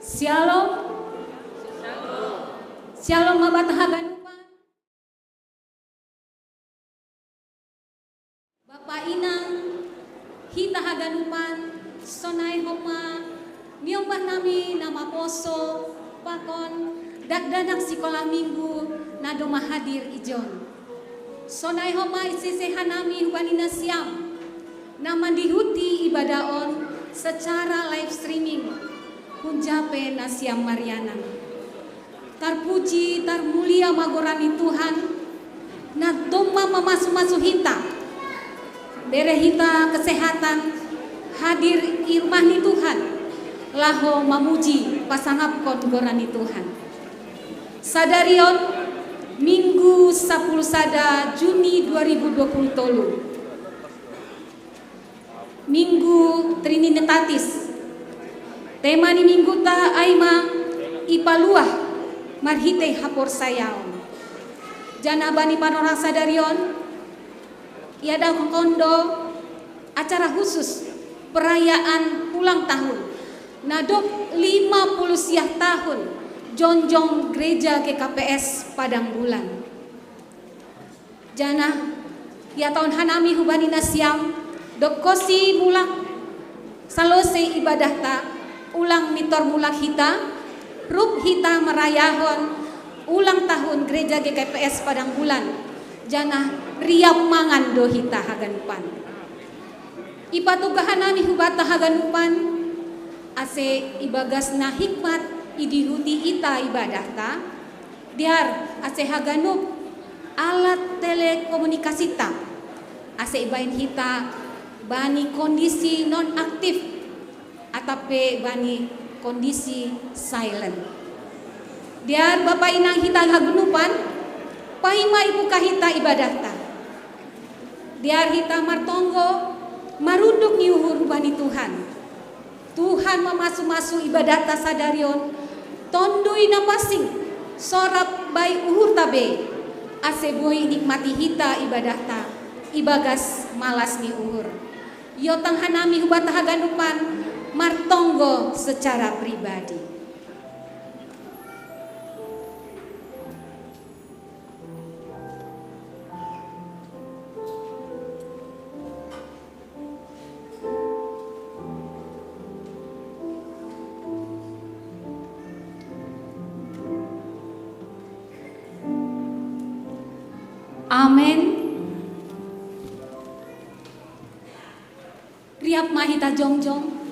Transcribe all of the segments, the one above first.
Shalom. Shalom mabatahagan-upan. Bapak Inang, hita haganupan, sonai homa, miombah nami nama poso, pakon, dakdanak sekolah minggu, nadoma hadir ijon. Sonai homa isise hanami hubanina siam, nama dihuti ibadaon secara live streaming, punjape nasiam Mariana. Tarpuji, tarmulia magorani Tuhan, nadoma mamasu-masu hita, bere hita kesehatan, hadir irmahni Tuhan, laho mamuji pasangapkon gorani Tuhan. Sadarion Minggu 10 sada Juni 2020 tolu. Minggu Trinitatis. Tema ni minggu ta aima ipaluah marhite hapor sayaon. Jana bani panorang sadarion iada kondo acara khusus perayaan ulang tahun nadok 50 siah tahun jonjong gereja GKPS Padang Bulan. Jana ya tahun hanami hubani nasiam dok kosi mulak salose ibadah ta ulang mitor mulak hita rup hita merayahon ulang tahun gereja GKPS Padang Bulan. Jana riap mangan do hita haganupan. Ipatugahan nami hubata haganupan ase ibagasna hikmat idihuti ita ibadah ta diar ase haganup alat telekomunikasi ta ase ibain hita bani kondisi non aktif atape bani kondisi silent. Diar Bapak Inang hita haganupan pahima ibu kahita ibadah ta diar hita martonggo marunduk niuhur bani Tuhan memasu-masu ibadah ta sadarion tondui napasing sorap bai uhur tabe ase boi nikmati hita ibadah ta ibagas malas ni uhur yo tang hanami hubata haganupan martonggo secara pribadi. Amen. Riap mahita jongjong.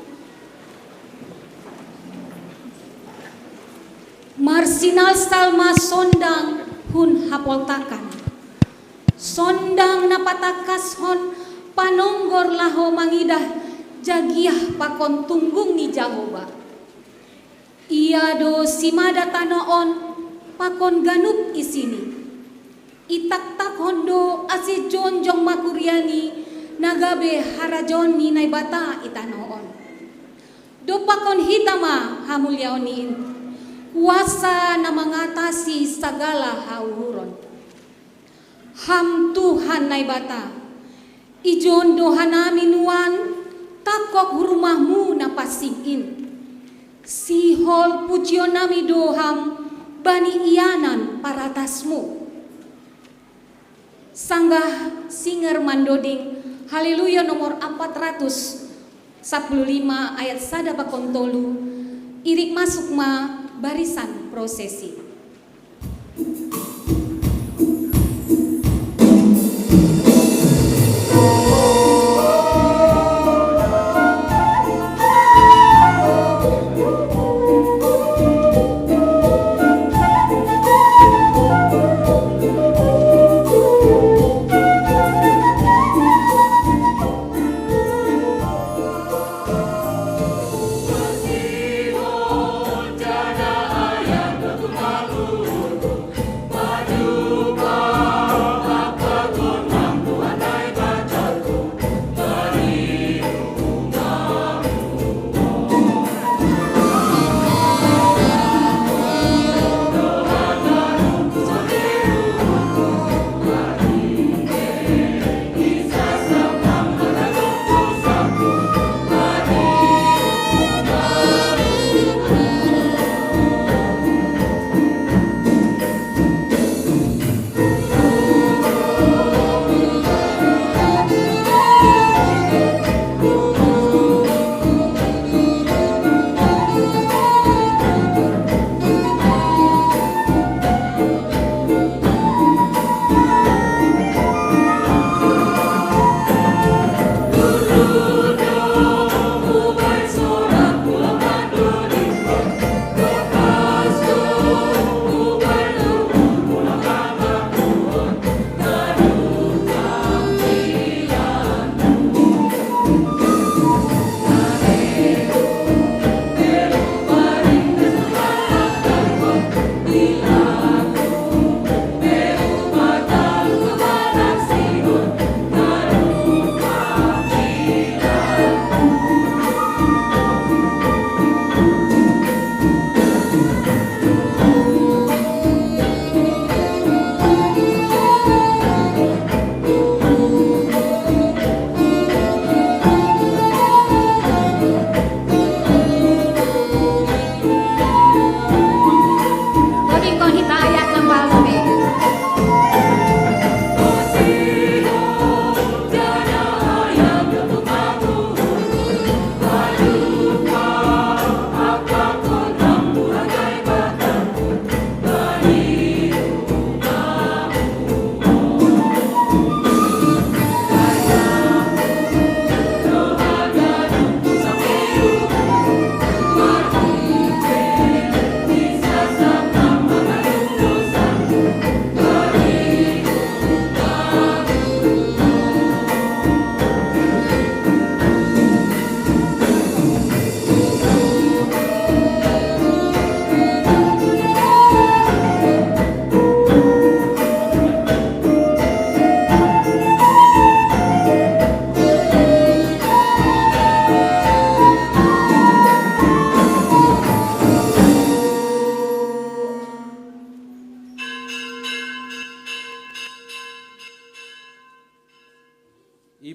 Marsinal salma sondang hun hapoltakan. Sondang napatakas hon panonggor laho mangidah jagiah pakon tunggung ni Jahoba. Ia do simada tanoon pakon ganup isini. Itak tak hondo ase jonjong makuriani nagabe harajoni naibata itanoon. Dopakon hitama hamulyaonin kuasa na mengatasi segala hauhuron. Ham Tuhan naibata ijon dohanami nuan takok rumahmu napasingin. Sihol pucionami doham bani iyanan paratasmu. Sanggah singer mandoding haleluya nomor 415 ayat sada bakon tolu irik masuk ma barisan prosesi. Jana ayam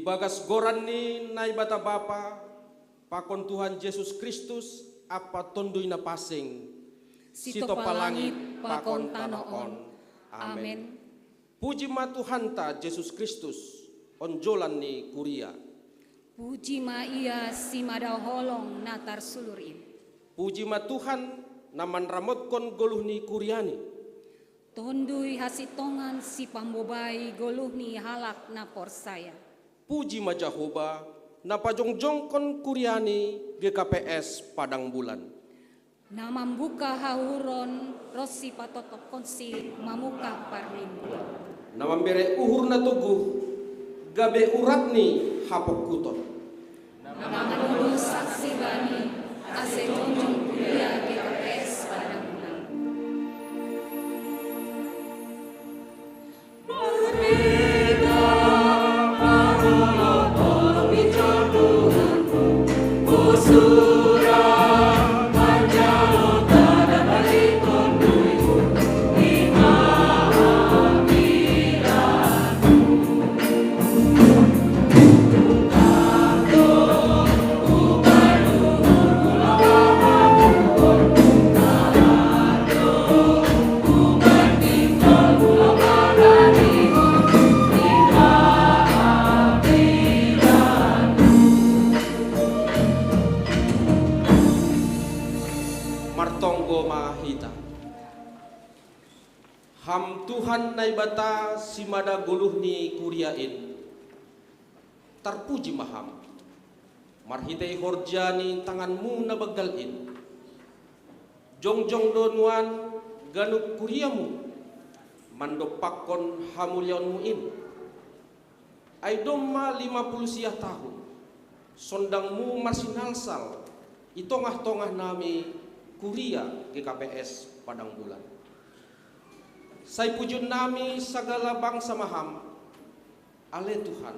Ibagas goran ni na ibata Bapa, pakon Tuhan Yesus Kristus, apa tondoy na pasing, sito palangit, pakon tanoon. Amen. Puji ma Tuhan ta Yesus Kristus, onjolan ni kuria. Puji ma ia si madaholong natar sulurin. Puji ma Tuhan, naman ramot kon goluh ni kuriani. Tondui hasitongan si pambobay goluh ni halak na porsaya. Puji ma Jehovah, na pajongjong kon kuriani GKPS Padang Bulan. Na membuka hauron rosi patotok konsi mamuka parmin. Na membere uhur na tuguh, gabe urat ni hapok kuton. Namanulu saksi bani, ase tunjung kuliah GKPS Padang Bulan. Martonggo mahita. Ham Tuhan naibata simada guluh ni kuriain. Terpuji maham. Marhitei horjani tanganmu nabagalin. Jongjong donuan ganuk kuriamu. Mandopakon hamulyaunmu in. Aidomma 50 siah tahun. Sondangmu marsinalsal. Itongah-tongah nami kuria GKPS Padang Bulan. Sai pujun nami segala bangsa maham. Ale Tuhan,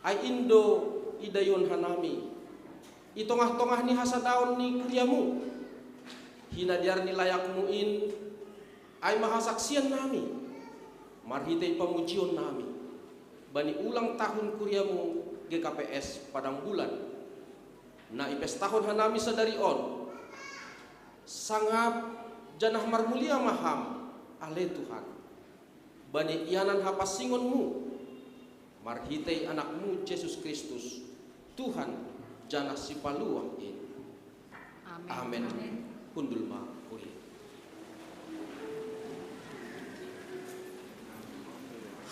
ai Indo idayon hanami. Itongah-tongah ni hasadaon ni kuriamu. Hinadiar ni layakmu in, ai mahasaksian nami. Marhitei pamujion nami. Bani ulang tahun kuriamu GKPS Padang Bulan. Na ipes tahun hanami sadari on. Sangap janah marmulia maham ale Tuhan. Bani ianan hapasingonmu. Marhitei anakmu Yesus Kristus. Tuhan janah sipaluah in. Amen. Kundul ma kuliah.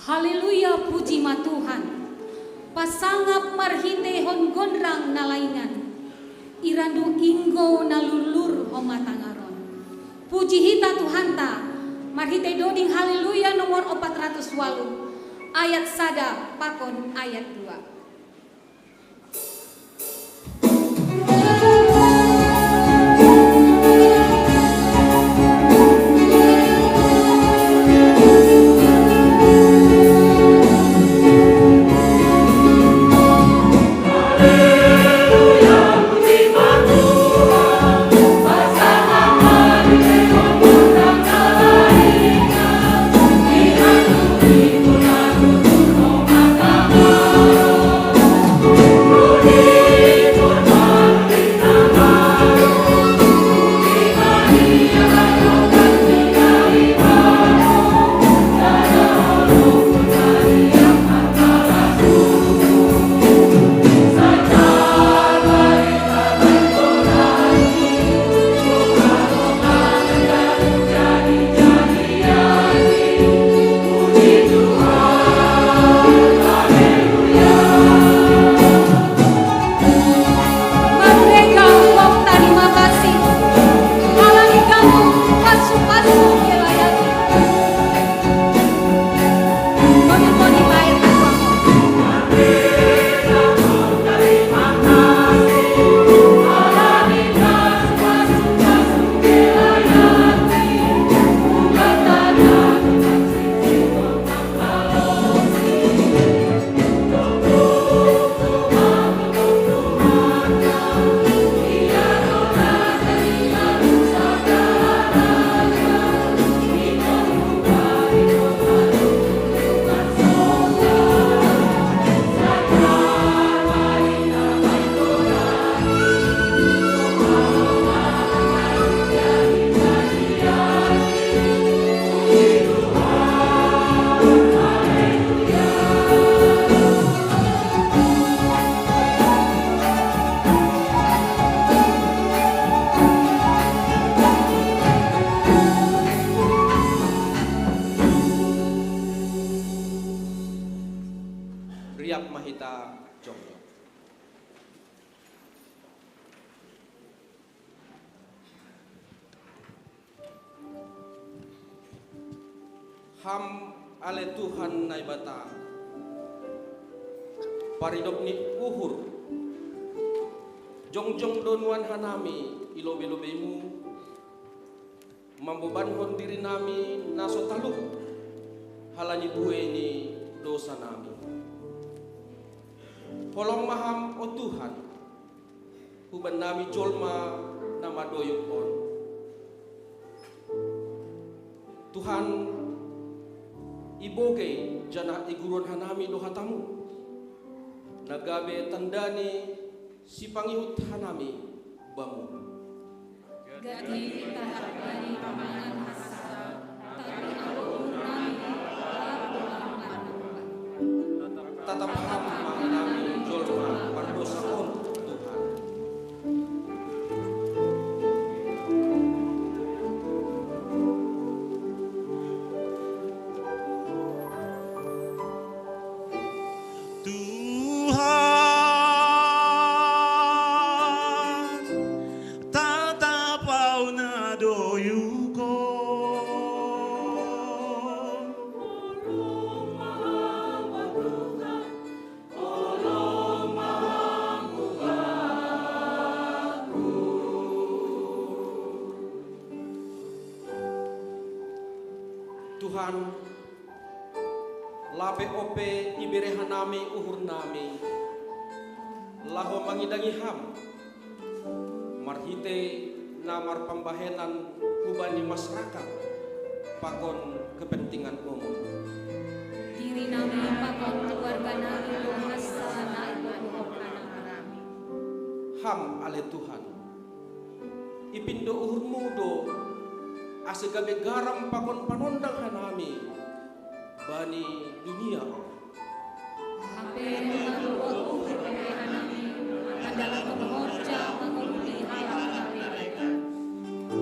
Haleluya, puji ma Tuhan. Pasangap marhitei hon gondrang nalaingan. Irandu inggo nalulur homatangaron. Puji hita Tuhan ta. Marhitei doding haleluya nomor 408 ayat sada pakon ayat 2. Oh Ham ale Tuhan nai bata paridop ni uhur jongjong donuan hanami ilobe-lobemu mambebanhon diri nami naso taluh halani bueni dosa nami. Holong maham o Tuhan huban nami jolma nama doyok on. Tuhan iboge jana igurun hanami dohatamu nagabe tandani si pangihut hanami bamu. Gati tahap dari pamangan hasa, tapi alur nami Tatap hamba nami jolma pardosa on Tuhan. Tuhan labe ope ibere hanami uhur nami laho mangidangi ham marhite namar pembahenan hubani masyarakat pakon kepentingan umum diri nami pakon keluarga nami luhasa na ibu nami ham ale Tuhan ipindo uhur mudo asegabe garam pakon panondang hanami bani dunia hampir mengaluot uhur hanami adalah penghorja mengulungi halal mereka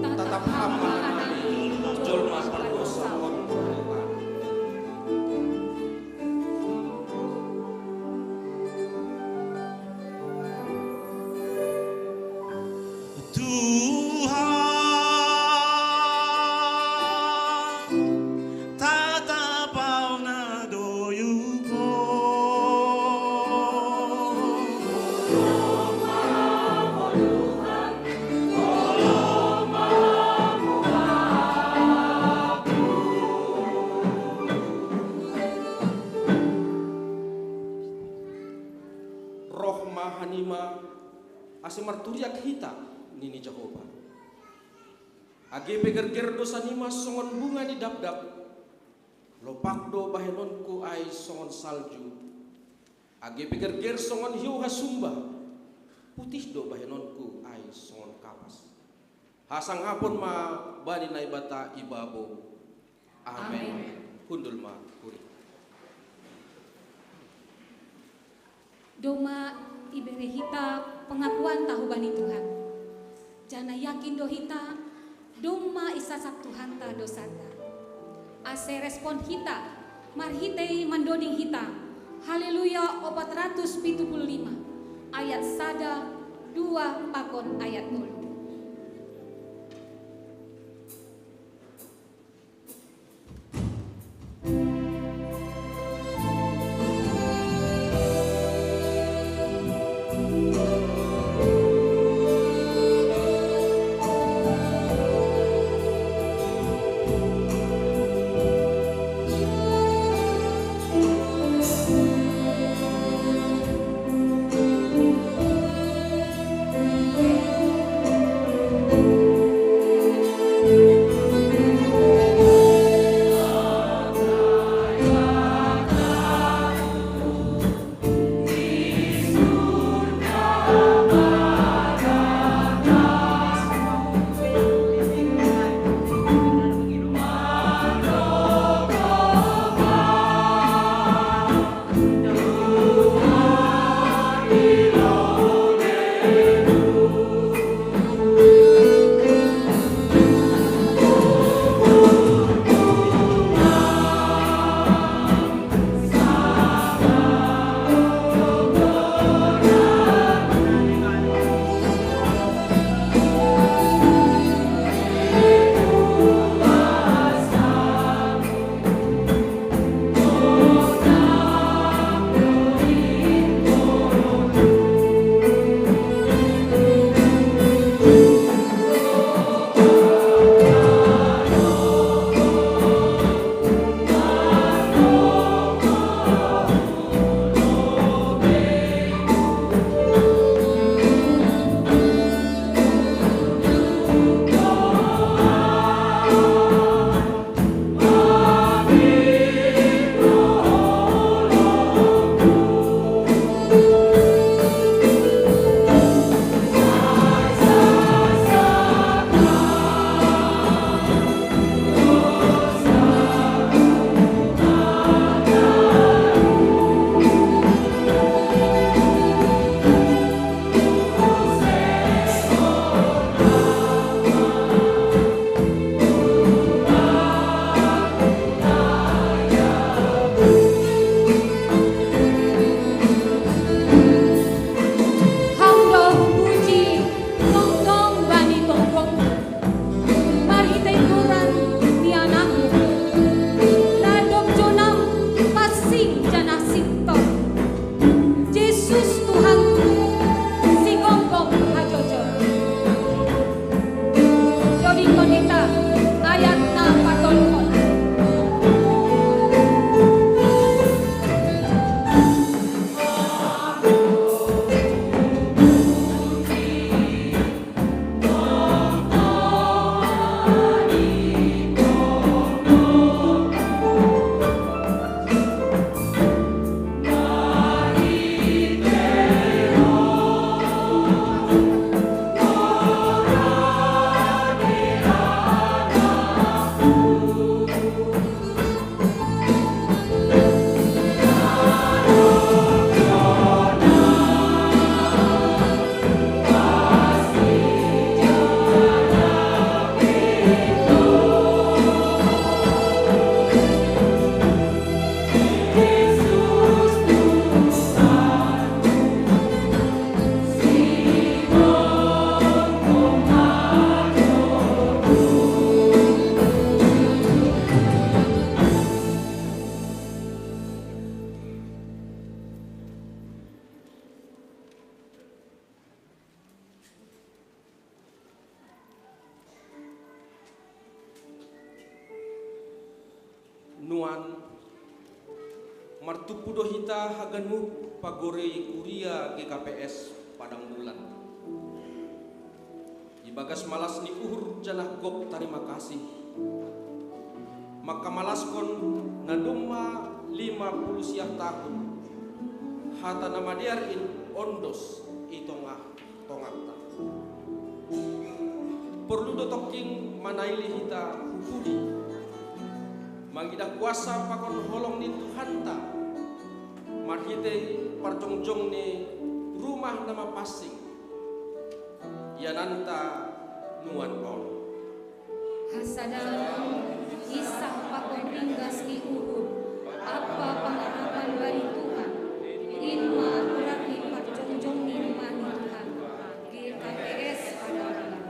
tatap hamba hanami jolma pardosa on hanima ase marturiak hita nini Jehovah age peger-ger dosa nima songon bunga di dap-dap lopakdo bahenonku ai songon salju age peger-ger songon hiu hasumba putih do bahenonku ai songon kapas hasang hapon ma bani naibata ibabo amen hundul ma kuri doma ibere hita pengakuan tahu bani Tuhan jana yakin do hita doma isasak Tuhan ta dosata ase respon hita marhitei mandoding hita haleluya 475 ayat sada 2 pakon ayat 0. nuan martupu dohita haganmu pagorei kuria GKPS Padang Bulan. Ibagas malas ni uhur janah gop terima kasih. Maka malaskon nadumma 50 siah tahun. Hata nama diarin ondos itongah tongakta. Perlu dotoking manaili hita hukudi. Mangidah kuasa pakon holong ni Tuhanta. Marhite parjongjong ni rumah nama pasing. Yananta nuan on. Hasadang kisah pakon ringgas ni uhur. Apa pengharapan bagi Tuhan? Inma berarti parjongjong ni rumah ni Tuhan. GKPS Padang Bulan.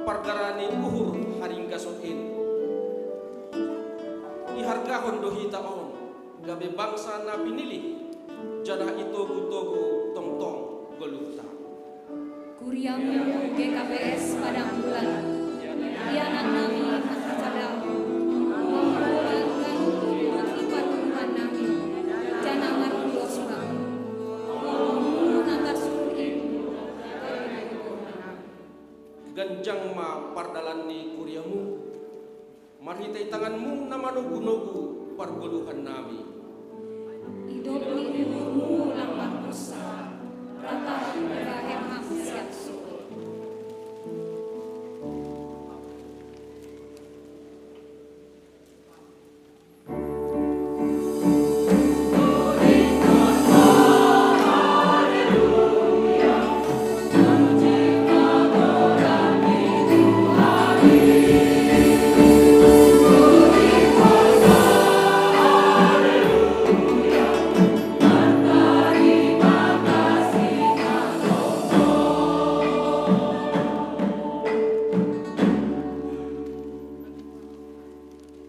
Pargarani uhur haringgasotin ihargahon dohita on gabe bangsa na pinilih janah itogu-togu tong-tong geluhta Kuriamu GKPS Padang Bulan. Ianan nami masasadang memulangkan ipat Tuhan nami jana marulo surang mengantar suruhin ganjang ma pardalan ni kuriamu marhitai tanganmu na manugu-nugu parguluhan nami hidup ni umurmu lambat musa rata berakhir ham siap suku.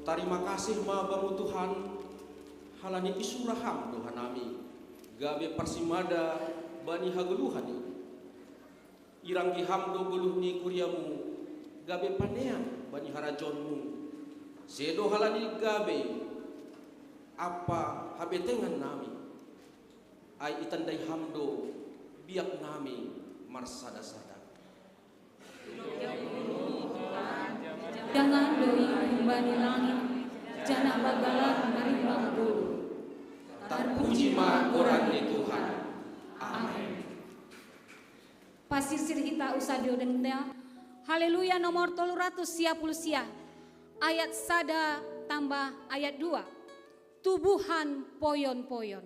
Terima kasih ma bamu Tuhan halani isuraham Tuhan nami gabe parsimada bani hageluhan iranggi hamdo geluh ni kuriamu gabe panean bani harajonmu sedo halani gabe apa habetengan nami ai itandai hamdo biak nami marsada-sada Jangan doi kembali langit, jana bagalan marimbang bulu. terpuji ma Quran ni Tuhan. Amin. Pasisir hita usadio denda. Haleluya nomor 310 ayat sada tambah ayat 2. Tubuhan poyon-poyon.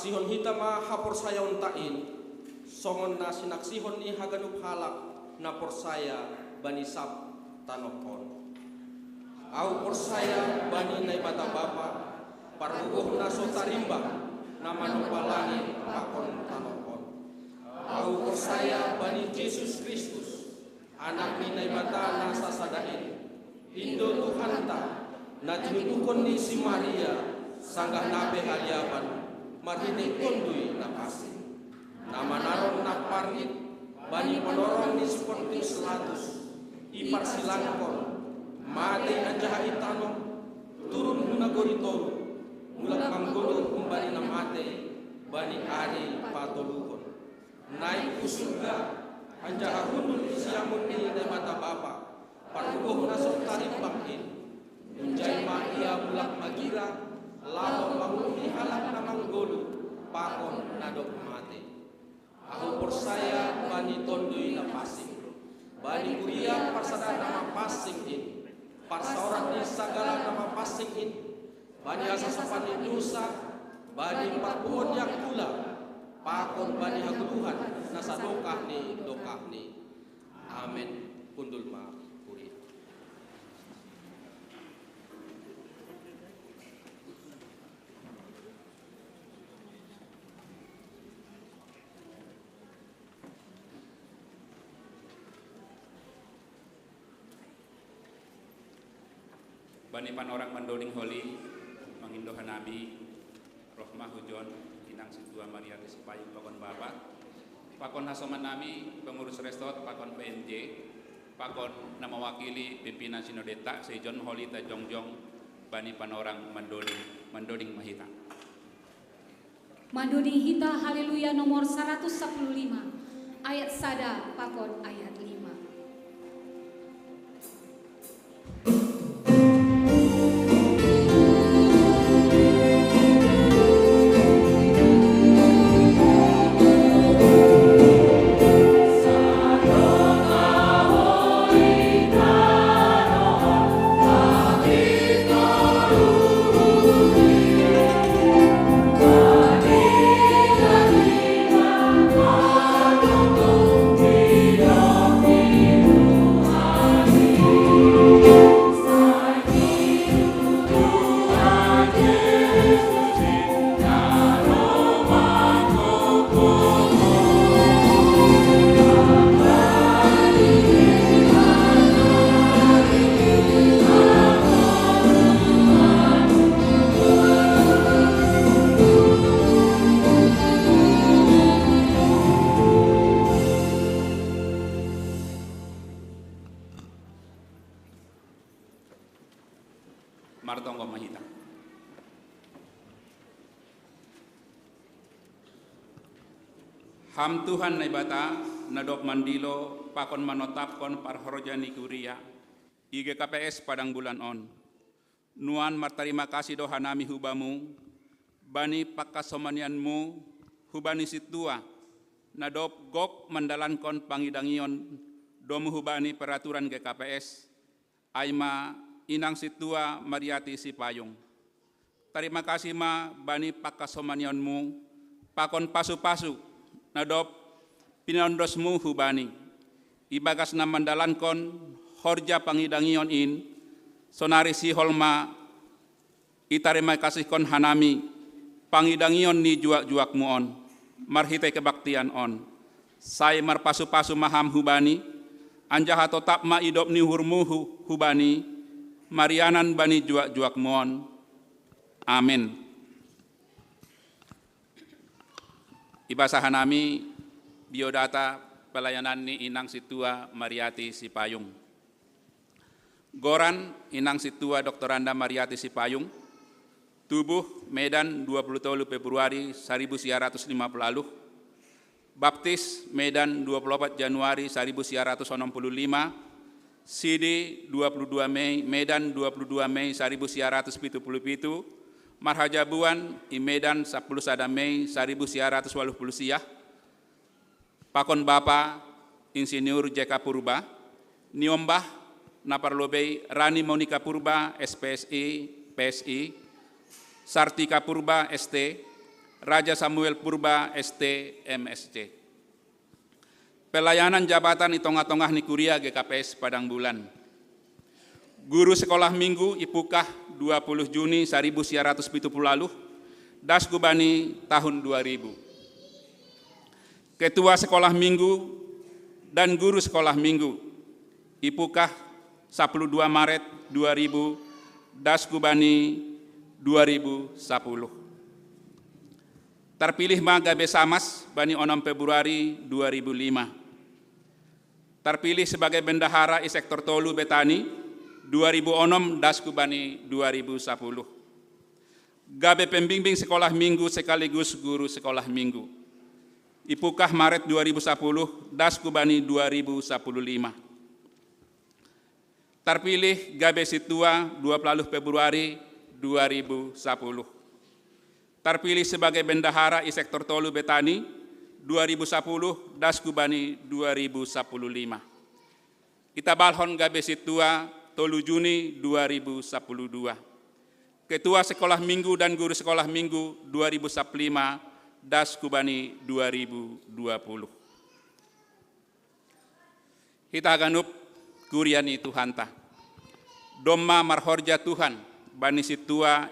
Sihon hita ma hapor saya untain, songon na sinaksihon ni haganup halak na porsaya bani sab tanokon. Au porsaya bani na ibata bapa, paruguh na sotarimba na manupalangin pakon tanokon. Au porsaya bani Yesus Kristus, anak ni na ibata na sasadain, Indo Tuhanta, na tinutukon ni si Maria, sanggah nabe haliaban, marhine kondui na pasi. Nama naron na parit, bani penorong ni Pontius Latus, ipar silangkon, mati anjaha itano, turun muna goritoru, mulak manggolo kumbali na mati, bani ari patolukon. Naik kusurga, anjaha hundul siamun ni na mata bapa, paruguh na sotarimbangin, unjay ma ia mulak magira, lawan mahuli halak na manggolo, pakon na dok mati. Aku persaya bani tondui na pasing, bani kuria parsada nama pasing in, parsaorat ni sagala nama pasing in, bani asasapan ni dosa, bani parpuhon yang kula, pakon bani haguluhan nasa dokah ni. Amin. Kundul ma kuria. Bani panorang mandoling holi, mangindo hanami, rohmah hujon, inang situa Maria Tisipayung pakon bapak, pakon hasoman nami, pengurus resort, pakon PNJ, pakon nama wakili pimpinan sinodeta, sejon holi tajongjong, bani panorang mandoling mahita. Mandoling hita haleluya nomor 115, ayat sada pakon ayat 5. Martonggo mahita. Ham Tuhan na ibata nadok mandilo pakon manotapkon parhorjani kuria IGKPS padang bulan on. Nuan martarima kasih doha nami hubamu bani pakasomanianmu hubani situa nadop gok mandalankon pangidangion domu hubani peraturan GKPS aima inang situa Mariati Sipayung. Terima kasih ma bani pakasomanianmu pakon pasu-pasu nadop pinondosmu hubani. Ibagas na mandalankon horja pangidangion in sonari si holma itarima kasih kon hanami pangidangion ni juak-juakmu on marhite kebaktian on. Saya marpasu-pasu maham hubani anjaha totap ma idop ni hurmuhu hubani Marianan bani juak-juak mon. Amin. Ibasahan nami biodata pelayanan ni inang situa Mariati Sipayung. Goran inang situa Dr. Anda Mariati Sipayung. Tubuh Medan 23 Februari 1950 lalu. Baptis Medan 24 Januari 1965. CD 22 Mei, Medan 22 Mei 1977, Marhajabuan i Medan 10 Mei 1980 siah, Pakon Bapa Insinyur JK Purba, Niombah Naparlobei Rani Monika Purba SPSI, PSI, Sartika Purba ST, Raja Samuel Purba ST MSc. Pelayanan jabatan di tengah-tengah ni Kuria GKPS Padang Bulan. Guru sekolah minggu Ipukah 20 Juni 1970 lalu, Das Gubani tahun 2000. Ketua sekolah minggu dan guru sekolah minggu Ipukah 12 Maret 2000, Das Gubani 2010. Terpilih Magabe Samas Bani 6 Februari 2005. Terpilih sebagai bendahara i sektor Tolu Betani 2006 Das Gubani 2010. Gabe pembimbing sekolah minggu sekaligus guru sekolah minggu. Ipukah Maret 2010, Das Gubani 2015. Terpilih Gabe Situa 20 Februari 2010. Terpilih sebagai bendahara i sektor Tolu Betani 2010, Das Gubani 2015. Kita balhon Gabe Situa Tolu Juni 2012. Ketua sekolah minggu dan guru sekolah minggu 2015, Das Gubani 2020. Kita ganup Kuriani Tuhanta. Domma marhorja Tuhan Bani Situa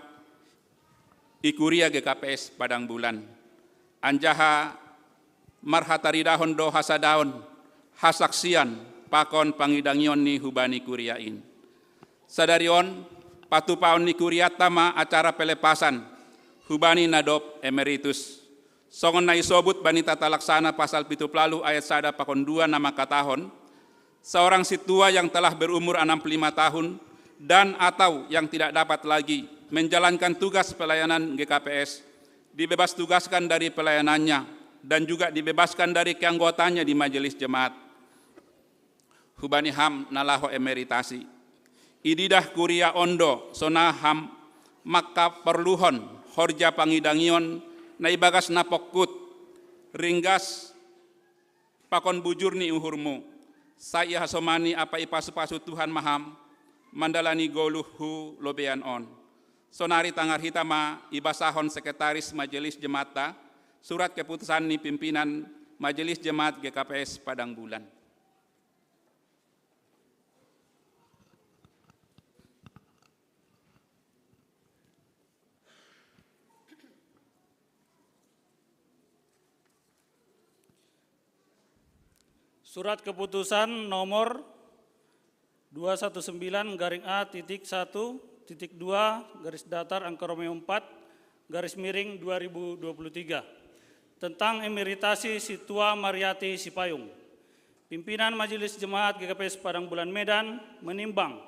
Ikuria GKPS Padang Bulan. Anjaha marhataridahon do hasadaon hasaksian pakon pangidangion ni hubani kuriain. Sadarion patupaon ni kuriat tama acara pelepasan hubani nadop emeritus. Songon na isobut bani tata laksana pasal 7 ayat 1 pakon 2 nama katahon. Seorang situa yang telah berumur 65 tahun dan atau yang tidak dapat lagi menjalankan tugas pelayanan GKPS dibebas tugaskan dari pelayanannya dan juga dibebaskan dari keanggotaannya di majelis jemaat. Hubani ham nalaho emeritasi. Ididah kuria ondo sona ham maka perluhon horja pangidangion na ibagas napokut ringgas pakon bujur ni uhurmu. Saya hasomani apa ipasu-pasu Tuhan maham mandalani goluhu lobean on. Sonari tangar hitama ibasahon sekretaris majelis jemaata surat keputusan ni pimpinan Majelis Jemaat GKPS Padang Bulan. Surat keputusan nomor 219-A-1-2-4-2-2023 tentang emeritasi Situa Mariati Sipayung. Pimpinan Majelis Jemaat GKPS Padang Bulan Medan menimbang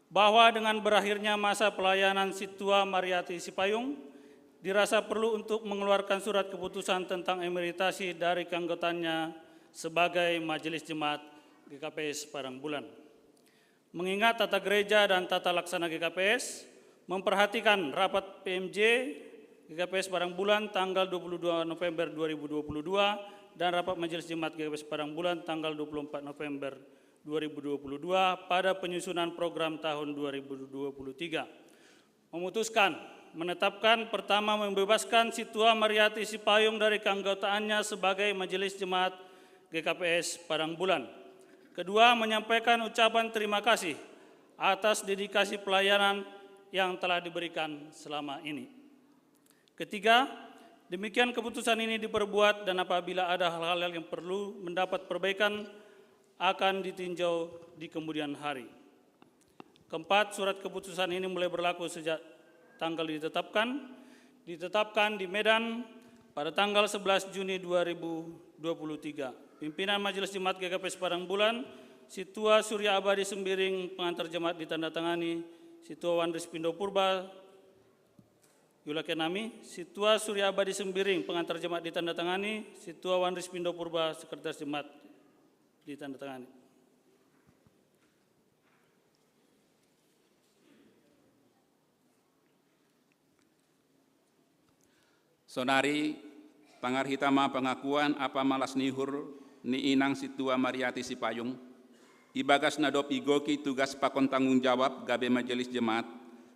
bahwa dengan berakhirnya masa pelayanan Situa Mariati Sipayung, dirasa perlu untuk mengeluarkan surat keputusan tentang emeritasi dari keanggotaannya sebagai Majelis Jemaat GKPS Padang Bulan. Mengingat tata gereja dan tata laksana GKPS memperhatikan rapat PMJ GKPS Padang Bulan tanggal 22 November 2022 dan rapat Majelis Jemaat GKPS Padang Bulan tanggal 24 November 2022 pada penyusunan program tahun 2023. Memutuskan menetapkan pertama membebaskan Situa Mariati Sipayung dari keanggotaannya sebagai Majelis Jemaat GKPS Padang Bulan. Kedua, menyampaikan ucapan terima kasih atas dedikasi pelayanan yang telah diberikan selama ini. Ketiga, demikian keputusan ini diperbuat dan apabila ada hal-hal yang perlu mendapat perbaikan akan ditinjau di kemudian hari. Keempat, surat keputusan ini mulai berlaku sejak tanggal ditetapkan di Medan pada tanggal 11 Juni 2023. Pimpinan Majelis Jemaat GKPS Padang Bulan, Situa Surya Abadi Sembiring, pengantar jemaat ditandatangani Situa Wandris Pindo Purba, Yulakenami, Situa Surya Abadi Sembiring, pengantar jemaat ditandatangani Situa Wandris Pindo Purba, sekretaris jemaat ditandatangani. Sonari tangar hitama pengakuan apa malas nihur ni inang Situa Mariati Sipayung ibagas nadop igoki tugas pakon tanggung jawab gabe Majelis Jemaat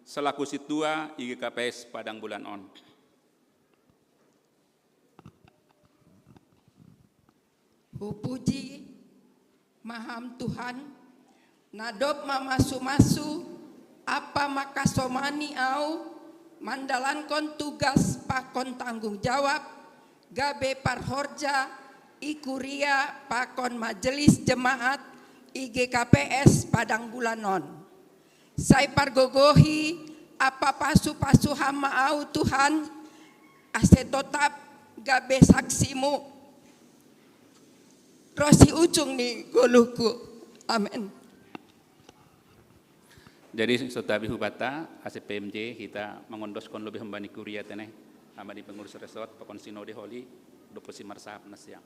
selaku Situa IGKPS Padang Bulan on. Hupuji maham Tuhan, nadop mamasu-masu, apa makasomani au, mandalankon tugas pakon tanggung jawab, gabe parhorja, ikuria pakon majelis jemaat, IGKPS Padang Bulanon. Saya pargogohi, apa pasu-pasu hama au Tuhan, ase tetap gabe saksimu, Rosi ujung nih goluku. Amin. Jadi sotabi hubata ACPMJ kita mengondoskan lebih hambani kuria teneh ama di pengurus resort pakon sinode holi doposi marsahap nasiang.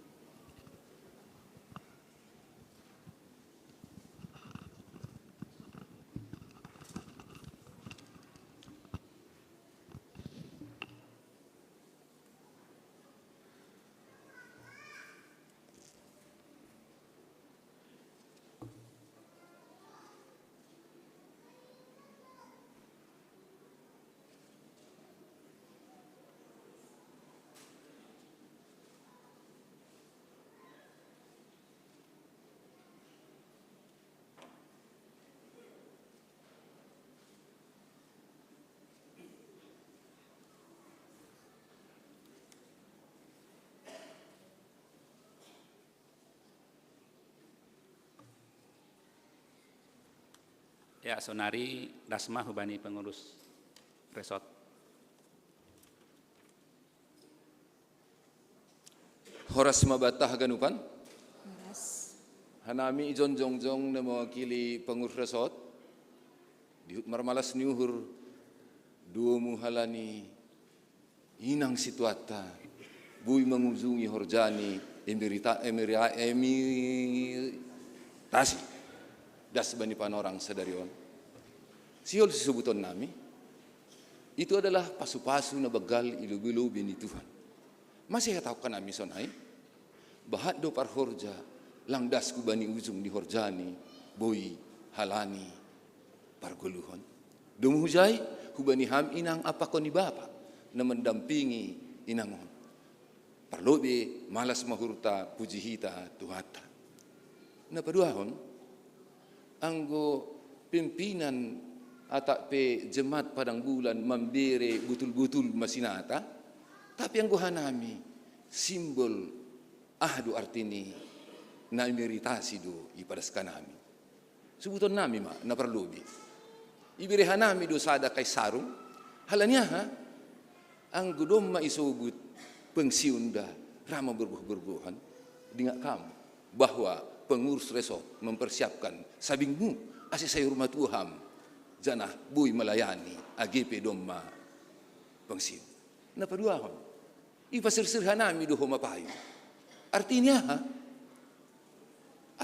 Ya, Sonari Dasma hubani pengurus resort. Horas mabatah ganupan. Hanami ijon jongjong na mewakili pengurus resort. Dihut marmalas niuhur dua muhalani inang situata bui mengunjungi horjani emitasi das bani panorang sadarion. Siol sebuton nami itu adalah pasu-pasu na bagal ilu-ilu bini Tuhan. Masih tahu kan nami sonai bahat do par horja langdas ku bani ujung di horjani boi halani parguluhon. Dum hujai hubani ham inang apa koni bapa na mendampingi inangon. Parlobe malas mahurta puji hita tuhata. Na paduahon anggo pimpinan atak pe jemaat Padang Bulan memberi betul-betul masinata, tapi anggo hanami simbol ahdu artini na imeritasi do ipadas kanami. Sebuton nami ma na perlubi. Ibere hanami do sada kay sarung, halanya ha anggo dom maisubut pengsiunda rama berbuh-berbuhan dengan kamu bahwa pengurus resort mempersiapkan sabingmu ase saya rumah Tuhan janah bui melayani AGP domma pengsiun. Na paduahon ipasirsir hanami do mapayo. Artinya ha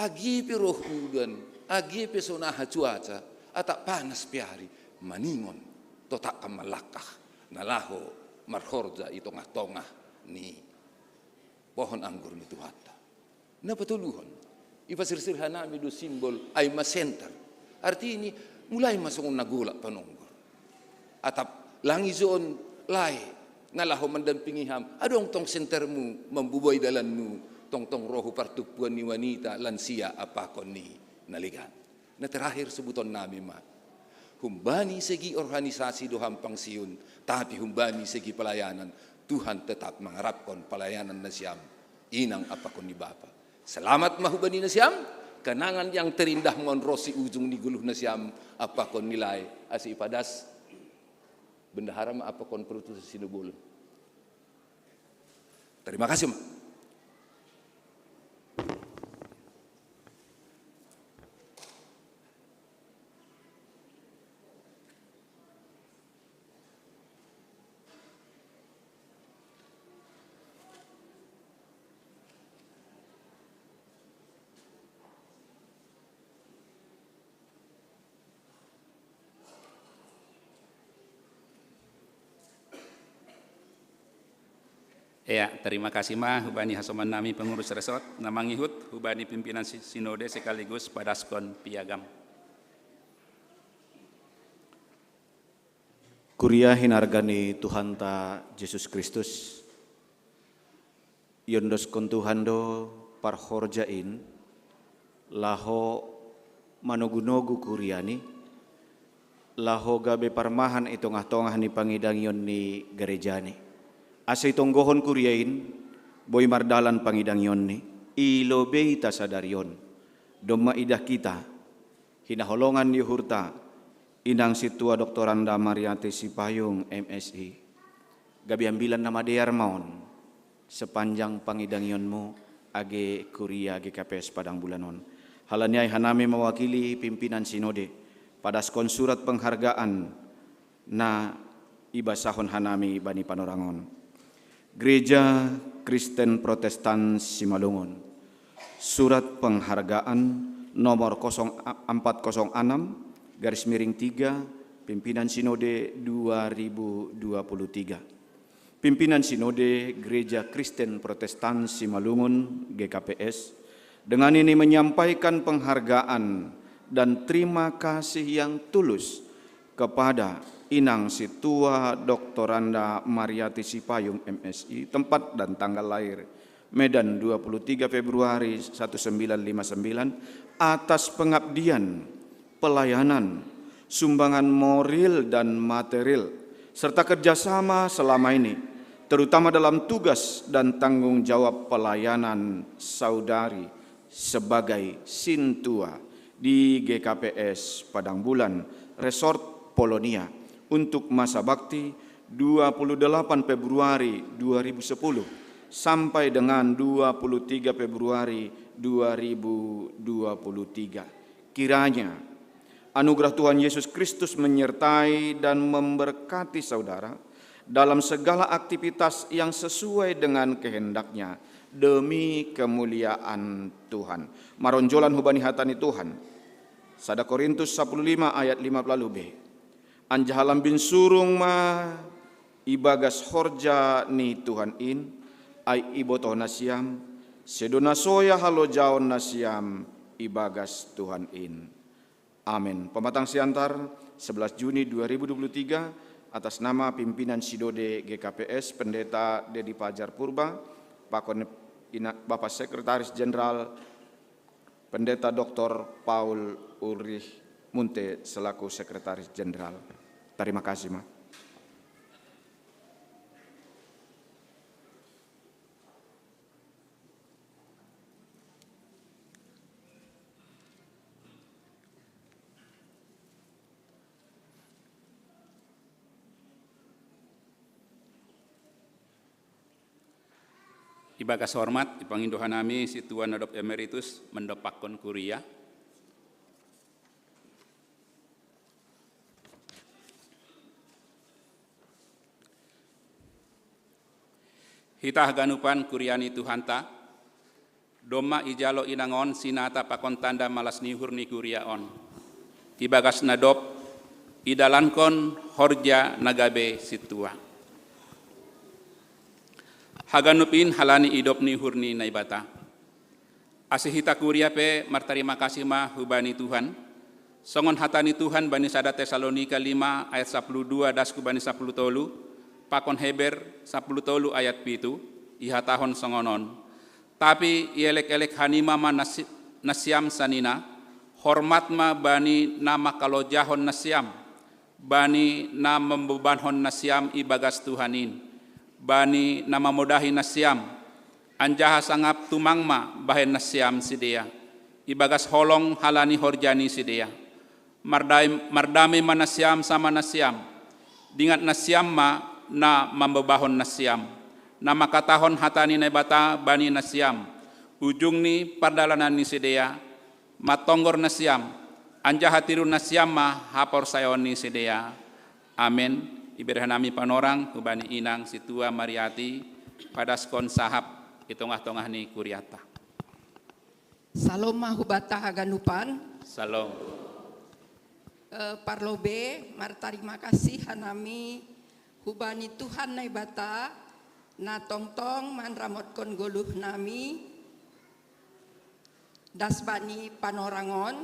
AGP rohudan AGP sonaha cuaca atak panas piari maningon totak kamalakah nalaho marhorja itongah-tongah ni pohon anggur ni tuhata. Na patuluhon ipasirsir hanami do simbol ay masenter. Arti ini mulai masuk nagulak panonggor. Atap langizon lai ngalaho mendampingi ham. Adong tong sentermu membuboy dalanmu tong rohu partupuan ni wanita lansia apakon ni naligan. Na terakhir sebuton nami ma. Humbani segi organisasi doham pangsiun, tapi humbani segi pelayanan Tuhan tetap mengharapkan pelayanan na siyam inang apakon ni Bapa. Selamat mahubani na siyam, kenangan yang terindah monrosi ujung ni guluh na siyam apakon nilai asi ipadas bendahara ma apakon perutus sinubul. Terima kasih ma. Ya, terima kasih mah hubani hasoman nami pengurus resort, namangihut hubani pimpinan sinode sekaligus padaskon piagam. Kuria hinargani Tuhan ta Yesus Kristus, yondos kon Tuhan do parhorjain laho manugunogu kuriani laho gabe parmahan itong-tongah ni pangidangyon ni gerejani. Asa itong gohon kuriain boy mardalan pangidangyon ni ilobei ta sadaryon doma idah kita hinaholongan ni hurta inang situa doktoranda Mariati Sipayung MSI gabi ambilan nama dear maon sepanjang pangidangyonmu age kuria GKPS Padang Bulanon. Halanyai hanami mewakili pimpinan sinode pada skon surat penghargaan na ibasahon hanami bani Panorangon. Gereja Kristen Protestan Simalungun. Surat penghargaan nomor 0406/3 pimpinan sinode 2023. Pimpinan sinode Gereja Kristen Protestan Simalungun GKPS dengan ini menyampaikan penghargaan dan terima kasih yang tulus kepada Inang Situa Doktoranda Mariati Sipayung MSI, tempat dan tanggal lahir Medan 23 Februari 1959 atas pengabdian, pelayanan, sumbangan moral dan material serta kerjasama selama ini, terutama dalam tugas dan tanggung jawab pelayanan saudari sebagai Sintua di GKPS Padang Bulan Resort Polonia untuk masa bakti 28 Februari 2010 sampai dengan 23 Februari 2023. Kiranya anugerah Tuhan Yesus Kristus menyertai dan memberkati saudara dalam segala aktivitas yang sesuai dengan kehendaknya demi kemuliaan Tuhan. Maronjolan hubani hatani Tuhan. Sada Korintus 15 ayat 15b. Anjahalam bin surung ma ibagas horja ni Tuhan in ay ibotoh nasiam sedona soya halo jaon nasiam ibagas Tuhan in. Amin. Pematang siantar 11 Juni 2023 atas nama pimpinan Sinode GKPS Pendeta Dedi Pajar Purba, Bapak Sekretaris Jenderal Pendeta Dr. Paul Ulrich Munte selaku Sekretaris Jenderal. Terima kasih, Ma. Ibagas hormat, ipangindohan nami si Tuan Nadop Emeritus mendopakon kuria. Hitah ganupan kuriani Tuhanta, doma ijalo inangon sinata pakon tanda malas nihur ni kuriaon. Ibagas Nadop idalankon horja nagabe situa. Haganupin halani idop ni hurni naibata. Asihita kuria pe martarima kasih ma hubani Tuhan. Songon hatani Tuhan bani sada Tesalonika 5 ayat 12 dasku bani 10 tolu. Pakon Heber 10 tolu ayat 7. Iha tahon songonon. Tapi ielek-elek hanima ma nasiam sanina. Hormat ma bani nama kalau jahon nasiam. Bani nama membebanhon nasiam ibagas Tuhanin. Bani nama modahi nasiam, anjaha sangap tumangma bahen nasiam sidea, ibagas holong halani horjani sidea, mardami manasiam sama nasiam, dingat nasiam ma na mambebahon nasiam, nama katahon hatani nebata bani nasiam, ujung ni pardalanan ni sidea, matonggor nasiam, anjaha tiru nasiam ma hapor sayon ni sidea, amin. Iberhanami panorang hubani inang Situa Mariati pada skon sahab itongah-tongah ni kuriata. Salom mahubata haganupan. Salom. Parlobe martarima kasih hanami hubani Tuhan naibata na tongtong man ramotkan goluh nami dasbani Panorangon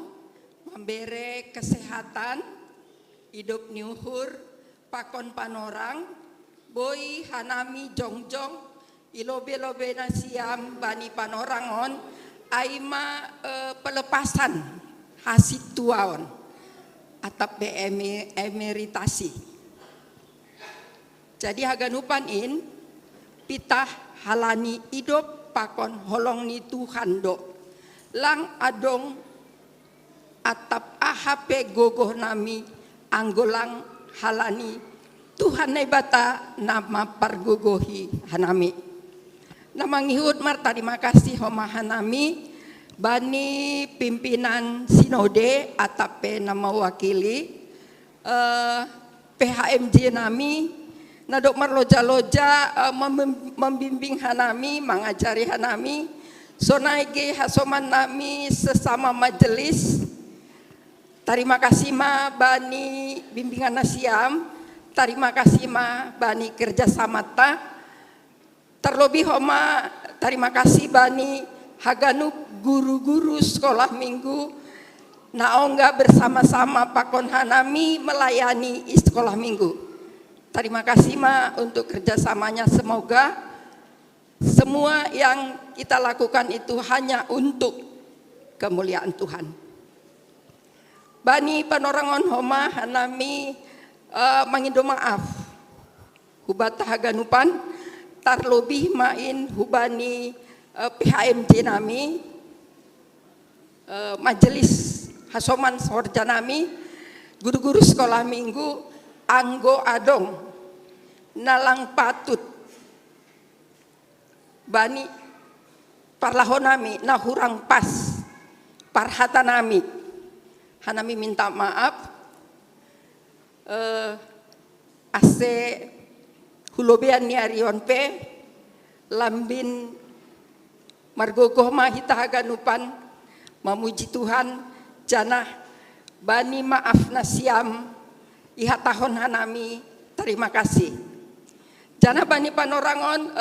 membere kesehatan hidup niuhur pakon panorang, boy hanami jongjong ilobe-lobe na siam bani panorangon aima pelepasan hasil tuaon atap emeritasi. Jadi haganupan in pitah halani hidup pakon holong ni Tuhan do lang adong atap AHP gogoh nami anggolang halani Tuhan na bata nama pargogohi hanami. Namangihud mar terima kasih homa hanami bani pimpinan sinode atape nama wakili PHMJ nami nadok mar loja-loja membimbing hanami mengajari hanami sonaige hasoman nami sesama majelis. Terima kasih ma bani bimbingan nasiam, terima kasih ma bani kerjasama ta, terlebih homa terima kasih bani haganup guru-guru sekolah minggu naongga bersama-sama pakon hanami melayani sekolah minggu. Terima kasih ma untuk kerjasamanya, semoga semua yang kita lakukan itu hanya untuk kemuliaan Tuhan. Bani panorangon homa hanami mangindo maaf hubata haganupan tarlobih main hubani PHMJ nami majelis hasoman sorja nami guru-guru sekolah minggu anggo adong nalang patut bani parlahonami nahurang pas parhatanami hanami minta maaf ase hulobean ni arion pe lambin margogoh mahita haganupan mamuji Tuhan janah bani maaf nasiam iha tahun hanami terima kasih janah bani panorangon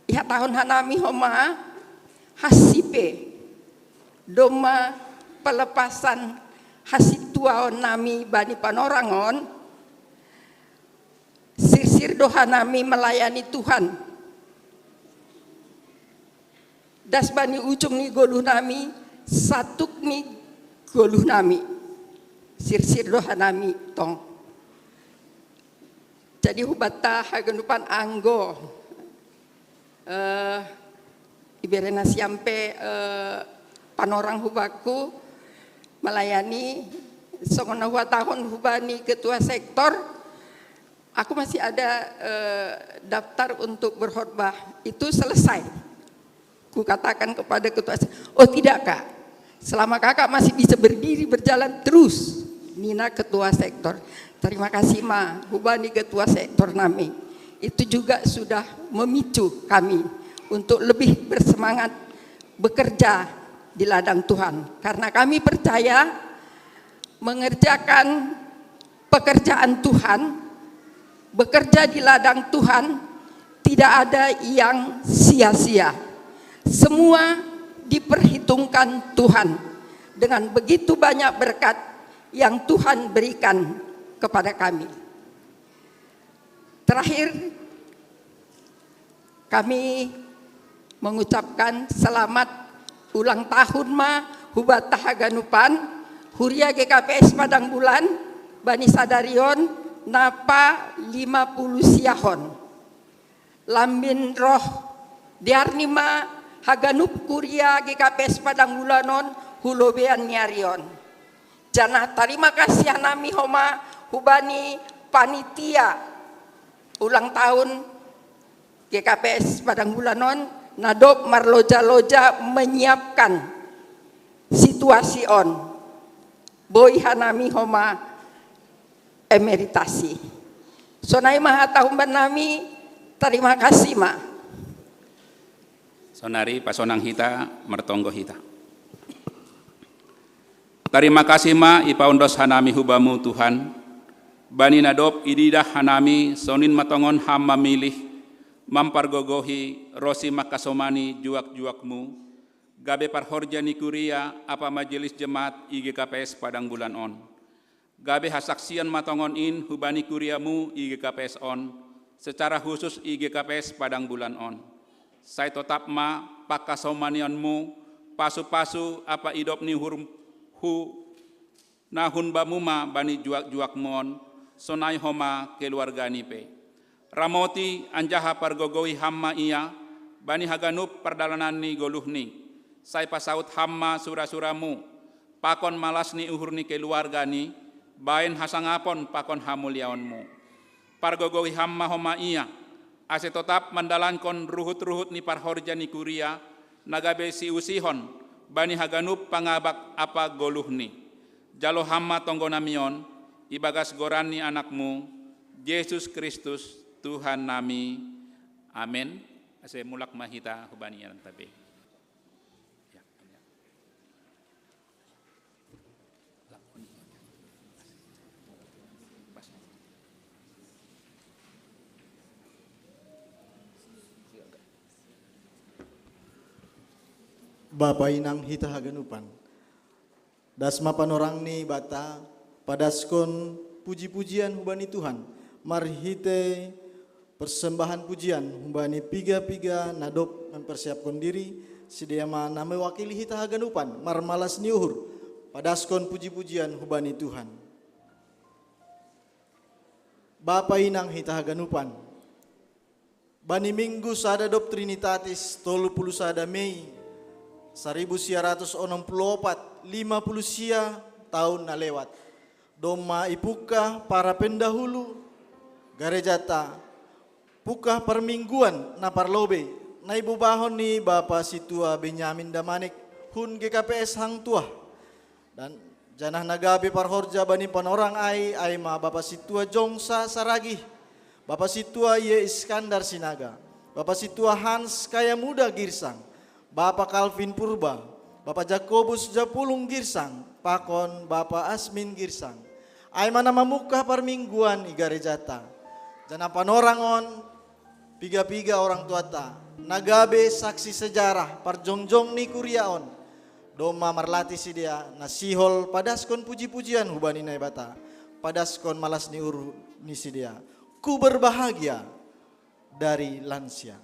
iha tahun hanami homa hasipe doma pelepasan hasil tuaon nami bani panorangon sir doha nami melayani Tuhan das bani ujung ni goluh nami satuk ni goluh nami sir doha nami tong jadi hubata haganupan anggo iberena siampe panorang hubaku melayani songona tahun hubani ketua sektor aku masih ada daftar untuk berkhotbah itu selesai ku katakan kepada ketua oh tidak kak selama kakak masih bisa berdiri berjalan terus Nina ketua sektor terima kasih ma hubani ketua sektor nami itu juga sudah memicu kami untuk lebih bersemangat bekerja di ladang Tuhan karena kami percaya mengerjakan pekerjaan Tuhan bekerja di ladang Tuhan tidak ada yang sia-sia semua diperhitungkan Tuhan dengan begitu banyak berkat yang Tuhan berikan kepada kami. Terakhir kami mengucapkan selamat ulang tahun ma hubata haganupan huria GKPS Padang Bulan Bani Sadarion napa 50 siahon lambin roh diarnima haganup kuria GKPS Padang Bulanon hulobean niarion janah terima kasih nami homa hubani panitia ulang tahun GKPS Padang Bulanon nadop marloja-loja menyiapkan situasi on boy hanami homa emeritasi sonai maha tahun nami terima kasih ma sonari pasonang hita mertonggo hita terima kasih ma ipaundos hanami hubamu Tuhan bani nadop ididah hanami sonin matongon ham memilih mampargogohi rosi makasomani juak-juakmu gabe parhorjani kuria apa majelis jemaat IGKPS Padang Bulan on gabe hasaksian matongon in hubani kuriamu IGKPS on secara khusus IGKPS Padang Bulan On. Saya tetap ma pakasomanianmu pasu-pasu apa idop ni hu nahun bamuma bani juak-juak mon sonai homa keluarga nipe. Ramoti anjaha pargogowi hamma iya bani haganup perdalanan ni goluh ni. Saya pasaut hamma sura-suramu pakon malas ni uhur ni keluarga ni bain hasangapon pakon hamulyaonmu. Pargogowi hamma homa iya ase tetap mandalankon ruhut-ruhut ni parhorja ni kuria nagabe si usihon bani haganup pangabak apa goluh ni. Jalo hamma tonggonamion ibagas gorani anakmu Yesus Kristus Tuhan nami. Amin. Ase mulak mahita hubani yang tabe. Bapa inang hita haganupan. Dasma panorang ni bata padaskon puji-pujian hubani Tuhan. Marhite persembahan pujian hubani piga-piga nadop mempersiapkan diri sedia mana mewakili hita haganupan marmalas niuhur padaskon puji-pujian hubani Tuhan. Bapa inang hita haganupan. Bani minggu sada dop Trinitatis 30 sada Mei 1964, 50 sia tahun na lewat. Doma ipuka para pendahulu garejata puka permingguan na parlobe na ibu bahon ni Bapa Situa Benyamin Damanik hun GKPS hang tua dan janah nagabe parhorja bani panorang ai ma Bapa Situa Jongsa Saragi, Bapa Situa Ye Iskandar Sinaga, Bapa Situa Hans Kaya Muda Girsang, Bapak Calvin Purba, Bapak Jakobus Japulung Girsang, pakon Bapak Asmin Girsang. Ai mana mamuka parmingguan igarejata. Jana panorangon piga-piga orang tuata. Nagabe saksi sejarah parjongjong ni kuriaon. Doma marlati si dia nasihol padaskon puji-pujian hubani naibata. Padaskon malas ni uru ni si dia. Ku berbahagia dari lansia.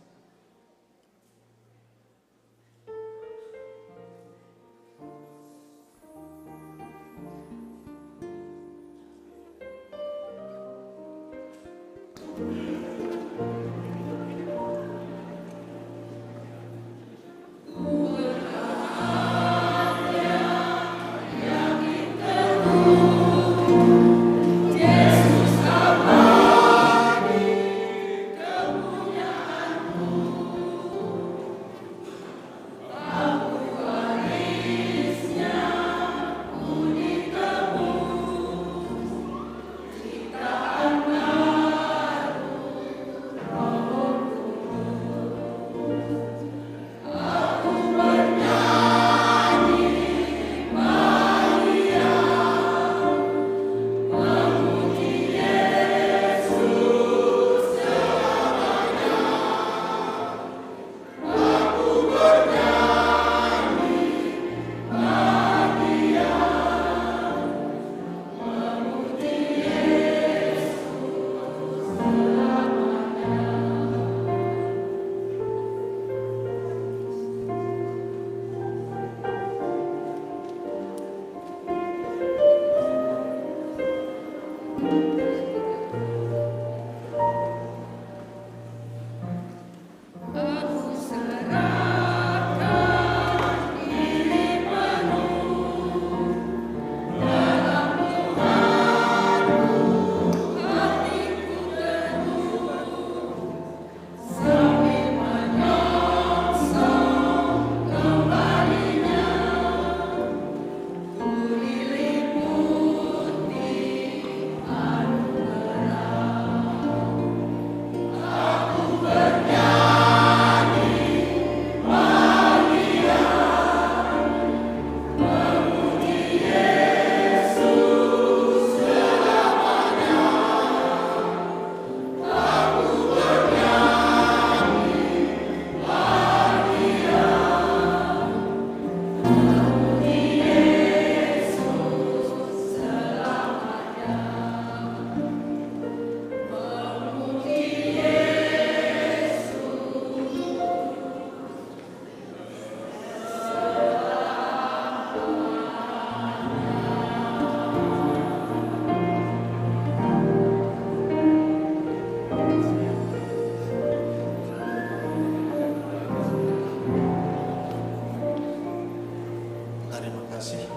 kasih.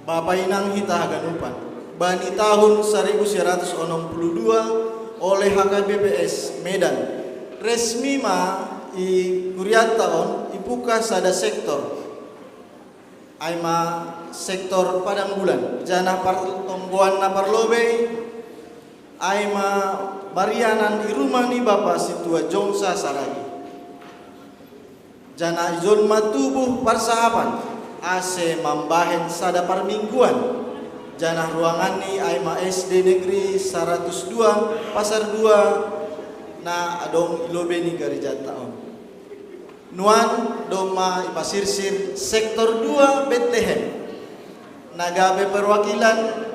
Bapak Inang Hita Haganupan, bani tahun 1962 oleh HKBPS Medan, resmi ma i kuriataon ibuka sada sektor, aima sektor Padang Bulan, jana tonggoan na parlobe, aima barianan i rumah ni Bapak Situa Jongsa Saragi. Jana izon matubuh persahaban, ase mambahen sada parmingguan, jana ruangan ni aima SD Negeri 102 Pasar 2 na adong ilobe ni gereja taon. Nuan doma ipasirsir sektor 2 Bethlehem, nagabe perwakilan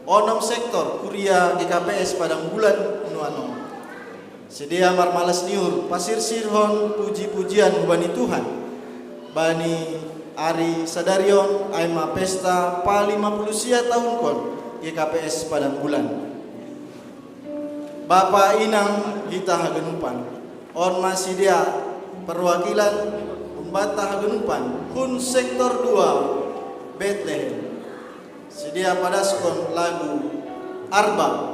onom sektor kuria GKPS Padang Bulan nuanom. Sedia marmalas niur pasirsir hon puji-pujian bani Tuhan, bani Ari Sadarion aima pesta pa 50 sia tahun kon GKPS Padang Bulan. Bapak Inang Hita Haganupan on masih dia perwakilan Umbata Haganupan hun sektor 2 Bethlehem. Sedia padaskon lagu Arba.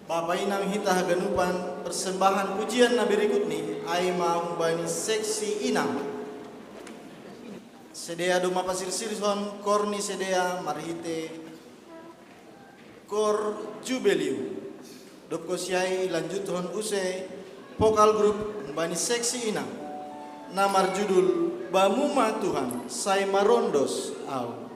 Bapak Inang Hita Haganupan persembahan pujian na berikut ni ay bani seksi Inang. Sedea doma pasir sirson korni sedea marhite kor jubeliu. Dopko siai lanjut hon use vokal grup bani seksi Inang. Namar judul Bamuma Tuhan Sai Marondos Au.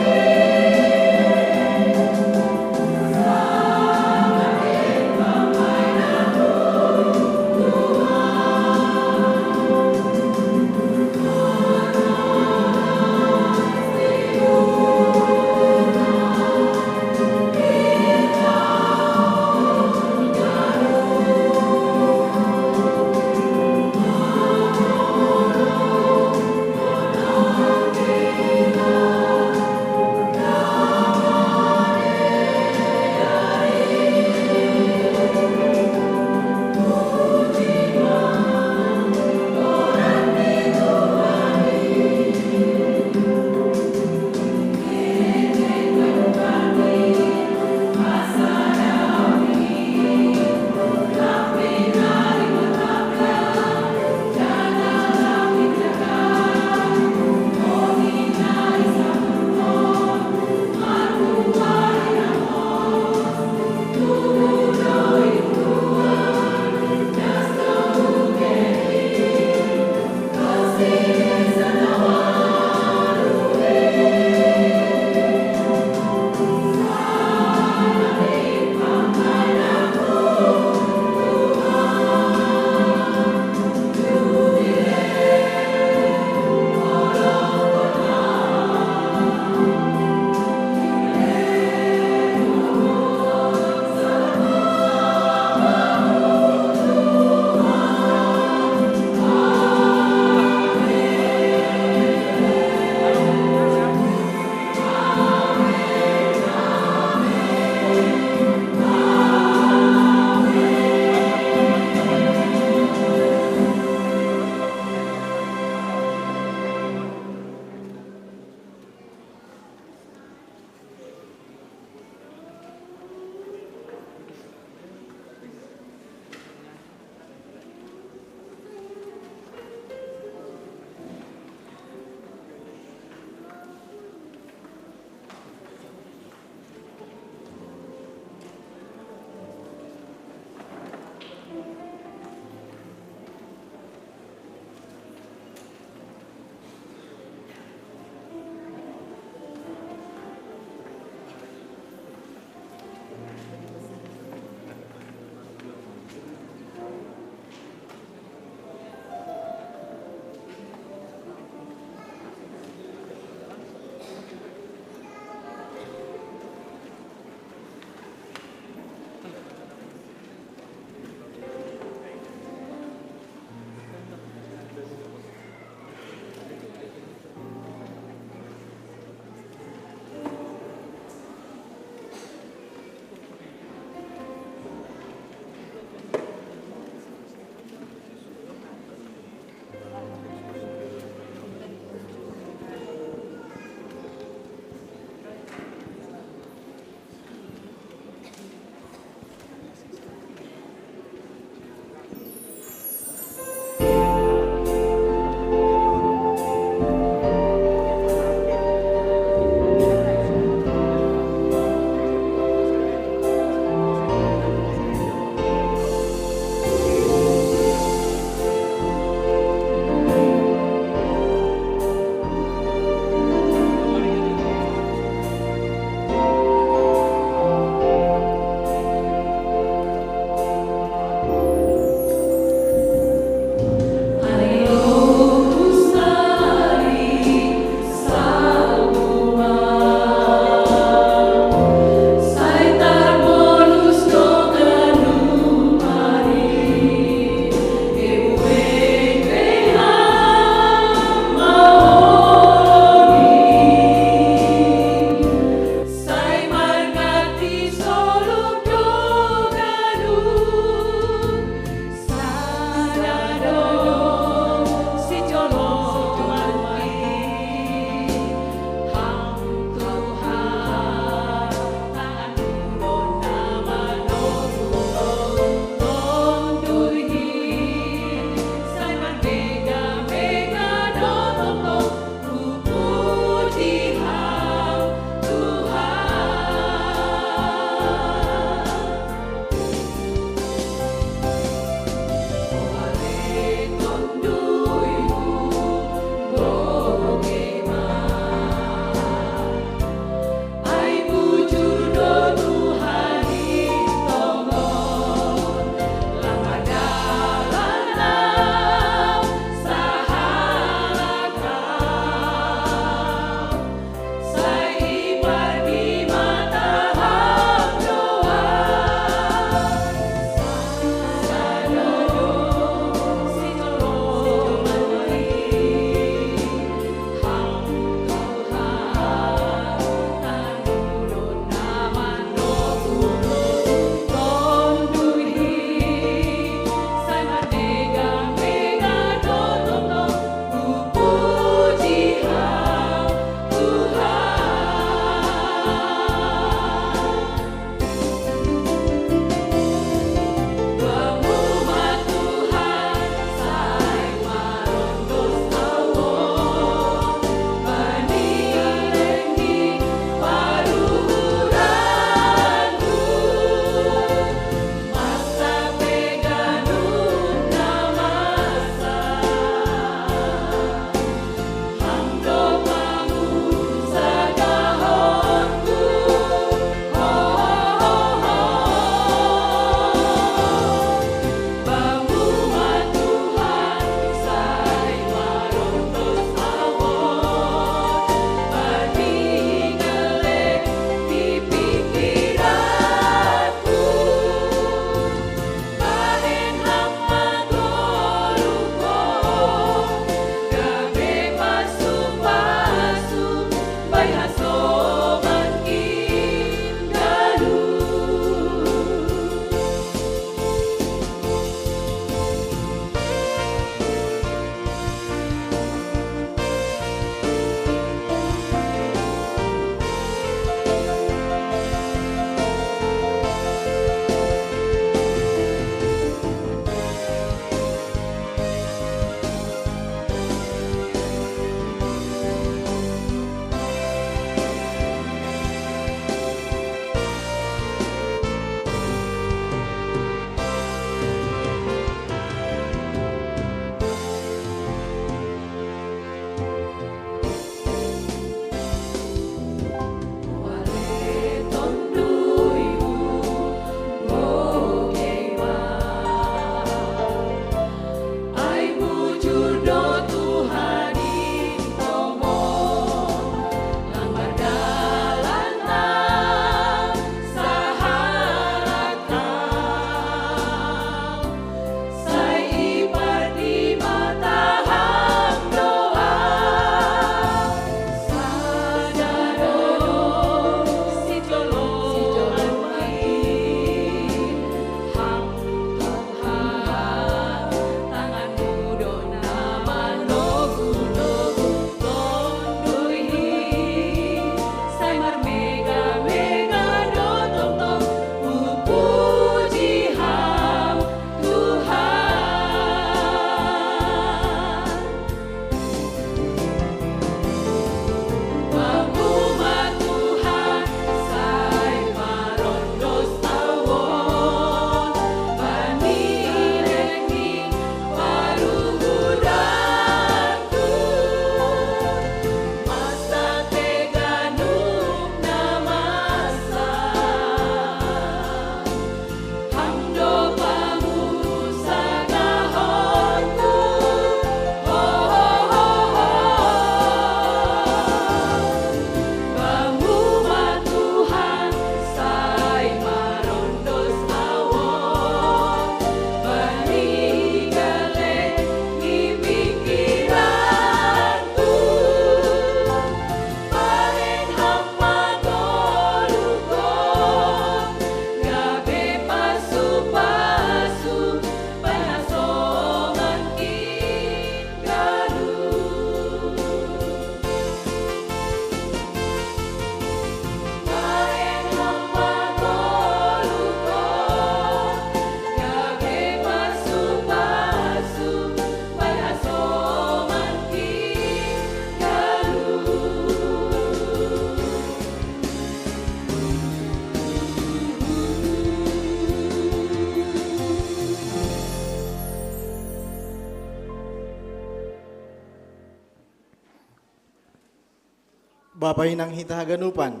Bapak inang hita haganupan,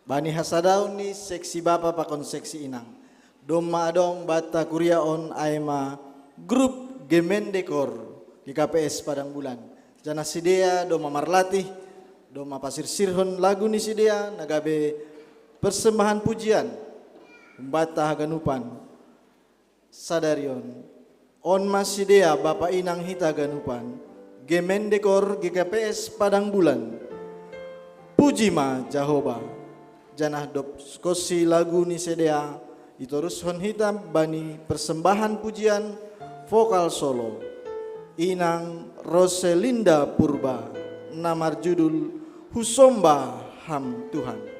bani hasadaun ni seksi bapa pakon seksi inang. Doma adong bata kuriaon aema grup Gemendekor di KPS Padang Bulan. Jana sidea doma marlatih, doma pasir sirhon lagu ni sidea nagabe persembahan pujian. Bata haganupan, sadarion. On masidea bapa inang hita haganupan, Gemendekor GKPS Padang Bulan. Puji ma Jahoba, janah dop skosi lagu ni sedea, itorus hon hitam bani persembahan pujian vokal solo. Inang Roselinda Purba, namar judul Husomba Ham Tuhan.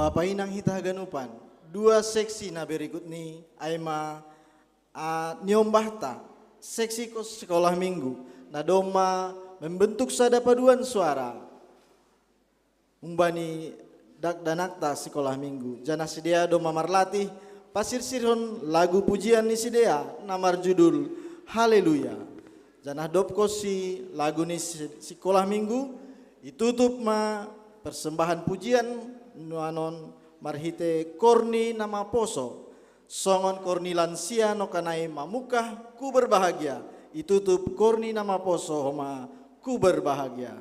Bapak inang hita ganupan, dua seksi na berikut ni aima niombahta seksi sekolah minggu na doma membentuk sada paduan suara umbani dak danakta sekolah minggu jana sidea doma marlatih pasir sirhon lagu pujian ni sidea namar judul Haleluya jana dopkosi lagu ni sekolah minggu itutup ma persembahan pujian nuanon marhite korni nama poso songon korni lansia no kanai mamukah ku berbahagia itutup korni nama poso homa ku berbahagia.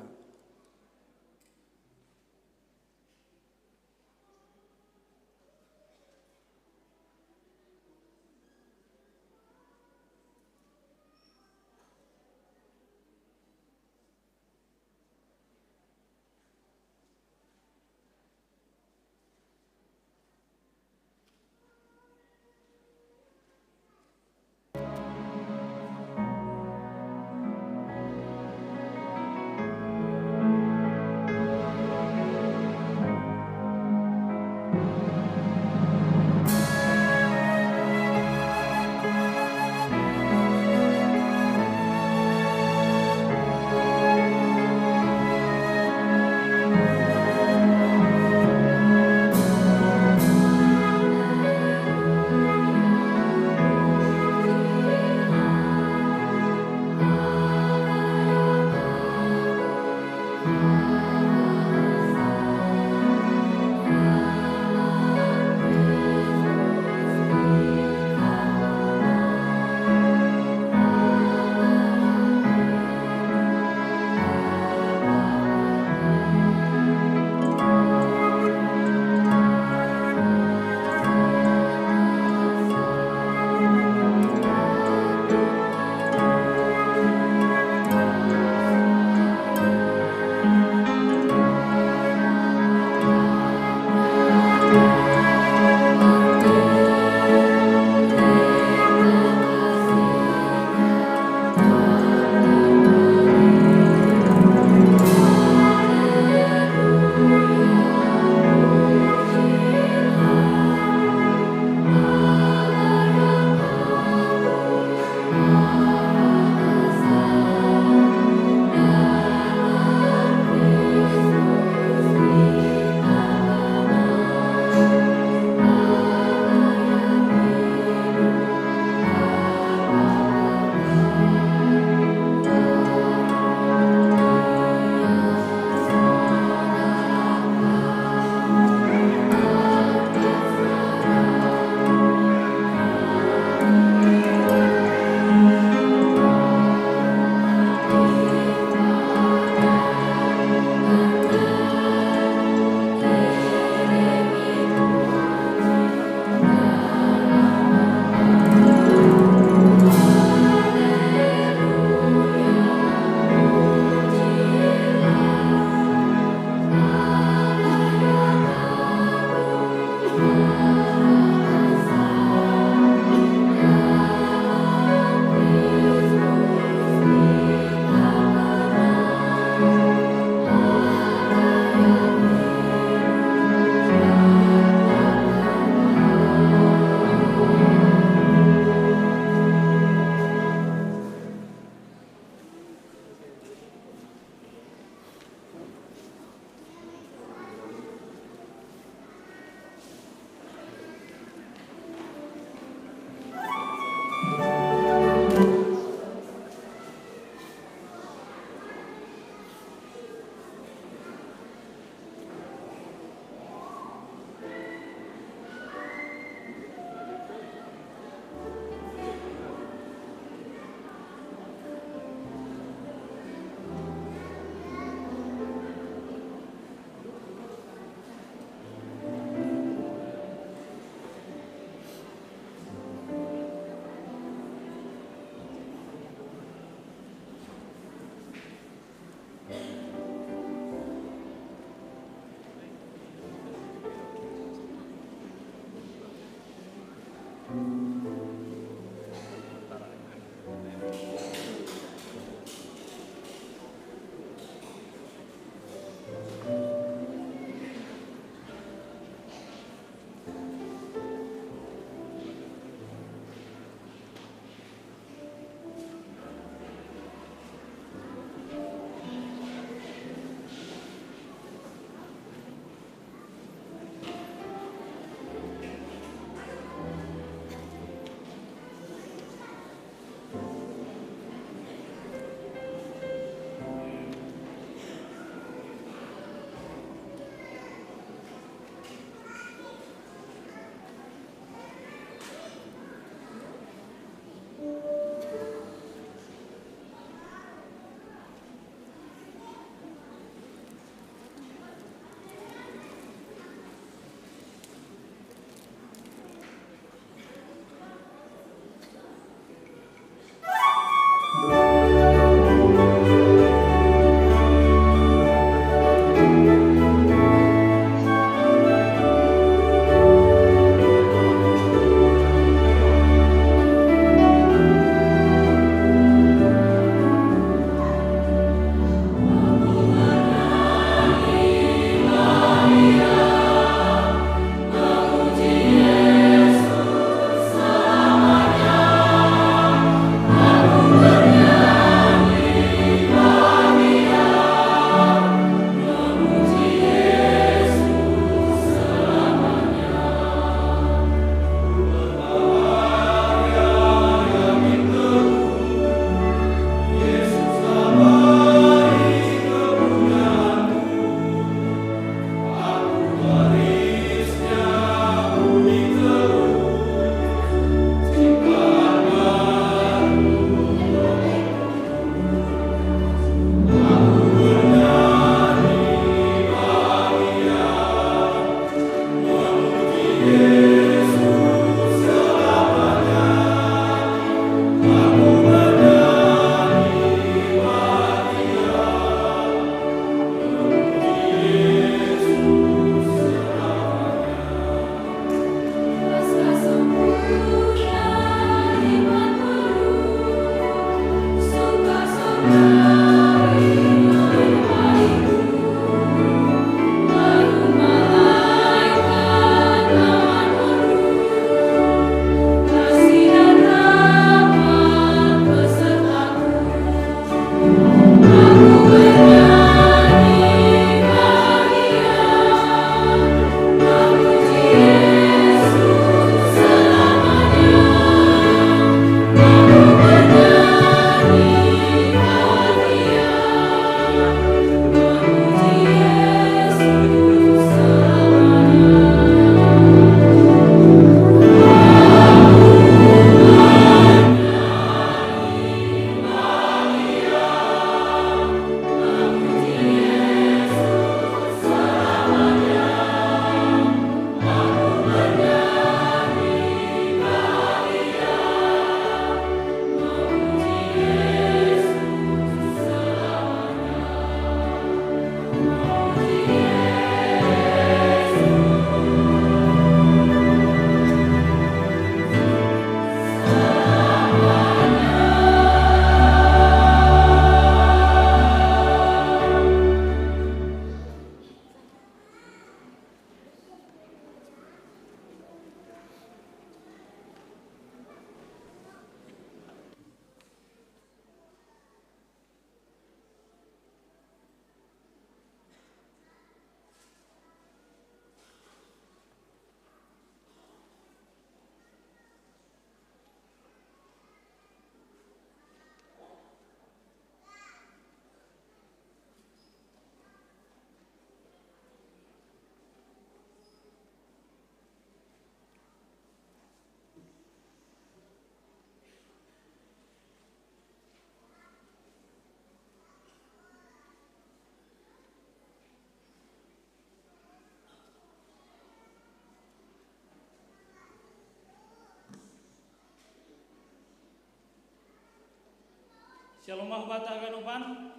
Shalom Hubata Ganupan.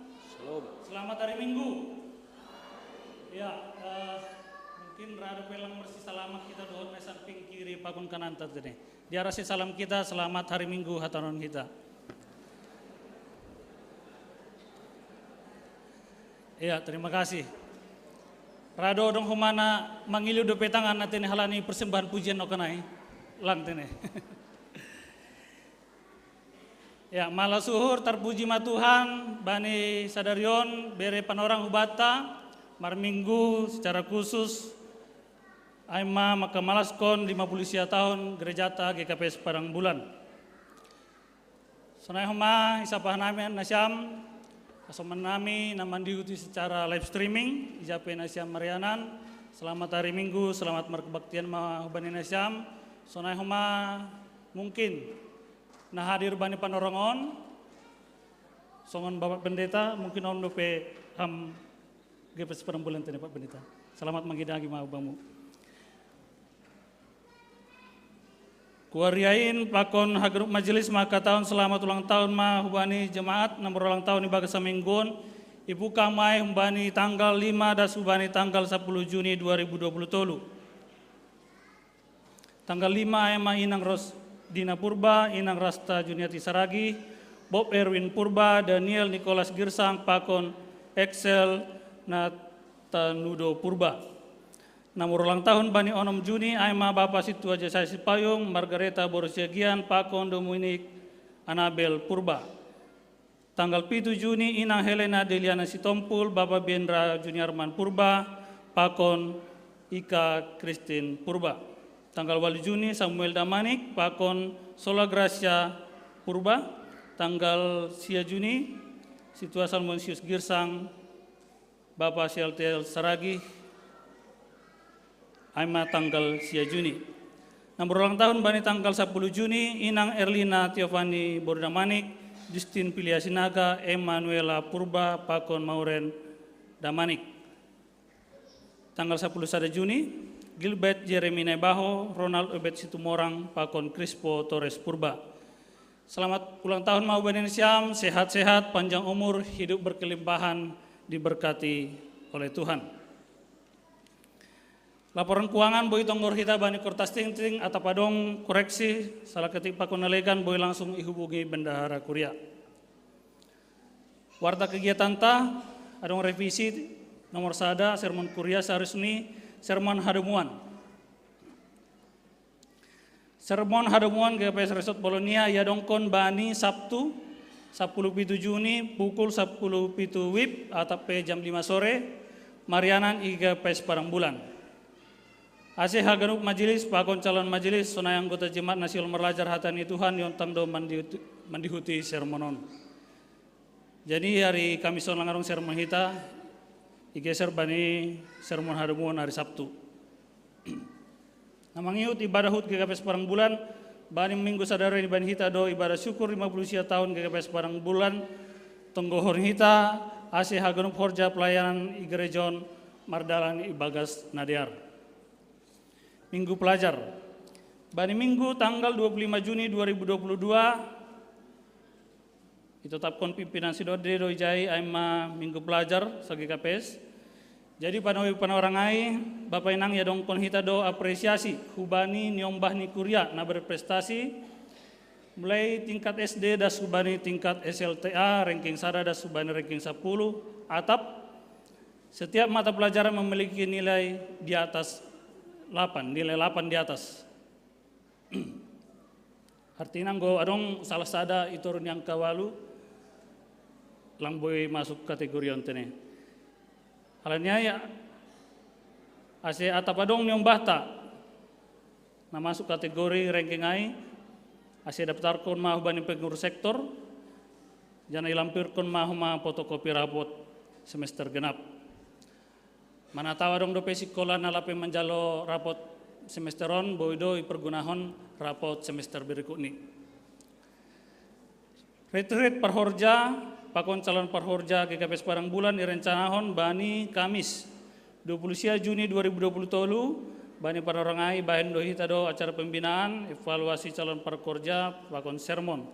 Selamat hari Minggu. Ya, mungkin rada pelang bersih selamat kita doon may samping kiri pakun kanan tadi. Diarasi salam kita selamat hari Minggu hatanon kita. Ya, terima kasih. Rado dong humana mangilu do petangan natin halani persembahan pujian no kanai. Lang tene. Ya, malah suhur terpuji ma Tuhan, bani sadarion, bere panorang hubata, marminggu secara khusus, aima maka malaskon 50 tahun gerejata GKPS Padang Bulan. Sonai homa isapah namin nasyam, asoman nami naman diuti secara live streaming, ijape nasyam Marianan, selamat hari Minggu, selamat markebaktian ma hubani nasyam, sonai homa mungkin nah hadir bani panorongon, songon Bapak Pendeta, mungkin on dope ham GPS Padang Bulan tadi Pak Pendeta. Selamat mengidagi mau bamu. Kuariain pakon hagrup majelis maka tahun selamat ulang tahun ma hubani jemaat nomor ulang tahun ibaga saminggon. Ibu kamai hubani tanggal 5 das hubani tanggal 10 Juni 2020 tolu. Tanggal 5 ema inang ros Dina Purba, Inang Rasta Juniati Saragi, Bob Erwin Purba, Daniel Nicholas Girsang, Pakon Excel Natanudo Purba. Nomor ulang tahun Bani Onom Juni, Aima Bapak Situ Aja Saisi Payung, Margareta Borosiagian, Pakon Dominik Anabel Purba. Tanggal 7 Juni, Inang Helena Deliana Sitompul, Bapak Bendra Juniarman Purba, Pakon Ika Christine Purba. Tanggal 8 Juni Samuel Damanik, Pakon Sola Gracia Purba. Tanggal 10 Juni Situa Salmonsius Girsang, Bapak Sialtel Saragi, Aima tanggal 10 Juni. Nomor ulang tahun Bani tanggal 10 Juni, Inang Erlina Tiovani Bordamanik, Justin Piliasinaga, Emanuela Purba, Pakon Mauren Damanik. Tanggal 11 Juni, Gilbert Jeremy Nebaho, Ronald Obed Situmorang, Pakon Crispo Torres Purba. Selamat ulang tahun mau Bani Syam, sehat-sehat, panjang umur, hidup berkelimpahan, diberkati oleh Tuhan. Laporan keuangan boy tonggor kita Bani Kortas Ting-Ting atau padong koreksi, salah ketik Pakon Nalegan boy langsung ihubungi Bendahara Kuria. Warta kegiatan ta, adong revisi nomor sada, sermon Kuria seharusnya Sermon Hademuan. Sermon Hademuan GKPS Resort Bolonia ya dongkon Bani Sabtu 10 Juni pukul 10 WIB atau jam 5 sore Marianan GKPS Padang Bulan. Aceh Haganuk Majelis Pakon calon majelis sonai anggota jemaat nasional merlajar hatani Tuhan yang tangdo mandihuti sermonon. Jadi hari Kamis langarong sermon kita igeser Bani sermon Hademuan hari Sabtu. Namangiut ibadah hut GKPS Padang Bulan, Bani minggu sadara ini Bani hita do ibadah syukur 50 tahun GKPS Padang Bulan, tonggohor hita, Aceh Hagenup Horja pelayanan Igerejon Mardalan Ibagas Nadiar. Minggu pelajar, Bani minggu tanggal 25 Juni 2022, ditetapkan pimpinan Sidode Dojai Aima minggu pelajar sagi KPS. Jadi pada orang ai Bapak Inang ya dongkon hita do apresiasi hubani nyombah ni kuria na berprestasi mulai tingkat SD das hubani tingkat SLTA ranking sada das hubani ranking 10 atap setiap mata pelajaran memiliki nilai di atas 8, nilai 8 di atas. Artinya go adong salah sada iturun yang kawalu langboy masuk kategori ontene. Halnya ya ase atapadong nyombah ta na masuk kategori ranking ai ase daftar kon mah bani pengurus sektor jana ilampir kon mah fotokopi rapot semester genap. Mana tawa dong dope sekolah nalape menjalo rapot semesteron boido pergunahon rapot semester berikutnya. Retreat perhorja Pakon calon perhorja GKPS Padang Bulan direncanahon Bani Kamis 20 Juni 2020 tolu Bani Panorangai bahen do hita do acara pembinaan evaluasi calon perhorja Pakon sermon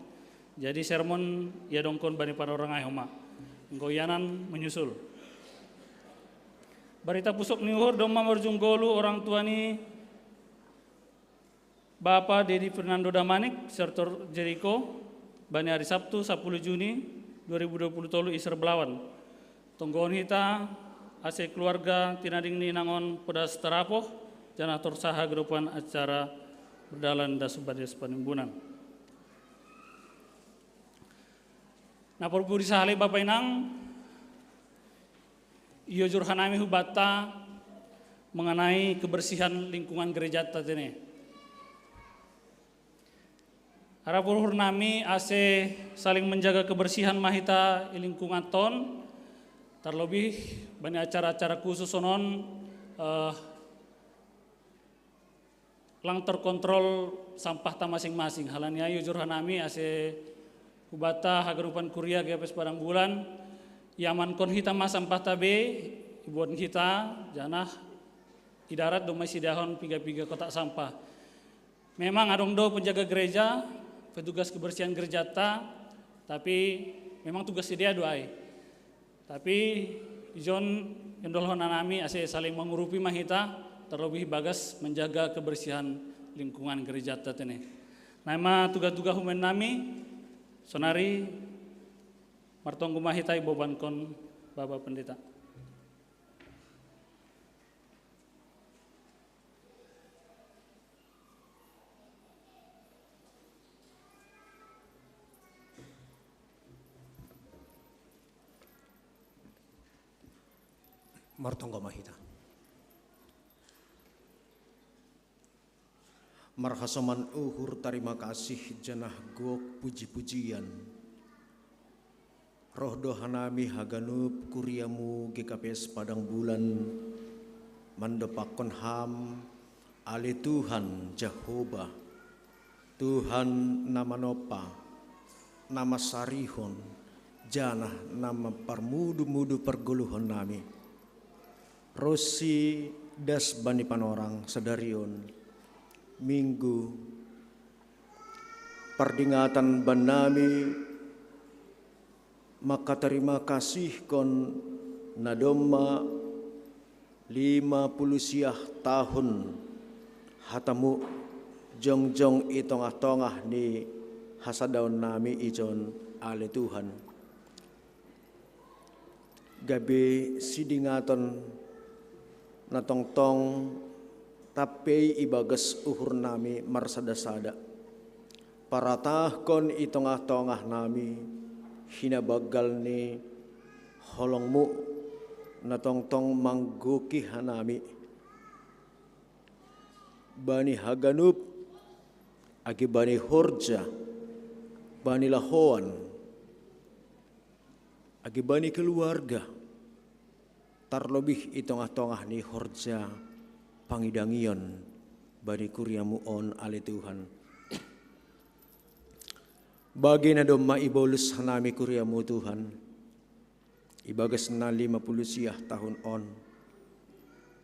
Jadi sermon ya dongkon bani panorang ayoma. Goyanan menyusul. Barita pusok niuhur doma marjunggolu orang tua ni Bapak Dedi Fernando Damanik serta Jericho bani hari Sabtu 10 Juni 2020 Isra Belawan. Tonggoon hita ase keluarga tinading ni nangon pedas terapoh jana torsaha gerupan acara berdalan da subades panimbunan. Nah perbudi sahale Bapak Inang iyo jurhanami hubata mengenai kebersihan lingkungan gereja tatene. Harapur nami ase saling menjaga kebersihan mahita lingkungan ton, terlebih banyak acara-acara khusus onon lang terkontrol sampah ta masing-masing. Halanya yujur hanami ase hubata hagarupan kuria gepes padang bulan yaman kon hita mas sampah tabe ibuan kita janah idarat domai sidahon piga-piga kotak sampah. Memang adong do penjaga gereja petugas kebersihan gereja tapi memang tugas dia doai. Tapi ijon endolhon anami ase saling mengurupi mahita terlebih bagas menjaga kebersihan lingkungan gereja tatene. Nama tugas-tugas humen nami sonari martonggu mahita iboban kon Bapak Pendeta. Martonggo mahita. Marhasoman uhur terima kasih janah gok puji-pujian. Roh dohanami haganup kuriamu GKPS Padang Bulan mandepakon ham ale Tuhan Jehovah Tuhan nama nopa nama sarihon janah nama parmudu-mudu perguluhon nami Rosi das bani panorang sedarion Minggu perdingatan banami maka terima kasih kon nadoma 50 siah tahun hatamu jongjong itongah-tongah ni hasadaun nami ijon ale Tuhan gabe sidingaton natong-tong tapi ibagas uhur nami marsadasada paratah kon itongah-tongah nami hinabagal ni holongmu natong-tong mangguki hanami bani haganup agi bani horja bani lahoan agi bani keluarga tarlebih itongah-tongah ni horja pangidangion bani kuriamu on ale Tuhan bagi na domma ibolus hanami kuriamu Tuhan ibagas na 50 siah tahun on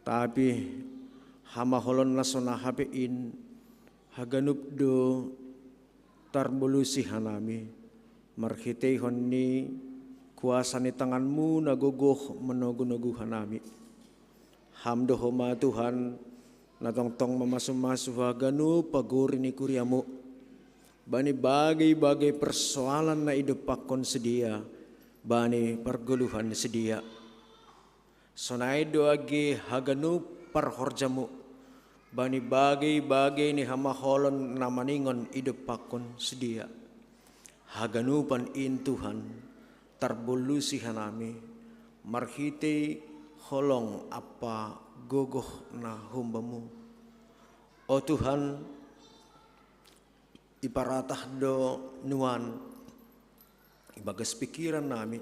tapi hamaholon na sonahapein haganup do tarbulusi hanami marhitehon ni kuasa ni tanganmu nagogoh menogu-nogu hanami hamdohoma Tuhan natong-tong mamasu-masu haganu paguri ni kuriamu bani bagai-bagai persoalan na idupakon sedia bani perguluhan sedia sonai doagi haganu parhorjamu bani bagai-bagai ni hamaholon namaningon idupakon sedia haganupan in Tuhan tarbulusi hanami marhite holong apa gogoh na humbamu o Tuhan iparatah do nuan ibagas pikiran nami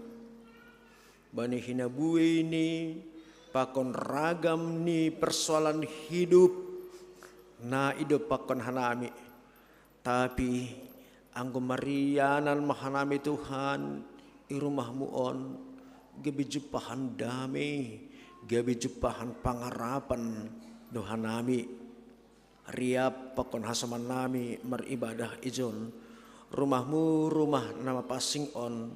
bani hinabui ni pakon ragam ni persoalan hidup na hidup pakon hanami tapi anggo marianan mahanami Tuhan irumahmu on gabi jupahan damai gabi jupahan pangarapan dohanami riap pakon hasaman nami maribadah ijon rumahmu rumah nama passing on,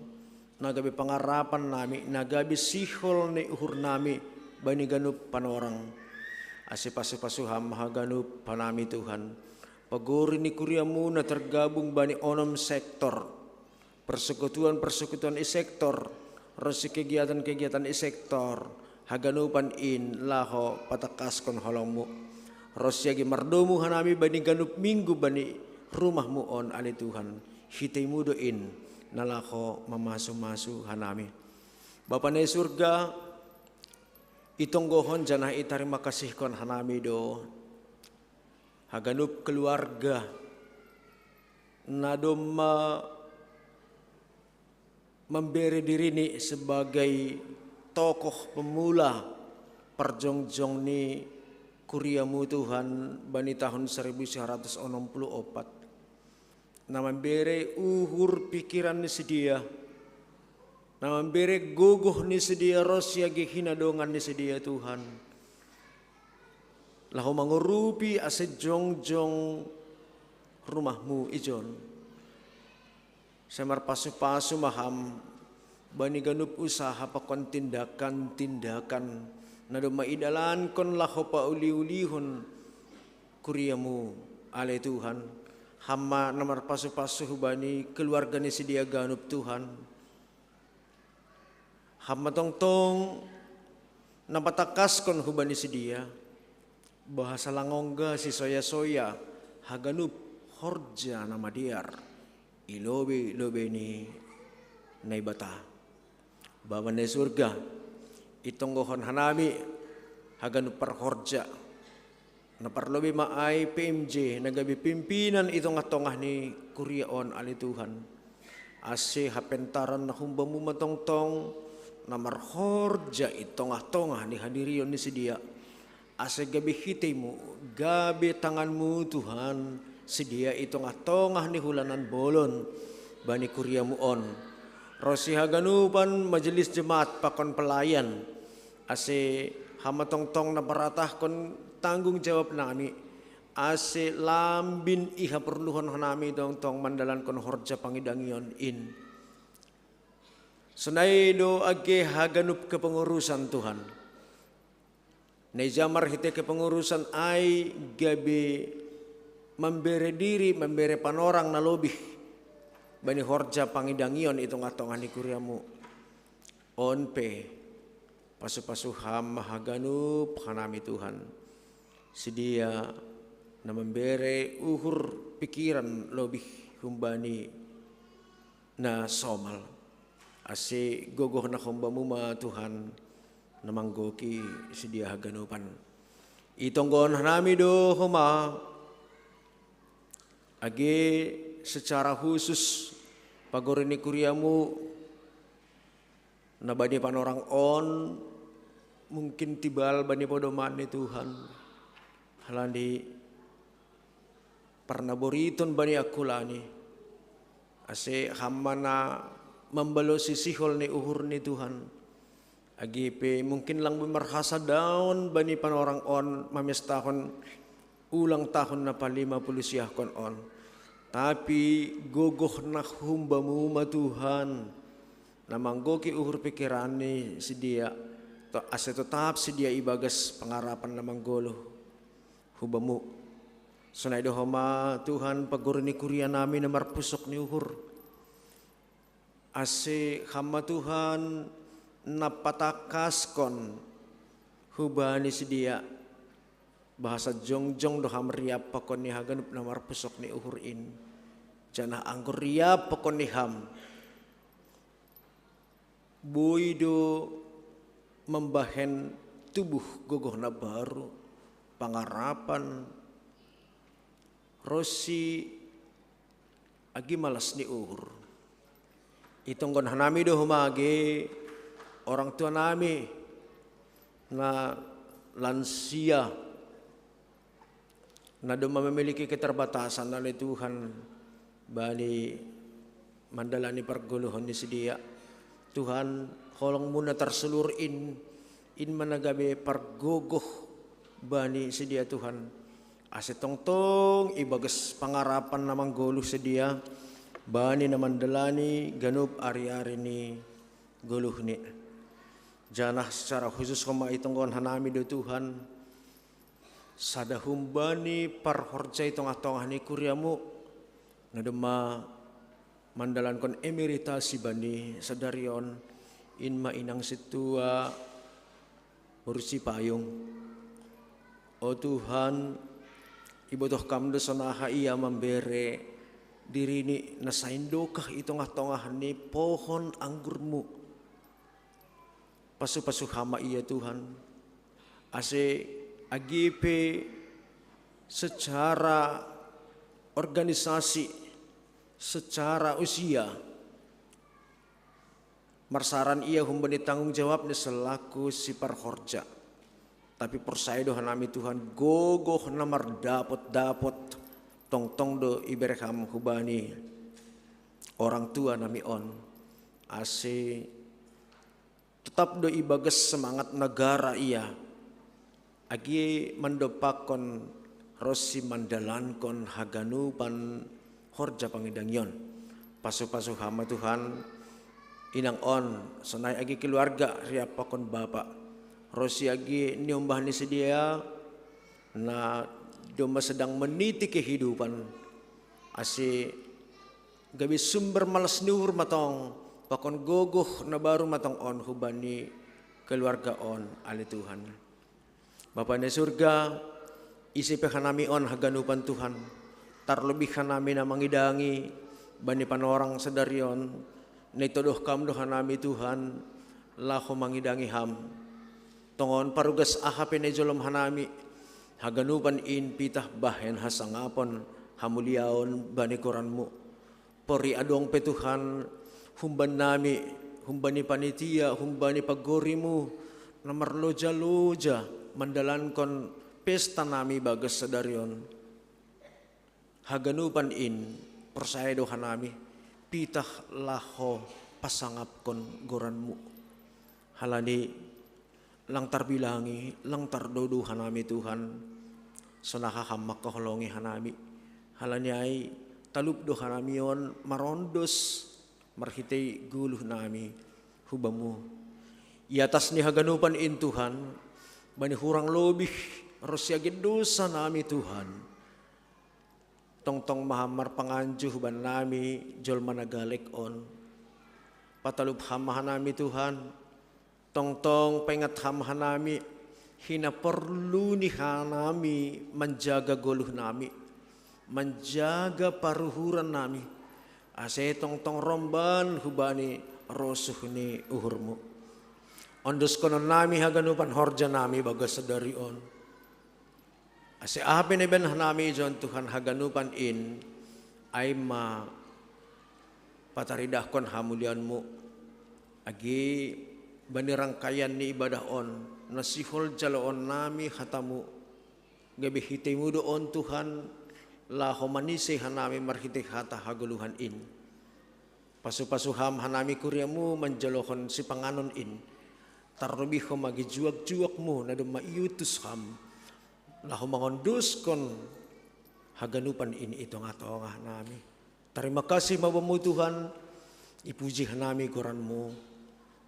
nagabi pangarapan nami, nagabi sihol ni uhur nami, bani ganup panorang, ase pasu-pasuham haganup panami Tuhan. Paguri ni kuriamu na tergabung bani onom sektor, persekutuan-persekutuan i sektor, rosi kegiatan-kegiatan i sektor, haganupan in laho patakas kon holongmu. Rosi agi mardomu hanami bani ganup minggu bani rumahmu on ali Tuhan. Hitaimu doin nalaho mamasu-masu hanami. Bapa ni surga, itonggohon janah terima kasih kon hanami do. Haganup keluarga nadom memberi diri ni sebagai tokoh pemula perjongjong ni kuriamu Tuhan bani tahun 1964. Na memberi uhur pikiran ni sedia, na memberi guguh ni sedia rosya hinadongan ni sedia Tuhan. Lahu mangurupi ase jongjong rumahmu ijon. Semar pasu-pasu maham bani ganup usaha pakon tindakan-tindakan nado maidalan kon lahu pa uli-ulihon kuriamu ale Tuhan. Hamma namar pasu-pasu bani keluarga ni sedia ganup Tuhan. Hamma tong-tong napatakas kon hubani sedia. Bahasa langongga si soya-soya haganup horja nama diar ilobe ni naibata. Bapa ni surga itonggohon hanami haganup perhorja na parlobe maay PMJ nagabi pimpinan itong atongah ni kuriaon ali Tuhan. Ase hapentaran na humbamu matongtong na marhorja itong atongah ni hadirion ni sedia. Asa gabi hitimu, gabi tanganmu Tuhan, sedia itong atongah ni hulanan bolon, bani kuriamu on. Rosi haganupan majelis jemaat pakon pelayan, ase hamatong-tong na baratah kon tanggung jawab nami, ase lambin iha perluhan nami tong mandalan kon horja pangidangion in. Sunay do age haganup kepengurusan Tuhan. Nejamar hite kepengurusan ay gabi memberi diri, memberi panorang na lobih bani horja pangidangion itong atongan ni kuriamu. Onpe pasu-pasuham mahaganup hanami Tuhan. Sedia na memberi uhur pikiran lobih humbani na somal. Ase gogoh na humbamu ma Tuhan namanggoki sedia haganupan. Itonggon hanami do homa age secara khusus pagorini kuriamu nabani panorang on mungkin tibal bani podoman ni Tuhan halandi parnaboriton bani akulani ase hamana membalo sisihol ni uhur ni Tuhan. Agipe mungkin lang bumarhasa daon bani panorang on mamestahon ulang tahun na pa 50 kon on. Tapi gogoh na humbamu matuhan na manggoki uhur pikiran ni sedia to ase tetap sedia ibagas pangarapan na manggolo hubamu. Sunay do homa Tuhan pagurni kuria nami na marpusok ni uhur. Ase hama Tuhan napatakas kon hubani sedia bahasa jongjong doham riap pakon ni haganup na marpusok ni uhurin jana anggur riap pakon ni ham boido membahen tubuh gogoh na baru pangarapan rosi agi malas ni uhur itonggon hanami do humage orang tua nami na lansia na do memiliki keterbatasan oleh Tuhan bali mandalani perguluhan ni sedia Tuhan holong muna terselur in managabe pergogoh bani sedia Tuhan ase tong-tong ibagas pangarapan namang goluh sedia bani na mandalani ganup ari-ari ni guluh ni. Janah secara khusus koma itonggon hanami do Tuhan, sadahum bani parhorja itong atong ni kuryamu, nadema mandalan kon emeritasi bani sadarion inma inang situa berusi payung. O Tuhan, ibotoh kamdo sonaha iya membere diri ni nasaindokah itong-atongah ni pohon anggurmu. Pasu-pasu hama iya Tuhan. Ase agipe secara organisasi, secara usia, marsaran ia humbani tanggung jawab ni selaku si parhorja. Tapi persaya dohan nami Tuhan gogoh namar dapot tong do iberekam hubani orang tua nami on ase tetap do ibagas semangat negara ia agi mandopakon rosi mandalankon haganupan horja pangidangyon pasu-pasu hama Tuhan inang on sonai agi keluarga riapakon bapak rosi agi niombah ni sedia na doma sedang meniti kehidupan ase gabi sumber malas nuhur matong pakon gogoh na baru matong on hubani keluarga on ali Tuhan. Bapa ni surga isi pehanami on haganupan Tuhan terlebih hanami na mangidangi bani panorang sedarion nitodoh kam dohanami Tuhan laho mangidangi ham tongon parugas ahape ne jolom hanami haganupan in pitah bahen hasangapon hamuliaon bani koranmu pori adong petuhan humban nami humbani panitia humbani pagorimu namar loja mandalankon pesta nami bagas sadarion haganupan in persaya dohan nami pitah laho pasangapkon goranmu halani lang tarbilangi, lang tardodo hanami Tuhan, sonaha hamak kaholongi hanami, halanyay talupdo hanami yon marondos marhitay guluh nami hubamu. Iatas ni haganupan in Tuhan, bani hurang lobih rosyagid dosa nami Tuhan. Tongtong mahamar panganjuh ban nami jol managalik on, patalup hamahan nami Tuhan. Tongtong pengat hamahan nami hina perlu ni hanami menjaga goluh nami menjaga paruhuran nami ase tongtong romban hubani rosuh ni uhurmu ondos konon nami haganupan horja nami bagas sedari on ase ahape ne ben nami jon Tuhan haganupan in ay ma pataridah kon hamulianmu agi bani rangkaian ni ibadah on nasihol jaloon nami hatamu gabi hitemu doon Tuhan laho manise hanami marhite hata haguluhan in pasu-pasuham hanami kuryamu manjalohon si panganon in tarlebih ko magijuak-juakmu na dumaiutus ham laho mangondus kon haganupan in itong atongah nami. Terima kasih mabamu Tuhan ipuji hanami koranmu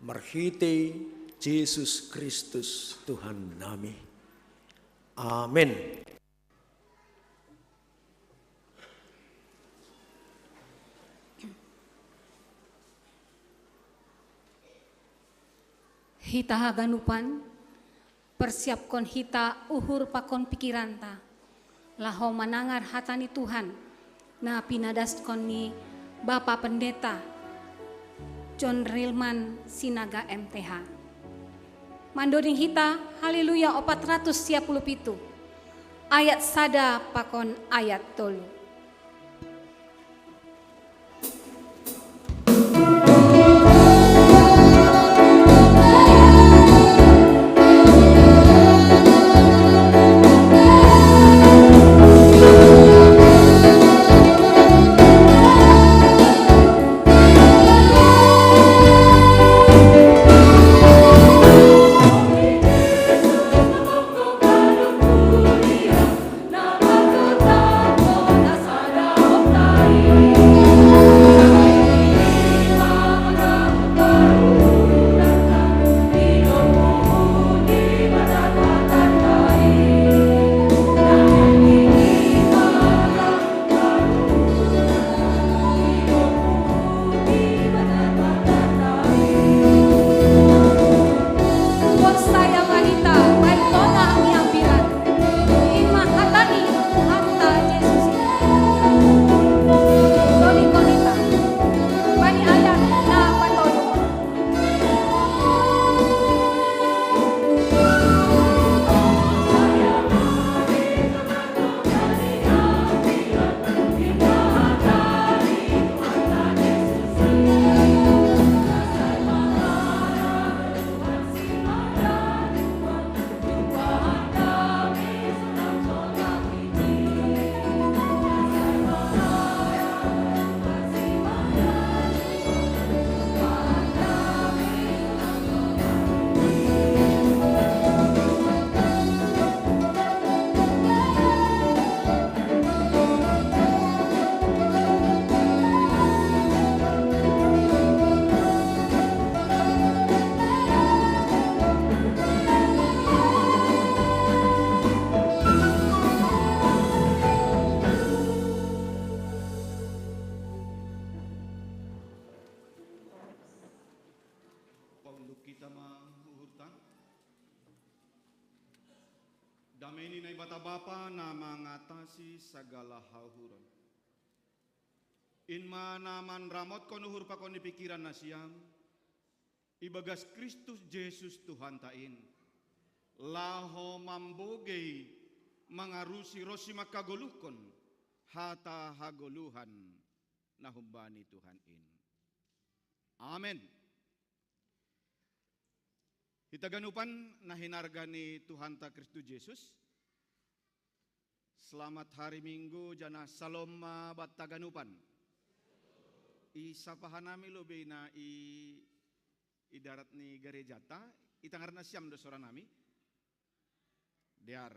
marhite Yesus Kristus Tuhan nami. Amin. Hita haganupan persiapkon hita uhur pakon pikiranta laho manangar hatani Tuhan na pinadaskon ni Bapa Pendeta John Rilman Sinaga MTH. Mandoding hita haleluya 417 ayat sada pakon ayat tolu. Yuk kita menguhurtan. Damai ini nai bata Bapa na mengatasi segala hauhuran. Inma naman ramot kon uhur pakon di pikiran nasiam. Ibagas Kristus Yesus Tuhan tain. Laho mambogei mangarusi rosi makagolukon. Hata hagoluhan nahumbani Tuhan in. Amen. Hitaganupan na hinargani Tuhan ta Kristus Yesus. Selamat hari Minggu jana salom bataganupan. Isapahanami lobe na idarat ni garejata itangarna siam do sora nami. Diar.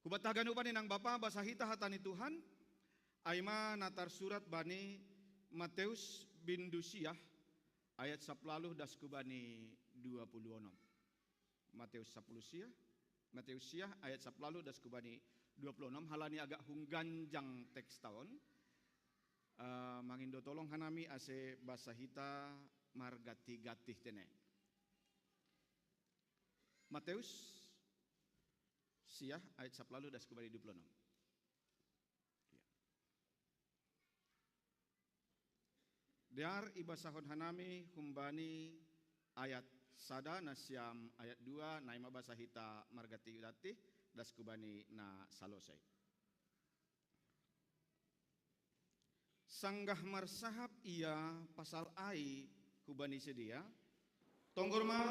Kubataganupan inang Bapa basahita hatani Tuhan. Aima natar surat bani Mateus bin Dusiah ayat 10 das kubani 26. Mateus 10 Mateus siah ayat 10 das kubani 26 halani agak hungganjang teks tahun. Mangindo tolong hanami ase basahita margati-gatih tene. Mateus siah ayat 10 das kubani 26. Diar ibasahon hanami humbani ayat sada nasyam ayat 2 naima basahita margati gatih das kubani na salosai. Sanggah marsahap ia pasal ai kubani sedia. Tonggorma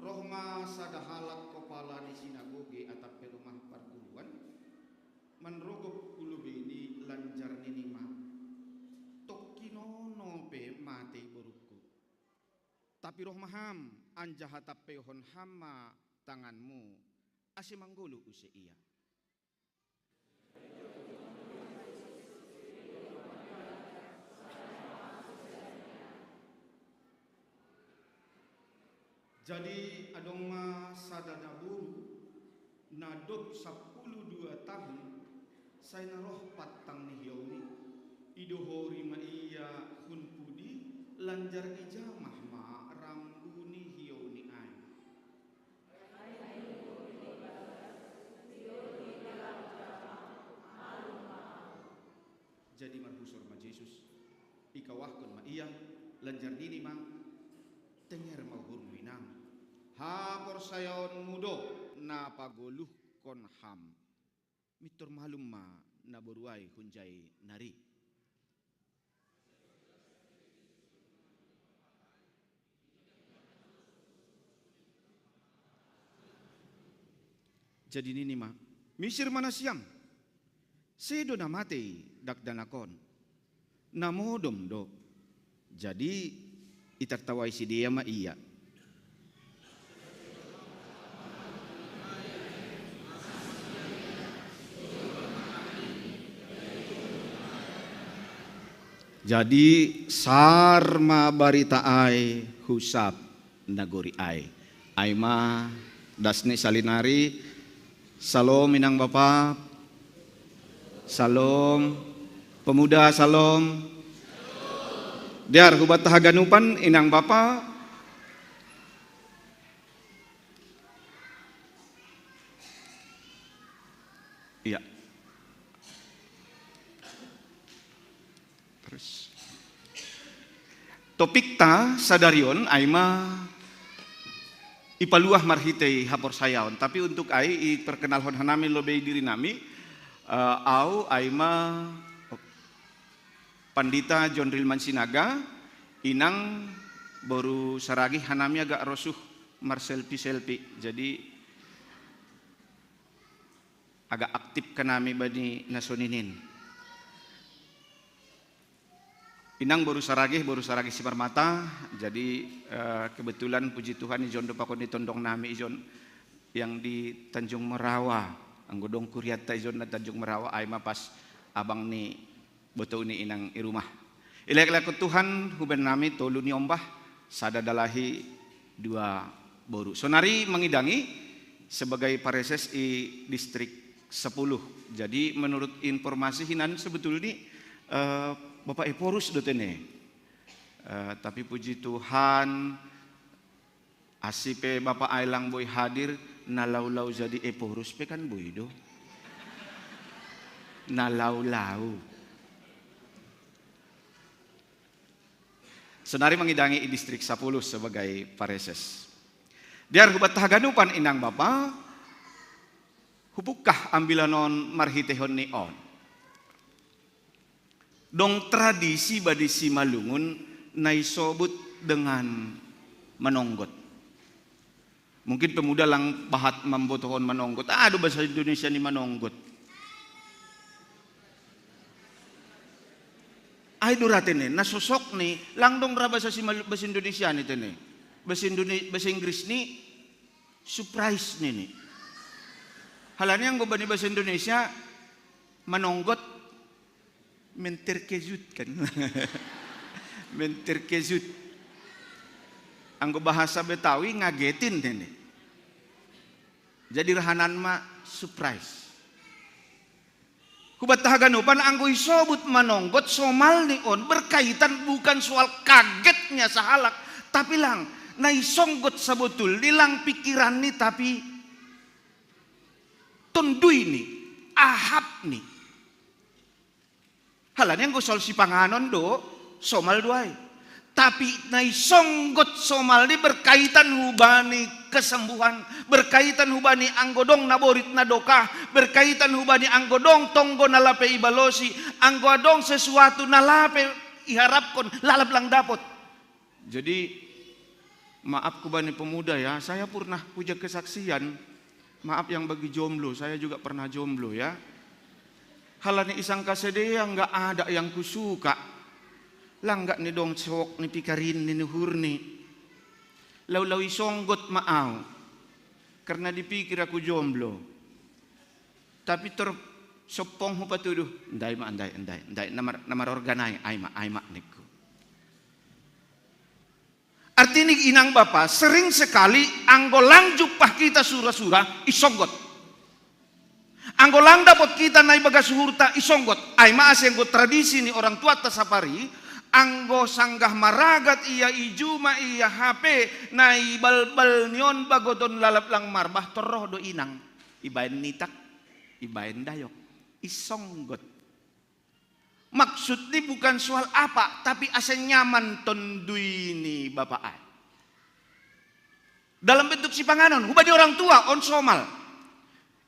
rohma sadahalak kepala di sinagoge atap rumah perguruan. Menrogok ulubini lanjar ninima. Tokkinono pe mati burukku. Tapi roh maham anjahatap pehon hama tanganmu asimanggulu use ia. Jadi adong ma sadana buru nadop 12 tahun saya naroh patang nihiauni idohori ma iya hun pudi lanjar ijamah ma rambuni hiauni ai. Jadi marhusor ma Yesus ikawahkon ma iya lanjar dini ma tenger mahur minang. Hapor sayon mudo na pagoluh kon ham. Mitor malum ma na boruai hunjai nari. Jadi nini ma misir mana siam. Sedo na mate dak danakon. Namodom do. Jadi itartawai si dia ma iya. Jadi sarma barita ai husap nagori ai. Aima dasni salinari salom inang Bapa. Salom pemuda salom. Diar hubat tahaganupan inang Bapa. Iya. Terus topik ta sadarion aima ipaluah marhitei hapor sayaon. Tapi untuk ai perkenalhon hanami lobe diri nami au aima Pandita John Rilman Sinaga inang baru saragi hanami agak rosuh marselpi-selpi. Jadi agak aktif kanami bani nasoninin. Inang baru saragi si permata. Jadi kebetulan puji Tuhan ijon do pakon ditondong nami ijon yang di Tanjung Merawa. Anggodong kuriata ijon na Tanjung Merawa aima pas abang ni boto ni inang irumah. Ilek-ilek Tuhan huben nami tolu ni ombah sada dalahi 2 boru. Sonari mengidangi sebagai pareses i distrik 10. Jadi menurut informasi hinan sebetulnya Bapak Eporus dotene. Tapi puji Tuhan Asipe Bapak Ailang boy hadir nalau-lau jadi eporus pe kan boy do. Nalau-lau. Senari mengidangi i distrik 10 sebagai pareses. Diar hubat haganupan inang Bapa, hupukah ambilanon marhitehon ni on. Dong tradisi badi si Malungun naisobut dengan menonggot. Mungkin pemuda lang bahat membutuhkan menonggot. Aduh bahasa Indonesia ni menonggot. Ay duratene nasosok ni lang dong ra bahasa Indonesia ni tene. Bahasa Inggris ni surprise ni. Halanya yang bani bahasa Indonesia menonggot menterkejut kan. Menterkejut. Anggo bahasa Betawi ngagetin ini. Jadi rahanan mah surprise. Kubat tahaganupan anggo isobut manonggot somal ni on berkaitan bukan soal kagetnya sahalak tapi lang naisonggot sabetul dilang pikiran ni tapi tundui ni ahap ni. Halanya anggo soal si panganon do somal duai. Tapi naisonggot somal ni berkaitan hubani kesembuhan, berkaitan hubani anggodong naborit nadokah, berkaitan hubani anggodong tonggo nalape ibalosi, anggodong sesuatu nalape iharapkon lalap lang dapot. Jadi maaf kubani pemuda ya, saya pernah puja kesaksian. Maaf yang bagi jomblo, saya juga pernah jomblo ya. Halani isang kasedea nggak ada yang kusuka. Langga ni dong sok ni pikarin ni nuhur ni. Law-law isonggot maaw. Karena dipikir aku jomblo. Tapi sopong ho patuduh. Andai. Namar organay. Ay ma niku. Artinya inang Bapa sering sekali anggolang jupah kita surah-surah isonggot. Anggolang dapat kita naik bagas suhurta isonggot. Ay maasenggo tradisi ni orang tua tasapari. Anggo sanggah maragat iya ijuma iya HP nai balbal nion bagodon lalap lang marbah toroh do inang ibaen nitak ibaen dayok isonggot. Maksud ni bukan soal apa tapi asa nyaman tondui ni Bapak ay. Dalam bentuk si panganon hubadi orang tua on somal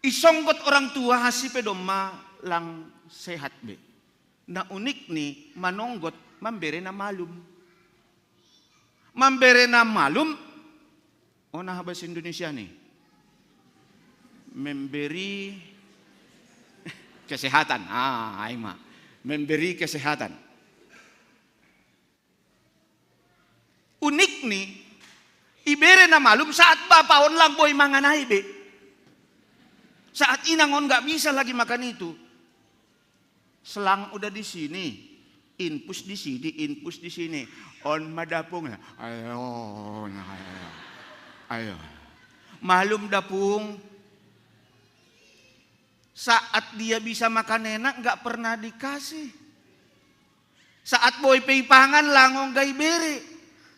isonggot orang tua hasipe doma lang sehat be. Na unik ni manonggot memberi na malum. Memberi na malum. Oh nah bahasa Indonesia nih. Memberi kesehatan. Aima. Memberi kesehatan. Unik nih. Ibere na malum saat bapaon lang boy manganay be. Saat inangon nggak bisa lagi makan itu. Selang udah di sini. Infus di sini, on madapung, ayo, malum dapung, saat dia bisa makan enak nggak pernah dikasih, saat boy peipangan langong gay bere,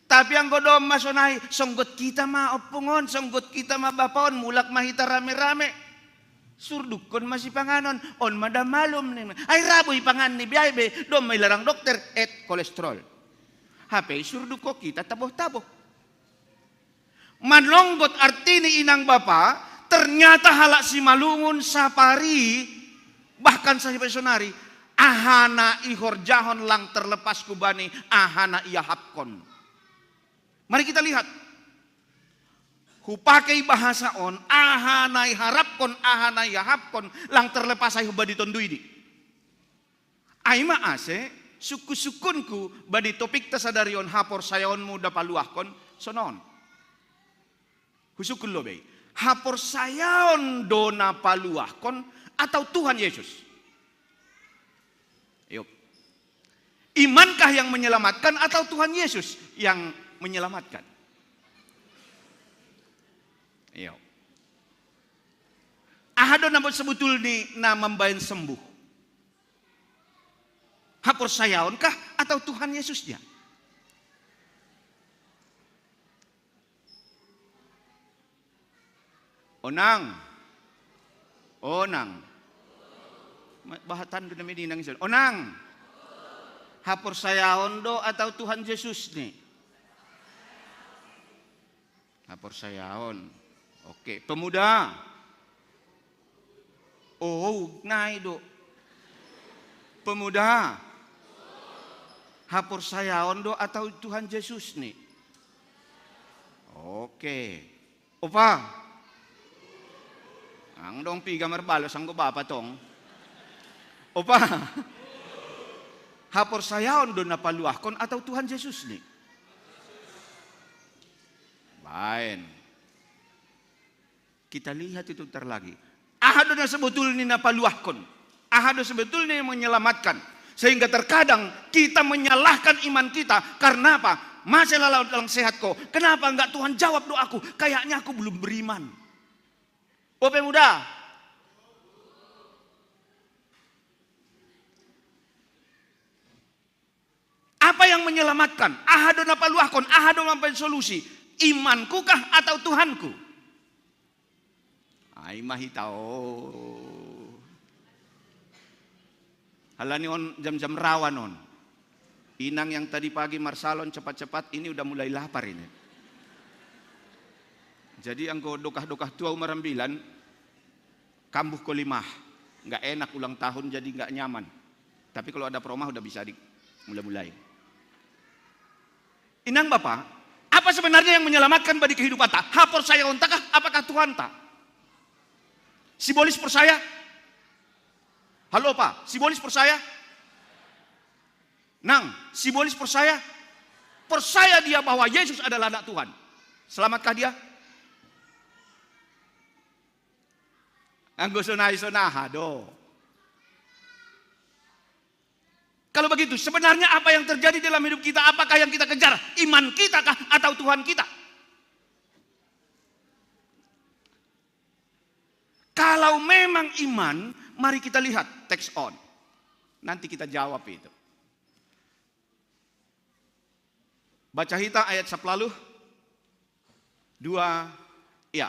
tapi ang godom masonay, songgot kita ma opungon, songgot kita ma bapaon, mulak mahita rame-rame. Surdukon masih panganon on madam malum ni ay raboy pangan ni biaybe dom may larang dokter et kolesterol hape surduko kita taboh-taboh manlonggot artini inang Bapa ternyata halak si Malungun sapari bahkan saya personari ahana ihor jahon lang terlepas kubani ahana iya hapkon. Mari kita lihat hupakai bahasa on ahanai harapkon ahanai yahapkon lang terlepas ay hubadi tondui di. Ay maase suku-sukunku badi topik tasadarion hapor sayaon muda paluahkon sonon. Husukun lobe. Hapor sayaon dona paluahkon atau Tuhan Yesus. Yuk. Imankah yang menyelamatkan atau Tuhan Yesus yang menyelamatkan? Iyo. Ahado nabot sebetul ni na membayan sembuh. Hapor sayaon kah atau Tuhan Yesusnya? Onang. Onang. Bahatan doon namin dinang isun. Onang. Hapor sayaon do atau Tuhan Yesus nih? Hapor sayaon. Oke, pemuda. Oh, nai do. Pemuda. Hapor sayaon do atau Tuhan Yesus nih? Oke. Opa. Ang dong piga marbalos ang bapa tong. Opa. Hapor sayaon do napaluahkon atau Tuhan Yesus nih? Baik. Kita lihat itu ntar lagi. Ahado na sebetulnya napaluahkon. Ahado sebetulnya yang menyelamatkan. Sehingga terkadang kita menyalahkan iman kita. Karena apa? Masih dalam sehat kok. Kenapa enggak Tuhan jawab doaku? Kayaknya aku belum beriman. Oh pemuda. Apa yang menyelamatkan? Ahado napaluahkon, ahado mampai solusi. Imanku kah atau Tuhanku? Ay mahitao. Halani on jam-jam rawan on. Inang yang tadi pagi marsalon cepat-cepat ini udah mulai lapar ini. Jadi yang dokah-dokah tua umur 9 kambuh kolimah. Nggak enak ulang tahun jadi nggak nyaman. Tapi kalau ada promah udah bisa mulai-mulai. Inang Bapak, apa sebenarnya yang menyelamatkan bagi kehidupan tak? Hapor saya ontakah? Apakah Tuhan tak? Simbolis percaya? Halo Pak, simbolis percaya? Nang, simbolis percaya? Percaya dia bahwa Yesus adalah anak Tuhan. Selamatkah dia? Anggo sonai-sonaha do. Kalau begitu, sebenarnya apa yang terjadi dalam hidup kita? Apakah yang kita kejar? Iman kita kah atau Tuhan kita? Kalau memang iman, mari kita lihat text on. Nanti kita jawab itu. Baca kita ayat sepelaluh. 2. Ya.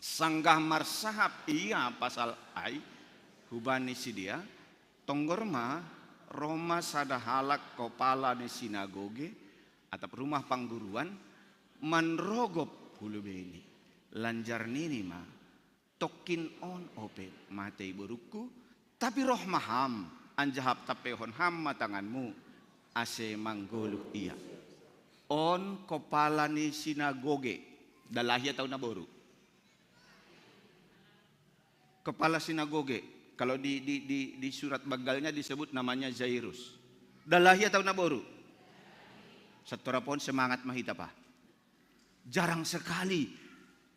Sanggah marsahap iya pasal ai. Hubani si dia. Tonggorma. Roma sadahalak kepala di sinagoge atau rumah pangguruan manrogop hulu beni lanjar nini ma tokin on ope matei buruku tapi roh maham anjahap tapehon ham matanganmu ase manggoluh iya on kepala ni sinagoge dalahya tahun naboru kepala sinagoge. Kalau di surat bagalnya disebut namanya Jairus. Dalahya tahun naboru. Setorapon semangat mahita pa. Jarang sekali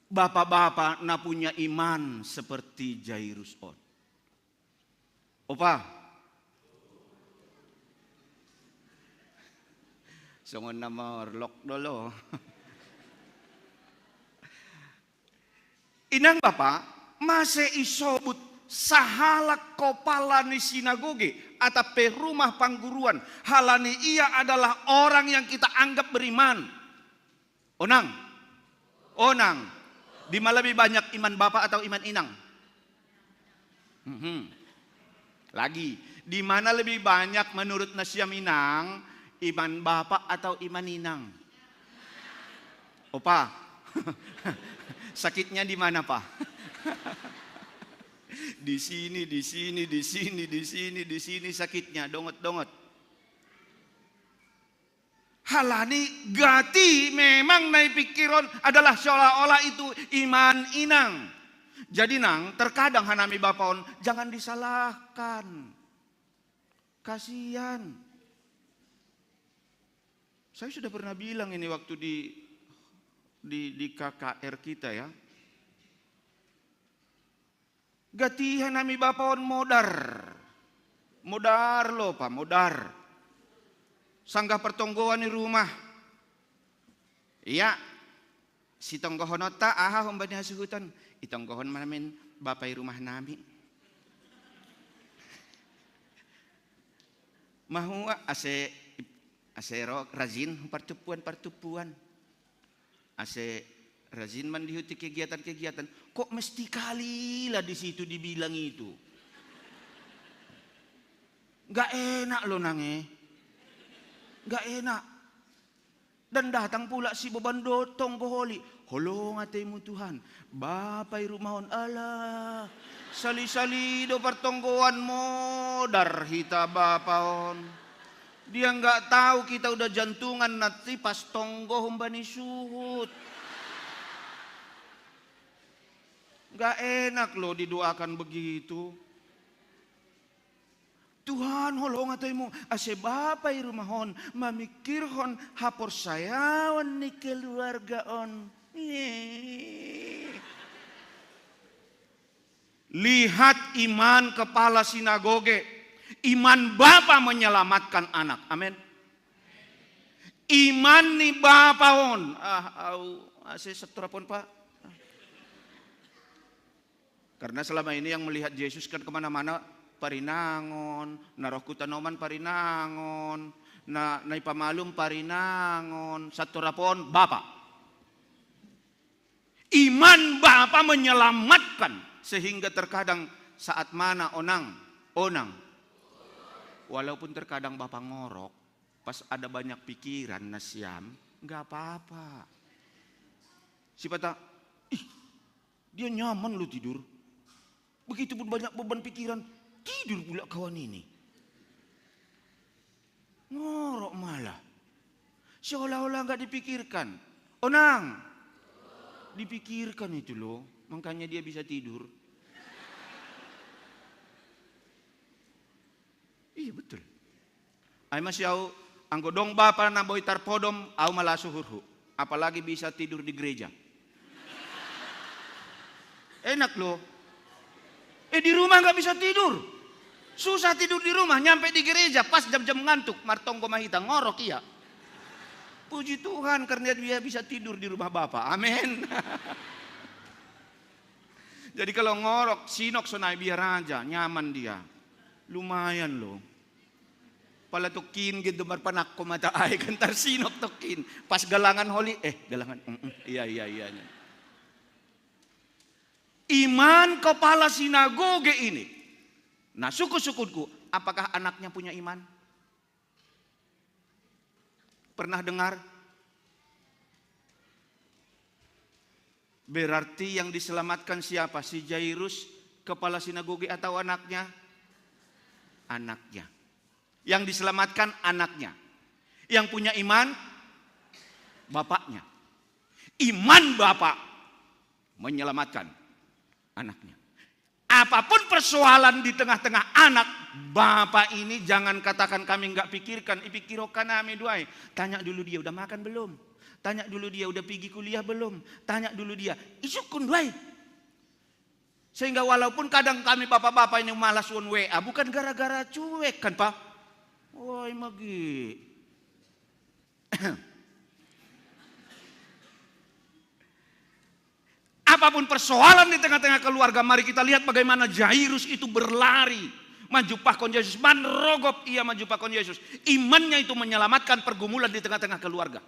bapak-bapak na punya iman seperti Jairus on. Opa. Songon nama orlok dolo. Inang bapak masih isobut sahalak kepala ni sinagoge atau perumah pangguruan. Halani ia adalah orang yang kita anggap beriman. Onang. Onang. Di mana lebih banyak iman bapak atau iman inang? Lagi. Di mana lebih banyak menurut Nasyam Inang? Iman bapak atau iman inang? Opa. Sakitnya di mana Pak? Di sini sakitnya, dongot. Halani gati memang naik pikiran adalah seolah-olah itu iman inang. Jadi nang terkadang hanami bapon jangan disalahkan. Kasihan. Saya sudah pernah bilang ini waktu di KKR kita ya. Gatihan nami bapon modar lo Pak, modar. Sanggah pertonggoan di rumah. Iya, si tonggohonota aha hombani hasuhutan. Itonggohon manamin bapai rumah nami. Mahua asero rajin partupuan. Ase rajin mendihuti kegiatan-kegiatan. Kok mesti kali lah di situ dibilang itu? Gak enak loh nange. Gak enak. Dan datang pula si beban dotong koholi. Holong hatimu Tuhan. Bapai rumahon Allah. Sali-sali do pertonggoan modar hita bapaon. Dia nggak tahu kita udah jantungan nanti pas tonggo humbani suhut. Nggak enak loh didoakan begitu. Tuhan holong ataimu ase bapai rumahon mamikirhon hapor sayawan ni keluargaon. Lihat iman kepala sinagoge. Iman Bapa menyelamatkan anak. Amin. Iman ni Bapaon. Ase seturapon Pak. Karena selama ini yang melihat Yesus kan kemana-mana parinangon, narohku tanoman parinangon, nai pamalum parinangon, saturapon Bapa. Iman Bapa menyelamatkan sehingga terkadang saat mana onang, walaupun terkadang Bapak ngorok, pas ada banyak pikiran nasiam, nggak apa-apa. Si Pata, dia nyaman lu tidur. Begitu pun banyak beban pikiran, tidur pula kawan ini. Ngorok malah. Seolah-olah nggak dipikirkan. Onang, dipikirkan itu loh, makanya dia bisa tidur. Iya betul. Ay masih au anggodong Bapa na boy tarpodom au malasuhurhu. Apalagi bisa tidur di gereja. Enak loh. Di rumah nggak bisa tidur. Susah tidur di rumah, nyampe di gereja pas jam-jam ngantuk, martonggo mahita ngorok iya. Puji Tuhan karena dia bisa tidur di rumah Bapa. Amin. Jadi kalau ngorok sinok sonai biar aja, nyaman dia. Lumayan loh. Pala tokin gitu marpanak ko mata ay kantar sinok tokin. Pas galangan holi, galangan. Iya. Iman kepala sinagoge ini. Nah suku-sukuku, apakah anaknya punya iman? Pernah dengar? Berarti yang diselamatkan siapa? Si Jairus, kepala sinagoge atau anaknya? Anaknya. Yang diselamatkan anaknya. Yang punya iman? Bapaknya. Iman bapak menyelamatkan anaknya. Apapun persoalan di tengah-tengah anak, bapak ini jangan katakan kami nggak pikirkan, ipikirokan kami duai. Tanya dulu dia udah makan belum? Tanya dulu dia udah pergi kuliah belum? Tanya dulu dia, isukun duai. Sehingga walaupun kadang kami bapak-bapak ini malas on WA, bukan gara-gara cuek kan Pak? Woi magi. Apapun persoalan di tengah-tengah keluarga, mari kita lihat bagaimana Jairus itu berlari maju pakon Yesus, manrogop ia maju pakon Yesus. Imannya itu menyelamatkan pergumulan di tengah-tengah keluarga.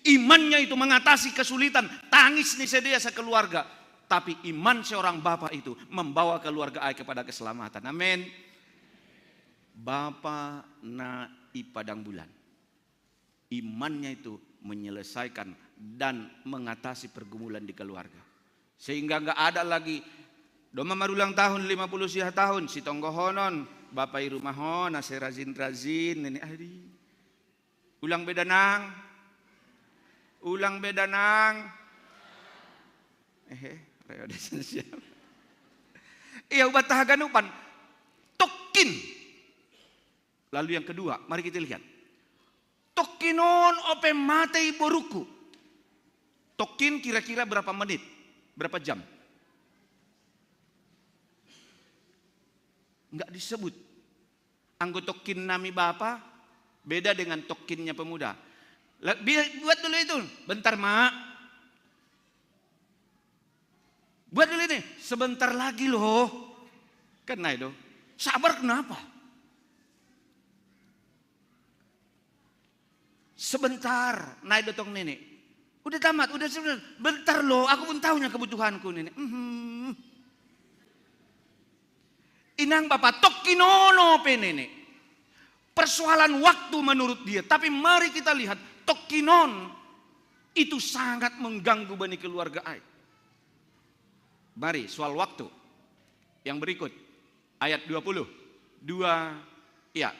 Imannya itu mengatasi kesulitan, tangis nih sedia sekeluarga. Tapi iman seorang bapak itu membawa keluarga ai kepada keselamatan. Amin. Bapa na i padang bulan. Imannya itu menyelesaikan dan mengatasi pergumulan di keluarga. Sehingga nggak ada lagi doma marulang tahun 50 tahun si tonggohonon bapai rumahon ase razin nenek hari ulang bedanang reo desen siap iya ubat tahaganupan tokin. Lalu yang kedua mari kita lihat tokinon ope matei boruku. Tokin kira-kira berapa menit? Berapa jam? Enggak disebut. Anggo tokin nami Bapa beda dengan tokinnya pemuda. Buat dulu itu. Bentar mak. Buat dulu ini. Sebentar lagi loh. Kena itu. Sabar kenapa? Sebentar. Naik dotong nenek. Udah tamat, udah sebentar. Bentar loh, aku pun tahunya kebutuhanku nenek. Inang bapak tokkinono pe nenek. Persoalan waktu menurut dia. Tapi mari kita lihat tokkinon itu sangat mengganggu bani keluarga ai. Mari soal waktu. Yang berikut. Ayat 20. 2, ya.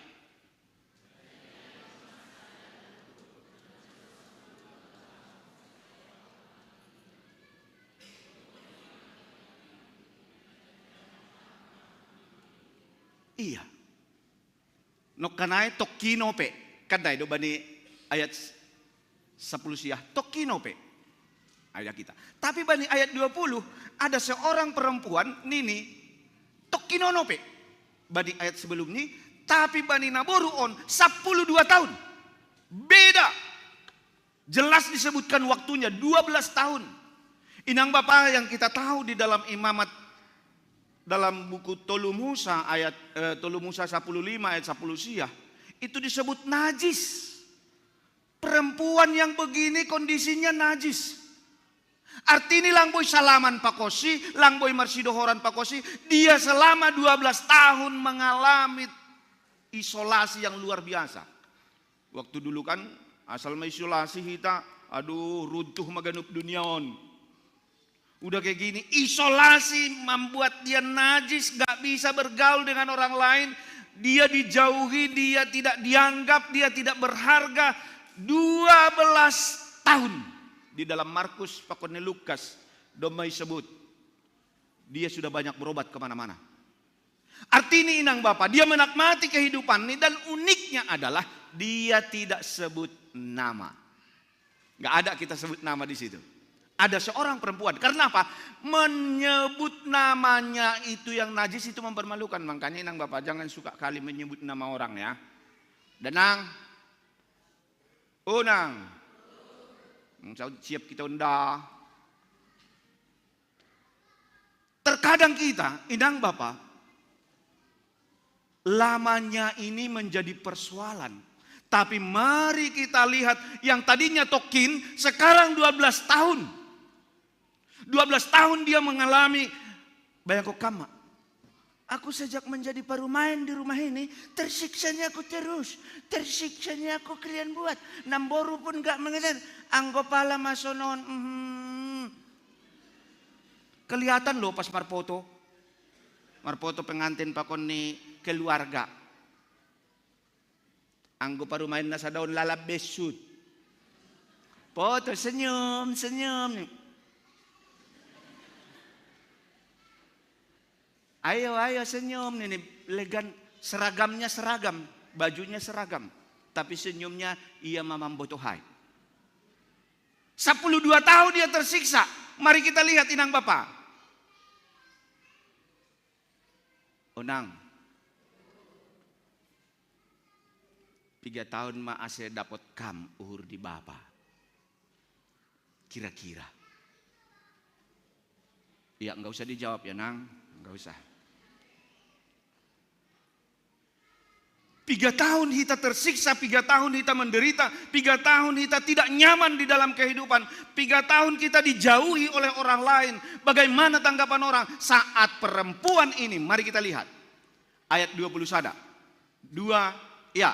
Iya. Nokkanai tokkino pe. Kadai do bani ayat 10 siah. Tokkino pe. Ayat kita. Tapi bani ayat 20 ada seorang perempuan nini tokkinono pe. Bani ayat sebelum ini. Tapi bani naboru on 12 tahun. Beda. Jelas disebutkan waktunya 12 tahun. Inang Bapa yang kita tahu di dalam imamat dalam buku Tolu Musa ayat Tolu Musa 15 ayat 10 siah itu disebut najis. Perempuan yang begini kondisinya najis. Artinya langboy salaman pakosi, langboy marsidohoran pakosi, dia selama 12 tahun mengalami isolasi yang luar biasa. Waktu dulu kan asal mengisolasi kita, aduh runtuh maganup duniaon. Udah kayak gini, isolasi membuat dia najis, gak bisa bergaul dengan orang lain. Dia dijauhi, dia tidak dianggap, dia tidak berharga. 12 tahun. Di dalam Markus, pakone Lukas, domai sebut. Dia sudah banyak berobat kemana-mana. Artinya inang Bapak, dia menikmati kehidupan ini. Dan uniknya adalah, dia tidak sebut nama. Gak ada kita sebut nama di situ. Ada seorang perempuan. Karena apa? Menyebut namanya itu yang najis itu mempermalukan. Makanya inang Bapak jangan suka kali menyebut nama orang ya. Danang. Unang. Siap kita undah. Terkadang kita, inang Bapak, lamanya ini menjadi persoalan. Tapi mari kita lihat yang tadinya tokin sekarang 12 tahun. 12 tahun dia mengalami bayangku kama. Aku sejak menjadi parumain di rumah ini tersiksanya aku terus. Tersiksanya aku kalian buat. Namboru pun gak mengejar. Anggopala masonon. Kelihatan loh pas marpoto. Marpoto pengantin pakon ni keluarga. Anggo parumain nasa daun lalab besut. Foto senyum, senyum. Ayo, ayo senyum. Ini legan, seragamnya seragam. Bajunya seragam. Tapi senyumnya ia mamambotohai. 12 tahun dia tersiksa. Mari kita lihat inang Bapak. Onang. 3 tahun ase dapat kam uhur di Bapa. Kira-kira. Ya enggak usah dijawab ya nang. Enggak usah. 3 tahun kita tersiksa, 3 tahun kita menderita, 3 tahun kita tidak nyaman di dalam kehidupan, 3 tahun kita dijauhi oleh orang lain. Bagaimana tanggapan orang saat perempuan ini? Mari kita lihat. Ayat 21. 2, ya.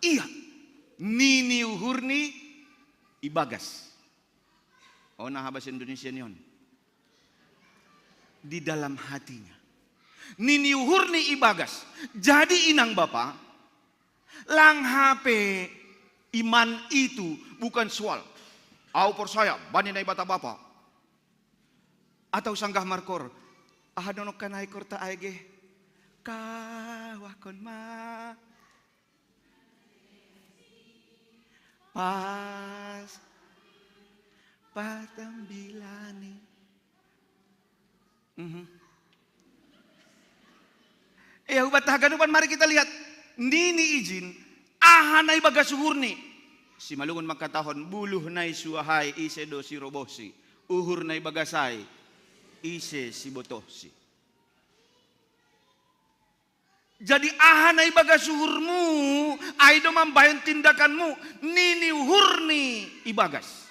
Iya. Nini uhurni ibagas. Oh nah bahasa Indonesia nion. Di dalam hatinya. Nini uhurni ibagas. Jadi inang Bapak, lang HP iman itu bukan soal. Au percaya, bani na ibata Bapak. Atau sanggah markor. Ahadonok kanay korta aege. Kawakon ma. Pas patambilani. Ubat haganupan mari kita lihat. Nini izin. Ahanay bagasuhurni. Si malungon makatahon. Buluh nay suahay. Ise do si robosi. Uhur nay bagasay. Ise si botosi. Jadi ahanai baga suhurmu, aido mambayan tindakanmu, nini hurni ibagas.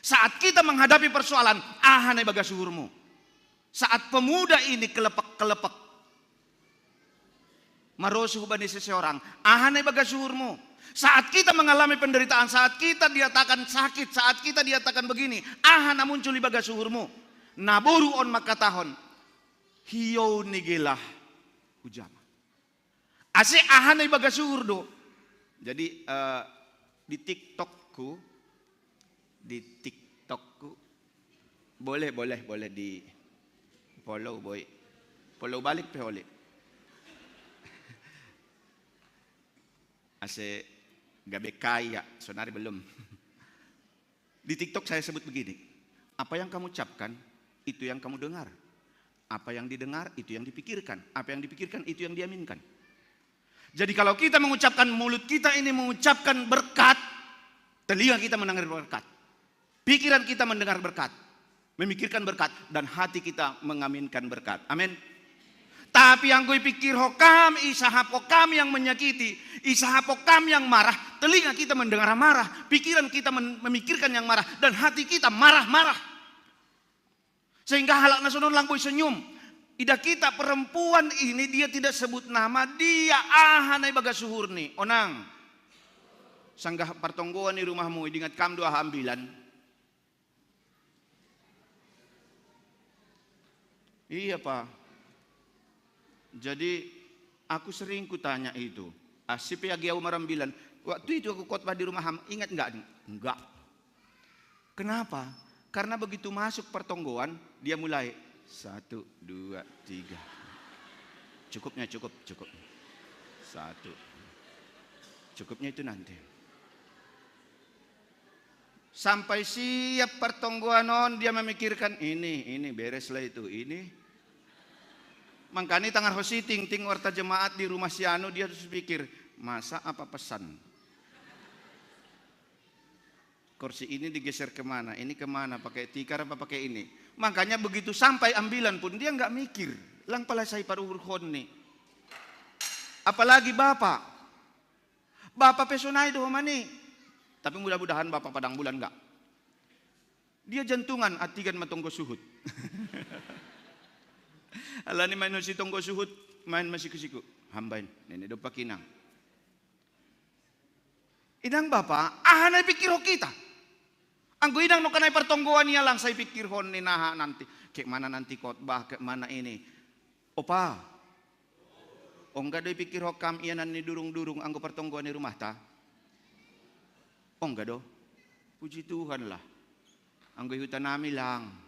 Saat kita menghadapi persoalan, ahanai baga suhurmu. Saat pemuda ini kelepek-kelepek, marosu hubani seseorang, ahanai baga suhurmu. Saat kita mengalami penderitaan, saat kita diatakan sakit, saat kita diatakan begini, ahana muncul di baga suhurmu. Naboru on makatahon, hiyo nigelah ujama. Ase ahanai baga suhur do. Jadi di TikTokku boleh di follow boy. Follow balik pe oleh. Ase gabe kaya, sonari belum. Di TikTok saya sebut begini. Apa yang kamu ucapkan, itu yang kamu dengar. Apa yang didengar, itu yang dipikirkan. Apa yang dipikirkan, itu yang diaminkan. Jadi kalau kita mengucapkan, mulut kita ini mengucapkan berkat, telinga kita mendengar berkat. Pikiran kita mendengar berkat, memikirkan berkat, dan hati kita mengaminkan berkat. Amin. Tapi yang gue pikir hokam, isahapokam yang menyakiti, isahapokam yang marah, telinga kita mendengar marah, pikiran kita memikirkan yang marah, dan hati kita marah-marah. Sehingga halak nasional langkui senyum. Ida kita perempuan ini dia tidak sebut nama, dia ahanai baga suhur nih. Onang, sanggah pertonggoan di rumahmu, ingat kam 2 hambilan. Iya Pak. Jadi aku sering kutanya itu. Asip ya giau marambilan. Waktu itu aku khotbah di rumah ham, ingat enggak? Enggak. Kenapa? Karena begitu masuk pertonggoan, dia mulai 1, 2, 3. Cukupnya cukup. 1. Cukupnya itu nanti. Sampai siap pertonggoan on, dia memikirkan ini bereslah itu, ini. Makanya tangan hosi ting warta jemaat di rumah Siano, dia terus pikir, masa apa pesan? Kursi ini digeser kemana? Ini kemana? Pakai tikar apa pakai ini? Makanya begitu sampai ambilan pun dia nggak mikir. Lang pala saya paruhur nih. Apalagi bapak. Bapak pesonai doh mani. Tapi mudah-mudahan bapak padang bulan nggak. Dia jantungan atigan matonggo suhut. Ala ni main si tonggo suhut, main masih kusiku. Hambain, nenek do pakinang. Inang bapak, ahanai pikir ho kita. Anggo idang no kanay pertonggoan niya lang, saya pikir hon ni naha nanti. Kayak mana nanti khotbah, kayak mana ini. Opa, o enggak do pikir ho kam iyanan ni durung-durung anggo pertonggoan ni rumah ta. O enggak do, puji Tuhan lah. Anggo hutan nami lang.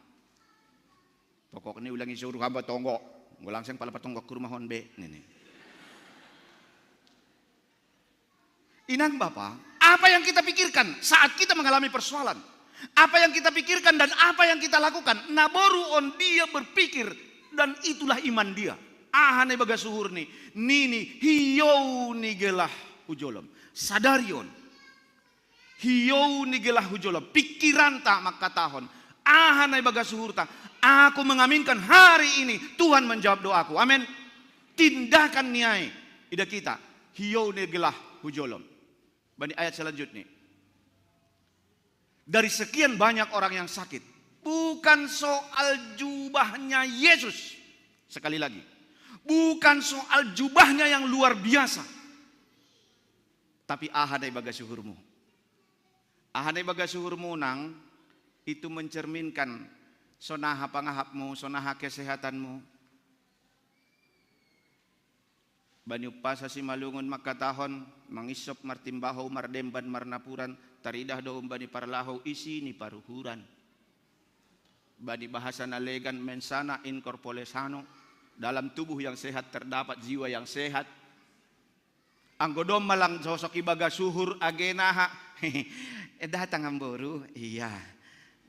Pokok ni ulangi suruh hamba tonggo. Ngulang sang pala patonggo ke rumah hon be. Nini. Inang bapak, apa yang kita pikirkan saat kita mengalami persoalan? Apa yang kita pikirkan dan apa yang kita lakukan? Naboru on dia berpikir dan itulah iman dia. Ahane baga suhur nih, nini hiyau nigelah hujolom. Sadarion, hiyau nigelah hujolom. Pikiran tak maka tahun. Ahane baga suhur tak. Aku mengaminkan hari ini Tuhan menjawab doaku. Amin. Tindakan niai ida kita. Hiyau nigelah hujolom. Bani ayat selanjutnya. Dari sekian banyak orang yang sakit, bukan soal jubahnya Yesus. Sekali lagi, bukan soal jubahnya yang luar biasa, tapi ahadai baga suhurmu. Ahadai baga suhurmu nang itu mencerminkan sonaha pangahapmu, sonaha kesehatanmu. Banyu pasasi malungun makatahon, mangisop martimbaho mardemban marnapuran, taridah do bani parlaho isi ni paruhuran. Bani bahasa nalegan mensana incorpore sano, dalam tubuh yang sehat terdapat jiwa yang sehat. Anggodom malang sosok ibaga suhur agenaha. Datang Amboru, iya.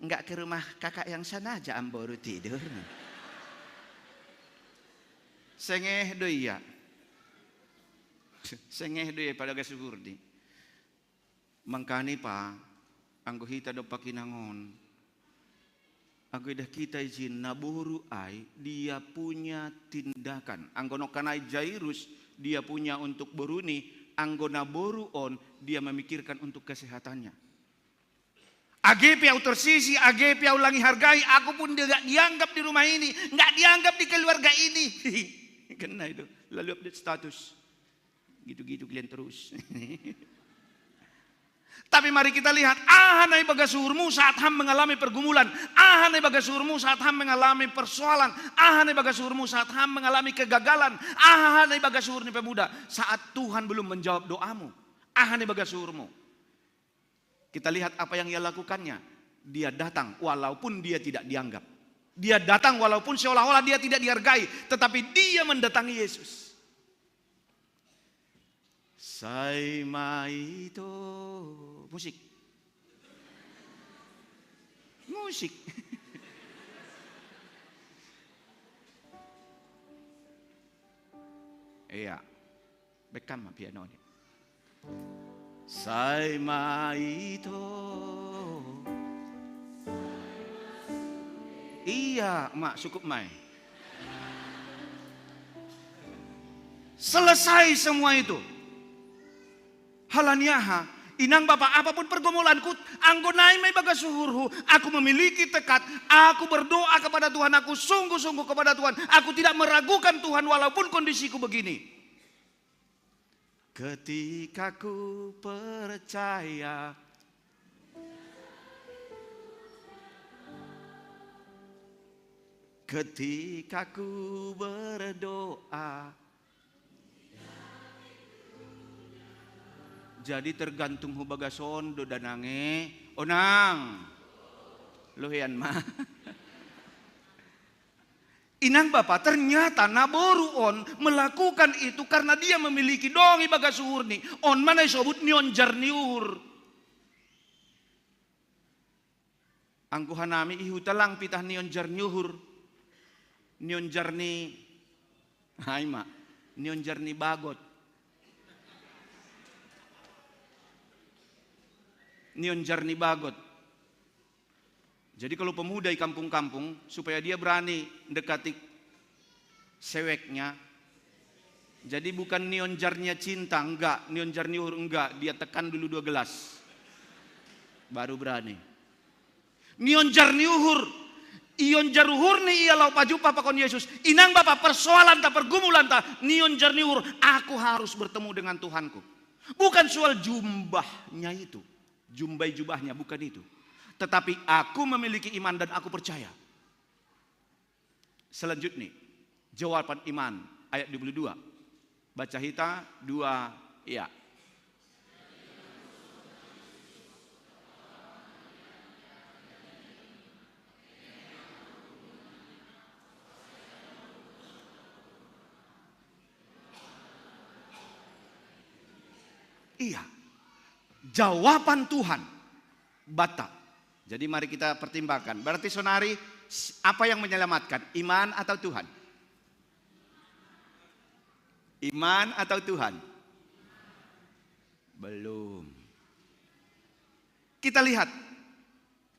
Enggak ke rumah kakak yang sana aja Amboru tidur. Sengeh do iya. Sengeh do iya pada gasuhur di. Mangkani pa, anggo hita do pakinangon. Anggo dah kita izin naburu ai, dia punya tindakan. Anggo no kanai Jairus, dia punya untuk boruni, anggona boru on, dia memikirkan untuk kesehatannya. AGP au tersisi, AGP au langi hargai, aku pun tidak dianggap di rumah ini, nggak dianggap di keluarga ini. Kena itu, lalu update status. Gitu-gitu kalian terus. Tapi mari kita lihat, ahanai bagasuhurmu saat ham mengalami pergumulan, ahanai bagasuhurmu saat ham mengalami persoalan, ahanai bagasuhurmu saat ham mengalami kegagalan, ahanai bagasuhurni pemuda saat Tuhan belum menjawab doamu, ahanai bagasuhurmu. Kita lihat apa yang ia lakukannya. Dia datang walaupun dia tidak dianggap. Dia datang walaupun seolah-olah dia tidak dihargai, tetapi dia mendatangi Yesus. Saimaito, musik. Musik. Iya. Bekam piano ini. Saimaito. Iya, mak cukup mai. Selesai semua itu. Halaniaha, inang Bapa, apapun pergumulanku, anggonai mai bagasuhurhu, aku memiliki tekad, aku berdoa kepada Tuhan, aku sungguh-sungguh kepada Tuhan, aku tidak meragukan Tuhan walaupun kondisiku begini. Ketika ku percaya, ketika ku berdoa, jadi tergantung hubagason do danange onang lohian mah. Inang Bapa, ternyata naboru on melakukan itu karena dia memiliki dongi bagasuhurni. On mana disebut nion jarniur. Angkuhanami ihutalang pitah nion jarniur. Nion jarni, hai mak, nion jarni bagot. Nion jarni bagot. Jadi kalau pemuda di kampung-kampung, supaya dia berani dekati seweknya, jadi bukan nion jarnya cinta, enggak, nion jarni uhur enggak, dia tekan dulu 2 gelas, baru berani. Nion jarni uhur, ion jaruhur ni ia lau pajupa pakon Yesus, inang Bapa persoalan tak pergumulan tak, nion jarni uhur, aku harus bertemu dengan Tuhanku. Bukan soal jubahnya itu, jumbai jubahnya, bukan itu. Tetapi aku memiliki iman dan aku percaya. Selanjutnya, jawaban iman ayat 22. Baca hita 2 ya. Iya. Jawaban Tuhan bata. Jadi mari kita pertimbangkan. Berarti sonari apa yang menyelamatkan? Iman atau Tuhan? Iman atau Tuhan? Belum. Kita lihat.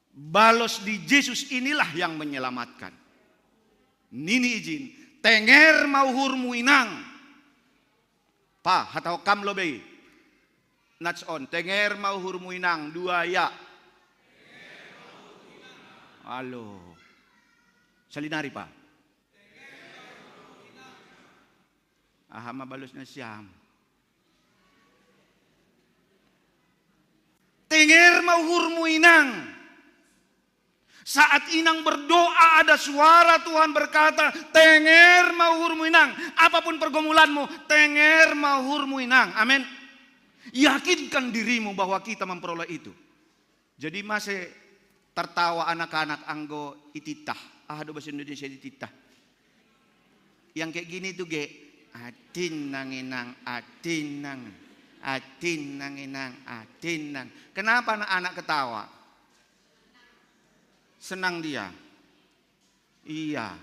Balos di Yesus inilah yang menyelamatkan. Nini izin. Tenger mau hurmu inang. Pa atau kam lobe. Nats on. Tenger mau hurmu inang. 2 ya. Halo. Salinari pa. Ahama balos na siyam. Tenger mauhurmu inang. Saat inang berdoa ada suara Tuhan berkata, tenger mauhurmu inang. Apapun pergumulanmu, tenger mauhurmu inang. Amin. Yakinkan dirimu bahwa kita memperoleh itu. Jadi masih tertawa anak-anak anggo ititah. Ada bahasa Indonesia ititah. Yang kayak gini tuh ge. Atin nanginang, atin nang. Atin nanginang, atin nang. Kenapa anak-anak ketawa? Senang dia. Iya.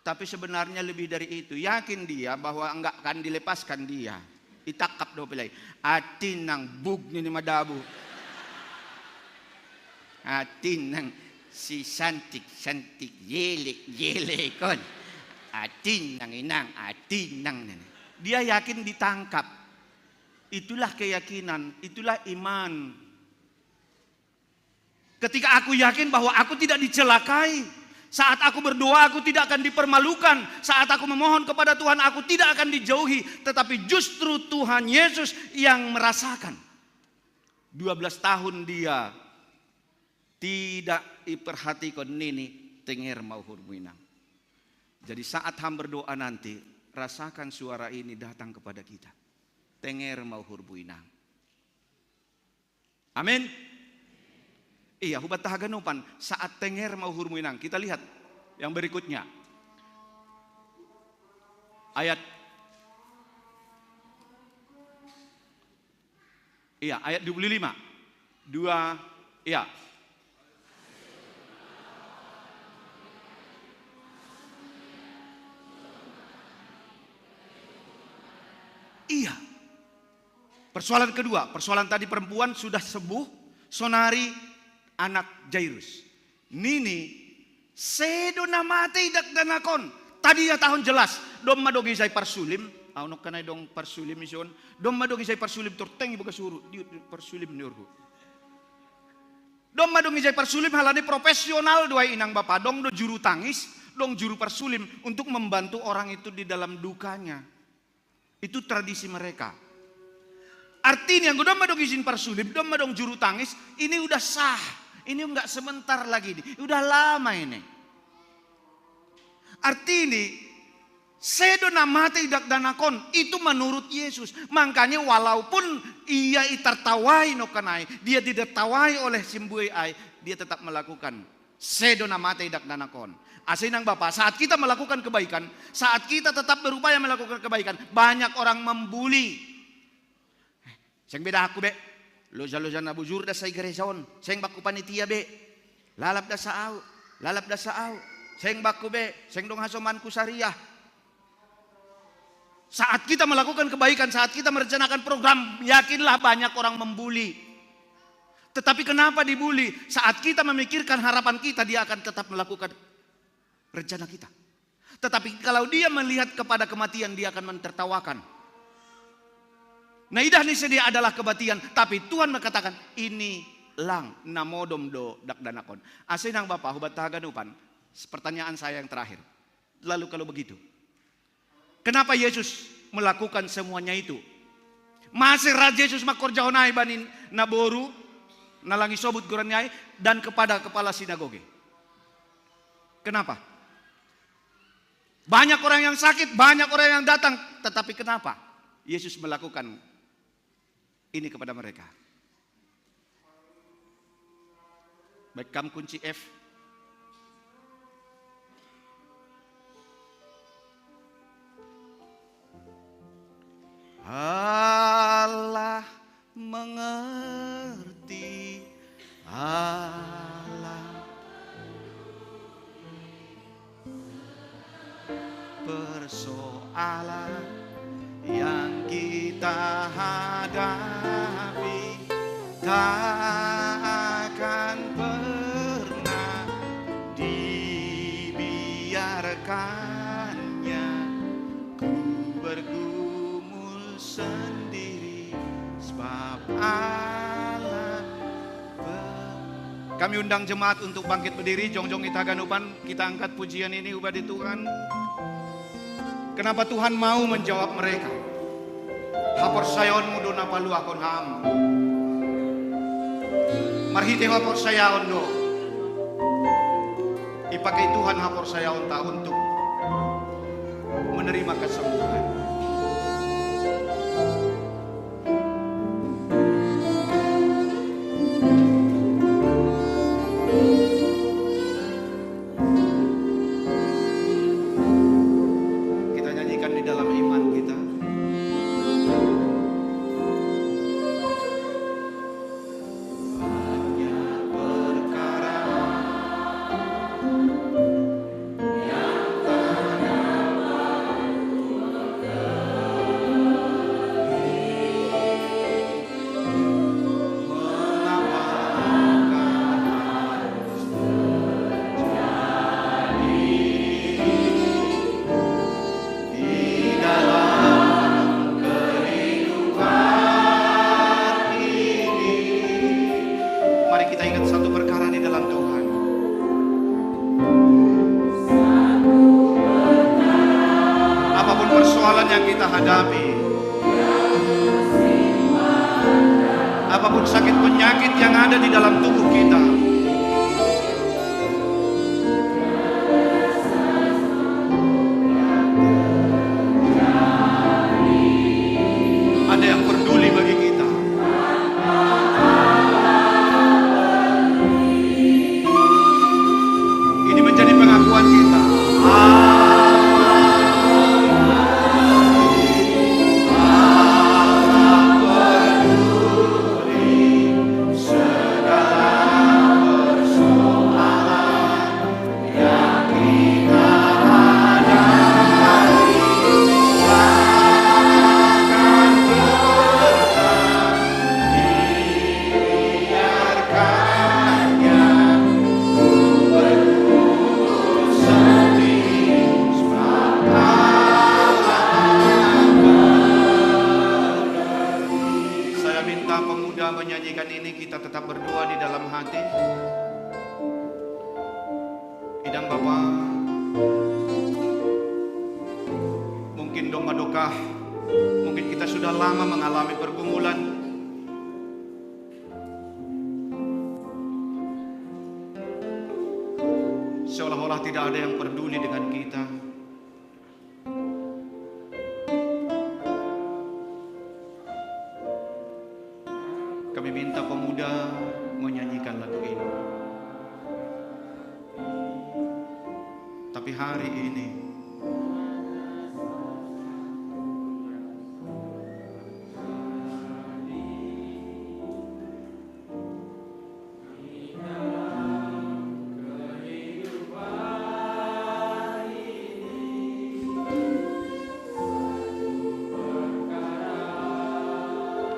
Tapi sebenarnya lebih dari itu. Yakin dia bahwa enggak akan dilepaskan dia. Itakap do pilai. Atin nang bug ni madabu. Atin nang si santik yelek kon. Atin nang inang, atin nang. dia yakin ditangkap. Itulah keyakinan, itulah iman. Ketika aku yakin bahwa aku tidak dicelakai, saat aku berdoa aku tidak akan dipermalukan, saat aku memohon kepada Tuhan aku tidak akan dijauhi, tetapi justru Tuhan Yesus yang merasakan. 12 tahun dia tidak diperhatikan nini tenger mau hurmuinang. Jadi saat ham berdoa nanti, rasakan suara ini datang kepada kita. Tenger mau hurbuinang. Amin. Iya, hubat tahaganupan saat tenger mau hurmuinang. Kita lihat yang berikutnya. Ayat ayat 25. 2 iya. Iya. Persoalan kedua, persoalan tadi perempuan sudah sembuh, sonari anak Jairus. Nini sedo namate idak danakon. Tadi ya tahun jelas, dom madogi saya parsulim, aunok kanay dong parsulim mission, dom madogi saya parsulim torteng ibu kasuru, di parsulim niurgu. Dom madogi saya parsulim halane profesional dua inang bapak, dong do juru tangis, dong juru parsulim untuk membantu orang itu di dalam dukanya. Itu tradisi mereka. Artinya yang dong madong izin parsulim, dong madong juru tangis, ini udah sah. Ini enggak sebentar lagi, udah lama ini. Artinya sedo namate idak danakon itu menurut Yesus. Makanya walaupun ia tertawai no kanai, dia tidak tawai oleh simbui ai, dia tetap melakukan sedo namate idak danakon. Asinang Bapak, saat kita melakukan kebaikan, saat kita tetap berupaya melakukan kebaikan, banyak orang membuli. Seng beda aku be, loja-loja na bujur da sa igrejaon, seng baku panitia be, lalap da sa au, seng baku be, seng dong hasoman ku syariah. Saat kita melakukan kebaikan, saat kita merencanakan program, yakinlah banyak orang membuli. Tetapi kenapa dibuli? Saat kita memikirkan harapan kita, dia akan tetap melakukan rencana kita. Tetapi kalau dia melihat kepada kematian, dia akan mentertawakan. Nah idah ni sedia adalah kematian, tapi Tuhan mengatakan ini lang namodom do dak danakon. Asinang Bapak hubat tahaganupan. Pertanyaan saya yang terakhir. Lalu kalau begitu, kenapa Yesus melakukan semuanya itu? Masih Raja Yesus makorjahonai banin naboru, nalangi sobut guranyai dan kepada kepala sinagoge. Kenapa? Banyak orang yang sakit, banyak orang yang datang, tetapi kenapa Yesus melakukan ini kepada mereka? Baik, kamu kunci F. Allah mengerti, Allah persoalan yang kita hadapi tak akan pernah dibiarkannya. Ku bergumul sendiri sebab Allah. Kami undang jemaat untuk bangkit berdiri. Jongjong itaganupan, kita angkat pujian ini ubah di Tuhan. Kenapa Tuhan mau menjawab mereka? Hapor sayon mudo na palu akon ham. Marhite hapor sayon do. Ipakai Tuhan hapor sayon ta untuk menerima kesembuhan. kita hadapi, apapun sakit penyakit yang ada di dalam tubuh kita, ada yang peduli bagi kita. Ini menjadi pengakuan kita. Menyanyikan ini kita tetap berdoa di dalam hati. Idang Bapa, mungkin domba dokah, mungkin kita sudah lama mengalami pergumulan, seolah-olah tidak ada yang peduli dengan kita. Kami minta pemuda menyanyikan lagu ini. Tapi hari ini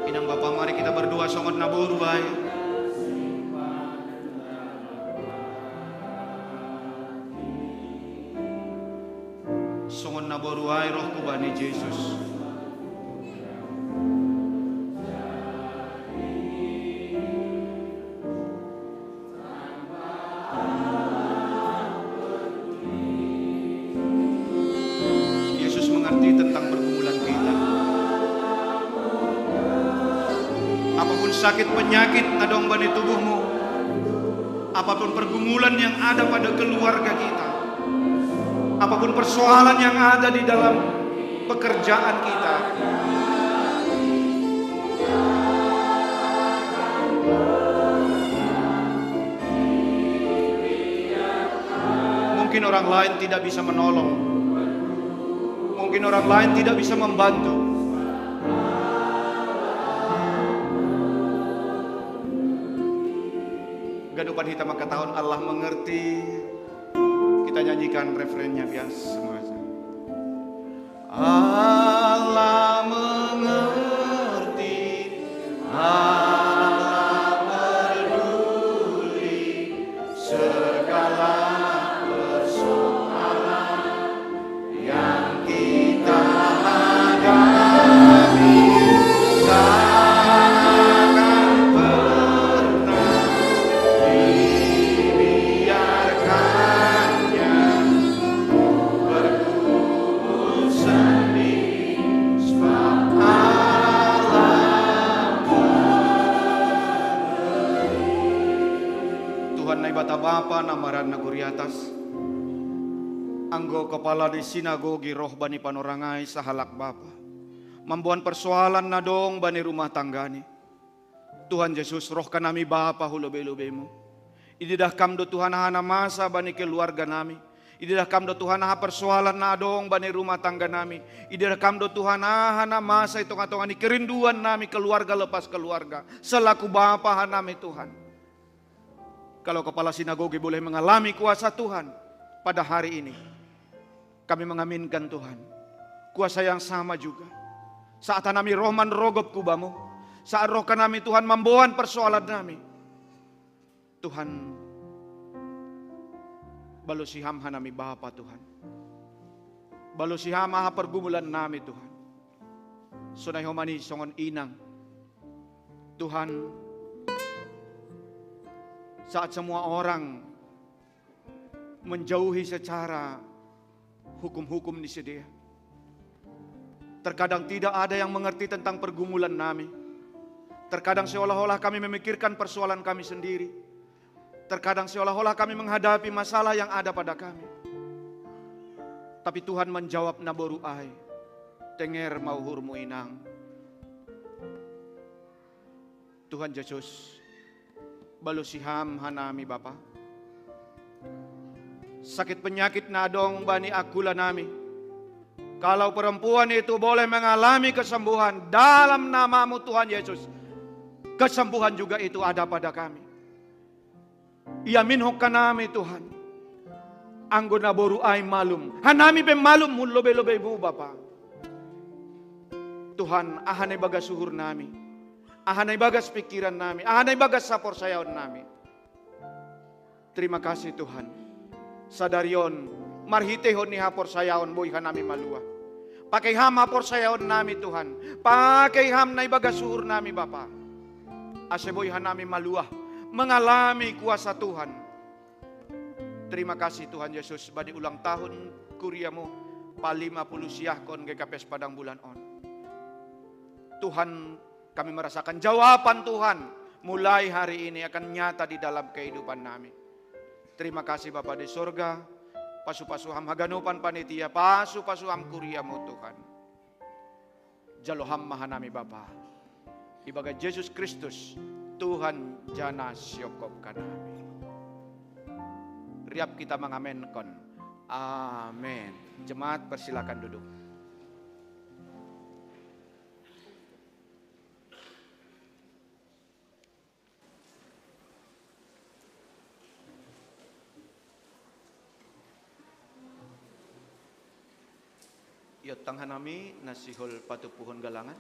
Inang Bapa, mari kita berdoa songot naburu bae. Songot naburu bae roh kubani Yesus. Yesus mengerti tentang pergumulan kita. Apapun sakit penyakit nadong bani tubuhmu, apapun pergumulan yang ada pada keluarga kita, apapun persoalan yang ada di dalam pekerjaan kita, mungkin orang lain tidak bisa menolong, mungkin orang lain tidak bisa membantu. Gadupan hitam maka tahun Allah mengerti. Kita nyanyikan refrennya biasa semua. Allah mengerti, Allah peduli segala persoalan yang kita hadapi. Bata Bapa namaran naguri atas anggo kepala di sinagogi roh bani panorangai sahalak Bapa mambuan persoalan nadong bani rumah tanggani Tuhan Yesus roh kanami Bapa hulube-lubemu ididah kamdo Tuhan hana masa bani keluarga nami ididah kamdo Tuhan ha persoalan nadong bani rumah tangga nami ididah kamdo Tuhan hana masa itung-atungani kerinduan nami keluarga lepas keluarga selaku Bapa hanami Tuhan. Kalau kepala sinagogi boleh mengalami kuasa Tuhan pada hari ini, kami mengaminkan Tuhan. Kuasa yang sama juga. Saat nami rohman rogop kubamu, saat roh kami Tuhan membawa persoalan nami. Tuhan, balusiham hanami Bapa Tuhan. Balusiham ha pergumulan nami Tuhan. Sunay homani songon inang. Tuhan, saat semua orang menjauhi secara hukum-hukum disedia, Terkadang tidak ada yang mengerti tentang pergumulan kami. Terkadang seolah-olah kami memikirkan persoalan kami sendiri. Terkadang seolah-olah kami menghadapi masalah yang ada pada kami. Tapi Tuhan menjawab naboru ai, tenger mau hurmu inang. Tuhan Yesus, balusiham hanami Bapa. Sakit penyakit nadong bani akula nami. Kalau perempuan itu boleh mengalami kesembuhan dalam namamu Tuhan Yesus, kesembuhan juga itu ada pada kami. Ia minhok kanami Tuhan. Anggona boru ay malum. Hanami be malum mun lobe-lobe mu Bapa. Tuhan, ahanay bagas suhur nami. Ahanay bagas pikiran nami. Ahanay bagas sapor sayaon nami. Terima kasih Tuhan. Sadarion, marhitehon ni hapor sayaon boy hanami malua. Pakai ham hapor sayaon nami Tuhan. Pakai ham na bagas suhur nami Bapa. Aseboy hanami malua. Mengalami kuasa Tuhan. Terima kasih Tuhan Yesus badi ulang tahun kuriamu pa-50 siahkon GKPS Padang Bulan On. Tuhan, kami merasakan jawaban Tuhan mulai hari ini akan nyata di dalam kehidupan kami. Terima kasih Bapa di surga, pasu-pasuham haganupan panitia, pasu-pasuham kuriamu Tuhan. Jaloham mahanami Bapa. Ibaga Yesus Kristus, Tuhan jana syokop kanami. Riap kita mengamenkon. Amin. Jemaat persilakan duduk. Iot tanghanami nasihol patupuhon galangan.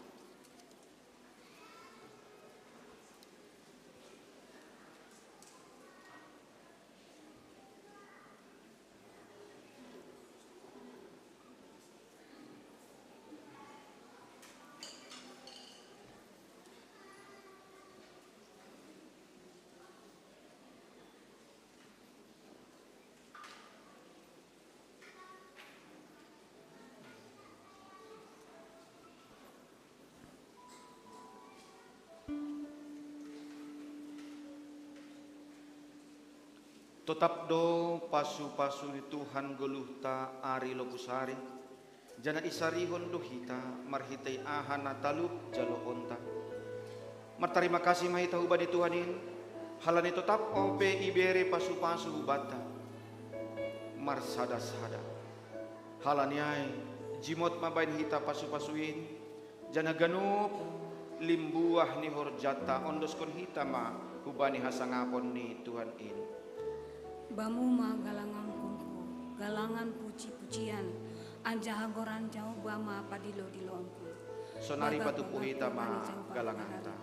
Tetap do pasu-pasu di Tuhan geluhta ari lopusari. Jana isarihon dohita marhitai ahana taluk jalo onta. Martarima kasih mahita ubadi Tuhanin. Halani tetap ope ibere pasu-pasu bata. Marsada-sada. Halaniai jimot mabain hita pasu-pasuin. Jana ganup limbuah ni horjata ondos kon hita ma hubani hasangapon ni Tuhan in. Bamuma galangan kungku, galangan puji-pujian, anjahagoran jauh bama padilo-dilongku. Sonari batu puhita ma galangan ta.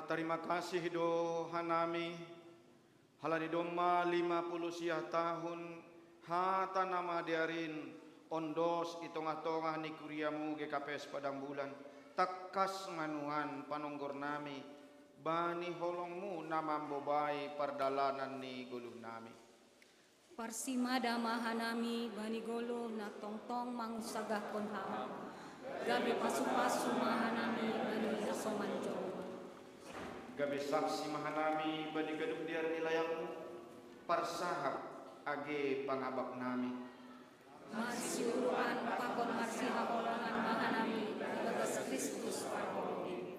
Martarima kasih do hanami halani domma 50 siah tahun hata nama diarin ondos itong-atongah ni kuriamu GKPS Padang Bulan takas manuan panonggor nami bani holongmu nama bobai pardalanan ni guluh nami Parsimada mahanami bani golo na tongtong mangusagah konha gabi pasu-pasu mahanami bani asoman joma gabi saksi mahanami bani gaduh diar nilayangmu parsahap age pangabak nami Marsiuruan pakon marsiha holongan mahanami bagas Kristus parholi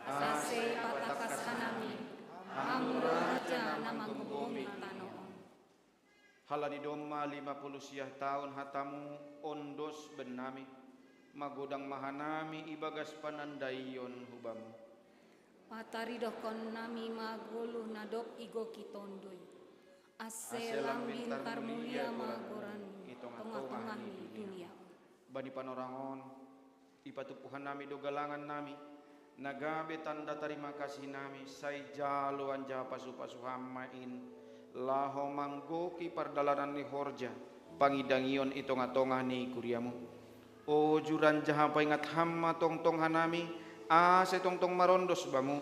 Sase patakas hanami Amro raja namang bumi tanoon halani domma 50 siah tahun hatamu ondos benami magodang mahanami ibagas panandaiyon hubamu Patari dokon nami maguluh nadok igo kitondoy Aselang bintar mulia magorani tengah-tengah ni dunia bani panorangon ipatupuhan nami do galangan nami nagabe tanda terima kasih nami say jaluan jaha pasu-pasu hamain laho manggoki pardalanan ni horja pangidangion itong-atongah ni kuriamu o juran jaha paingat hamma tongtong hanami ase tongtong marondos bamu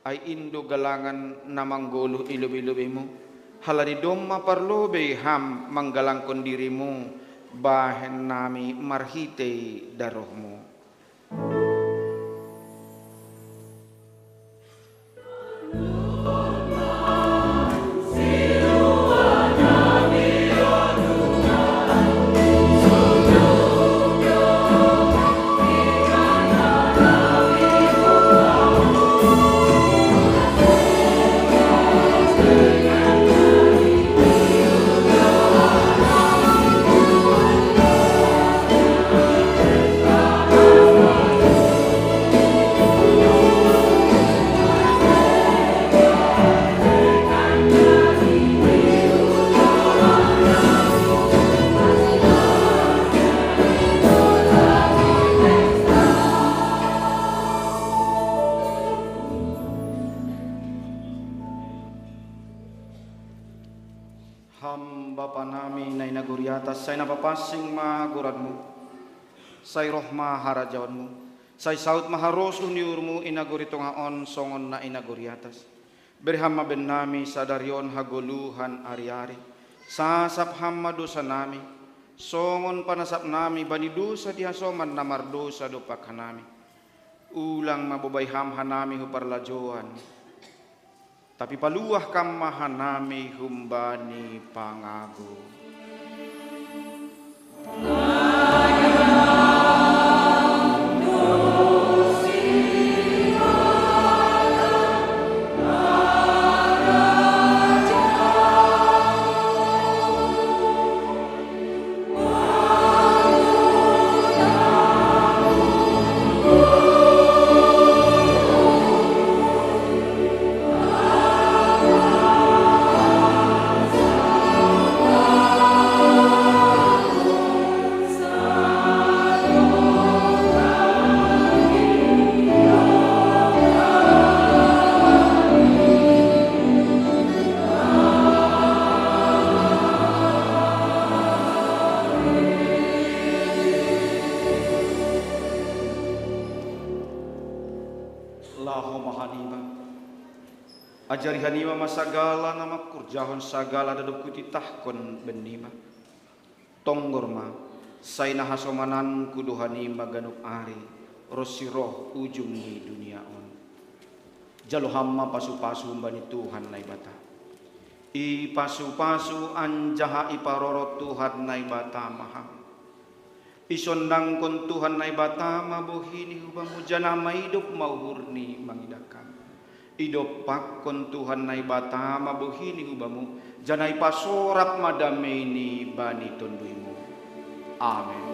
ay indo galangan namanggoluh ilub-ilubimu halani domma parlobe ham manggalangkon dirimu bahen nami marhite darohmu say napapasing maguradmu say rohma harajawanmu say saut maharos uniurmu inaguritong haon songon na inaguriatas berhamma ben nami sadarion hagoluhan ari-ari sasap hamma dosa nami songon panasap nami bani dosa dihasoman namar dosa dopak hanami ulang mabobay ham hanami huparlajoan tapi paluah kam mahanami humbani pangago ajari hanima masagala nama kurjahon sagala dadap kuti tahkon benima tonggorma say nahasomanan kudu hanima ganuk ari rosiroh ujung ni duniaon jalo hamma pasu-pasu bani Tuhan nai bata i pasu-pasu anjaha iparorot Tuhan nai bata maha isondang kon Tuhan nai bata mabohini hubamu janama hidup mauhurni mangidakan idop pakon Tuhan nai bata mabohini hubamu janai pasorak madameni bani tonduimu amin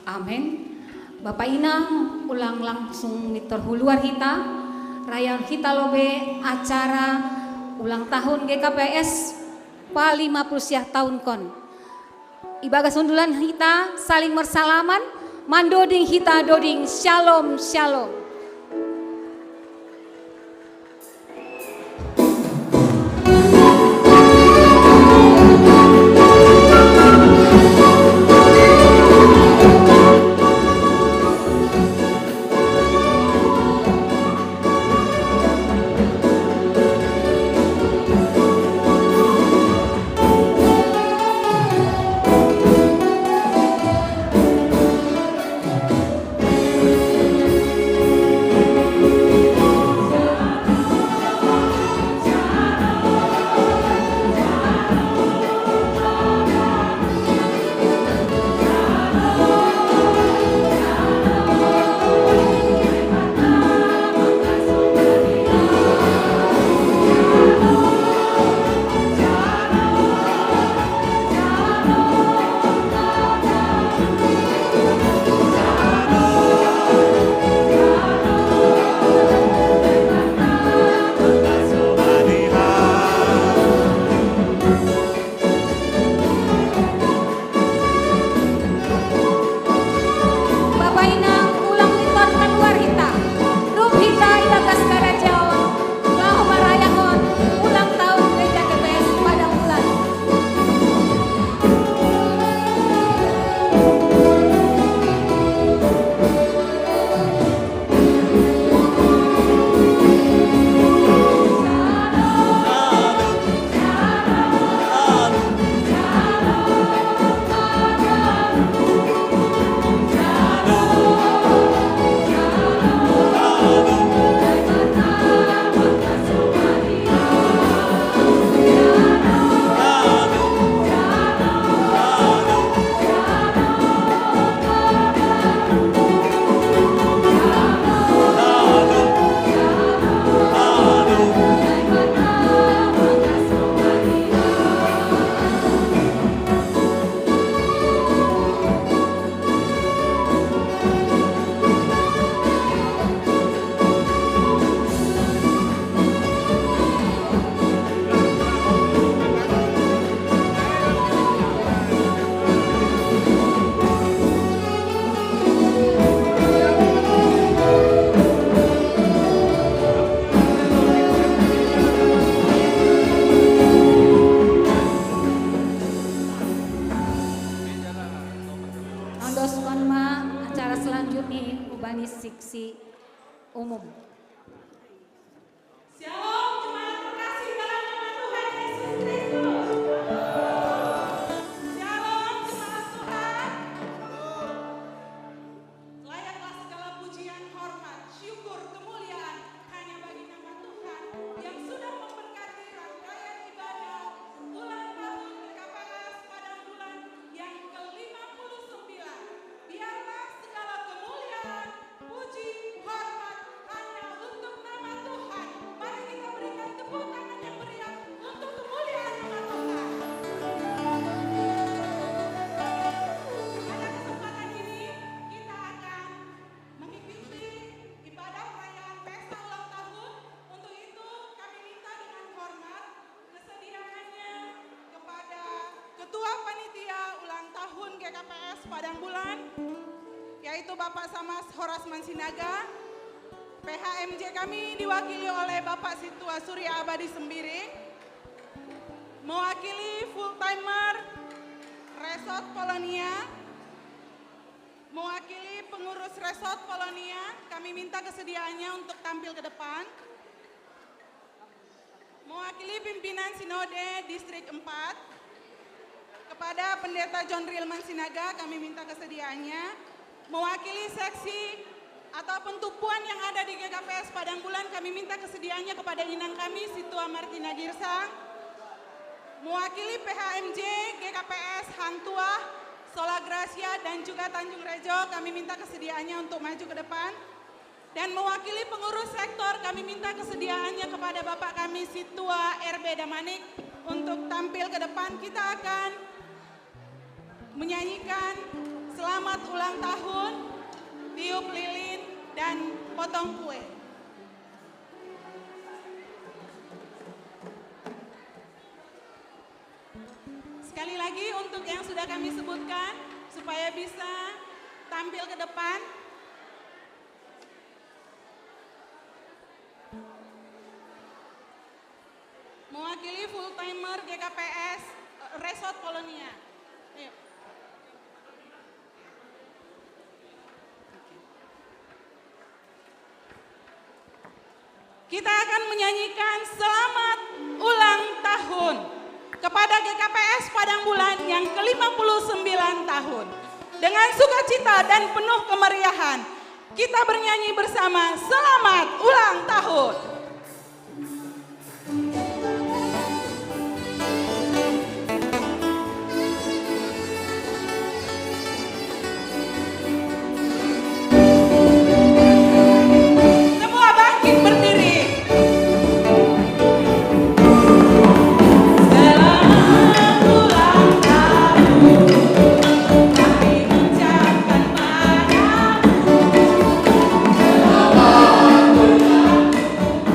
Amin. Bapak Inang ulang langsung mitor huluar kita raya kita lobe acara ulang tahun GKPS pa 50 tahun kon. Ibaga sundulan kita saling bersalaman mandoding kita doding shalom shalom. Siksi umum. Shalom, jemaat terkasih dalam nama Tuhan Yesus Kristus. Shalom, jemaat Tuhan. Layaklah segala pujian, hormat, syukur, kemuliaan hanya bagi nama Tuhan yang sudah memberkati rangkaian ibadah ulang tahun GKPS pada bulan yang ke-59. Biarlah segala kemuliaan, puji, hormat hanya untuk nama Tuhan. Mari kita berikan tepuk tangan yang meriah untuk kemuliaan nama Tuhan. Pada kesempatan ini kita akan mengikuti ibadah perayaan pesta ulang tahun. Untuk itu kami minta dengan hormat kesediaannya kepada Ketua Panitia Ulang Tahun GKPS Padang Bulan, yaitu Bapak Samas Horas Mansinaga. PHMJ kami diwakili oleh Bapak Situa Surya Abadi Sembiring, mewakili full timer Resort Polonia, mewakili pengurus Resort Polonia. Kami minta kesediaannya untuk tampil ke depan. Mewakili pimpinan Sinode Distrik 4, kepada Pendeta John Riel Mansinaga kami minta kesediaannya. Mewakili seksi ataupun tupuan yang ada di GKPS Padang Bulan, kami minta kesediaannya kepada inang kami Situa Martina Girsang. Mewakili PHMJ GKPS Hang Tuah, Sola Gracia dan juga Tanjung Rejo, kami minta kesediaannya untuk maju ke depan. Dan mewakili pengurus sektor, kami minta kesediaannya kepada Bapak kami Situa RB Damanik untuk tampil ke depan. Kita akan menyanyikan selamat ulang tahun, tiup lilin, dan potong kue. Sekali lagi untuk yang sudah kami sebutkan, supaya bisa tampil ke depan. Mewakili full timer GKPS Resort Polonia. Ayo. Kita akan menyanyikan selamat ulang tahun kepada GKPS Padang Bulan yang ke-59 tahun. Dengan sukacita dan penuh kemeriahan, kita bernyanyi bersama selamat ulang tahun. Semua bangkit berdiri. Selamat ulang tahun, kami ucapkan padamu. Selamat ulang tahun.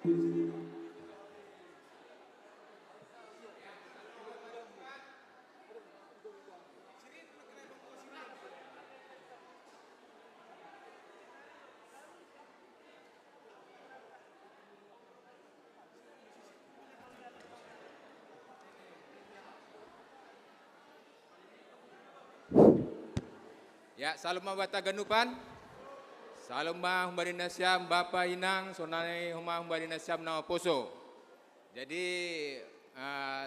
Ya, salam bata ganupan. Salam humbarina siam Bapa Inang sonai huma humbarina siam nama poso. Jadi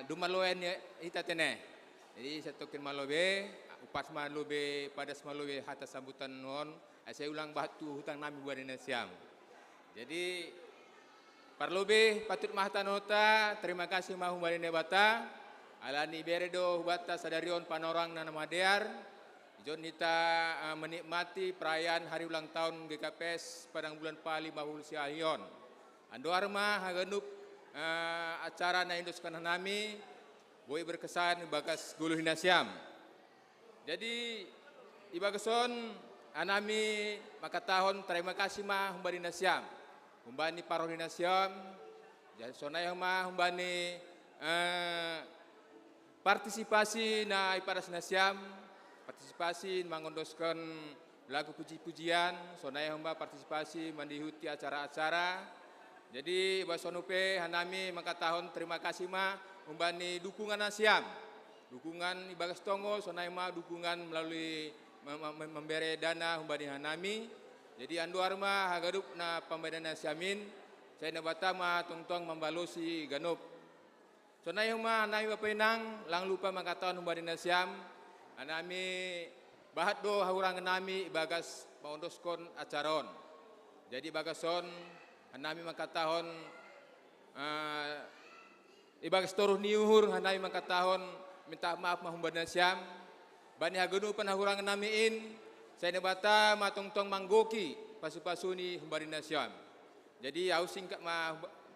dumaloen ita tene. Jadi satokin malobe, upas malobe pada malobe hata sambutan non. Saya ulang batu hutang nami humbarina siam. Jadi parlobe patut mahtanota, terima kasih mah humbarina bata. Alani beredo bata sadarion panorang nana madear. Jon kita menikmati perayaan hari ulang tahun GKPS Padang Bulan Pali Mahul Siahion. Ando arma hagenup acara na indoskan nami boy berkesan bagas gulu hinasiam. Jadi ibagason anami maka tahun terima kasih mah humbani nasiam. Humbani paroh hinasiam. Jadi sonay mah humbani partisipasi na iparas nasiam. Partisipasi mengondoskan lagu puji-pujian, sonai hamba partisipasi mendihuti acara-acara. Jadi basonupe hanami maka tahun terima kasih ma umbani dukungan nasiam. Dukungan ibagas tongo sonai ma dukungan melalui memberi dana umbani hanami. Jadi andu arma hagadup na pemberian nasiamin. Saya nabata ma tong-tong membalosi ganup. Sonai hamba hanami bapenang lang lupa maka tahun umbani nasiam. Anami bahat do hurang nami bagas maundoskon acaron. Jadi bagason anami makatahon ibagas toruh niuhur anami makatahon minta maaf mahumbadan siam. Bani hagunu panahurang namiin saya nebata matong-tong manggoki pasu-pasuni humbarina siam. Jadi au singkat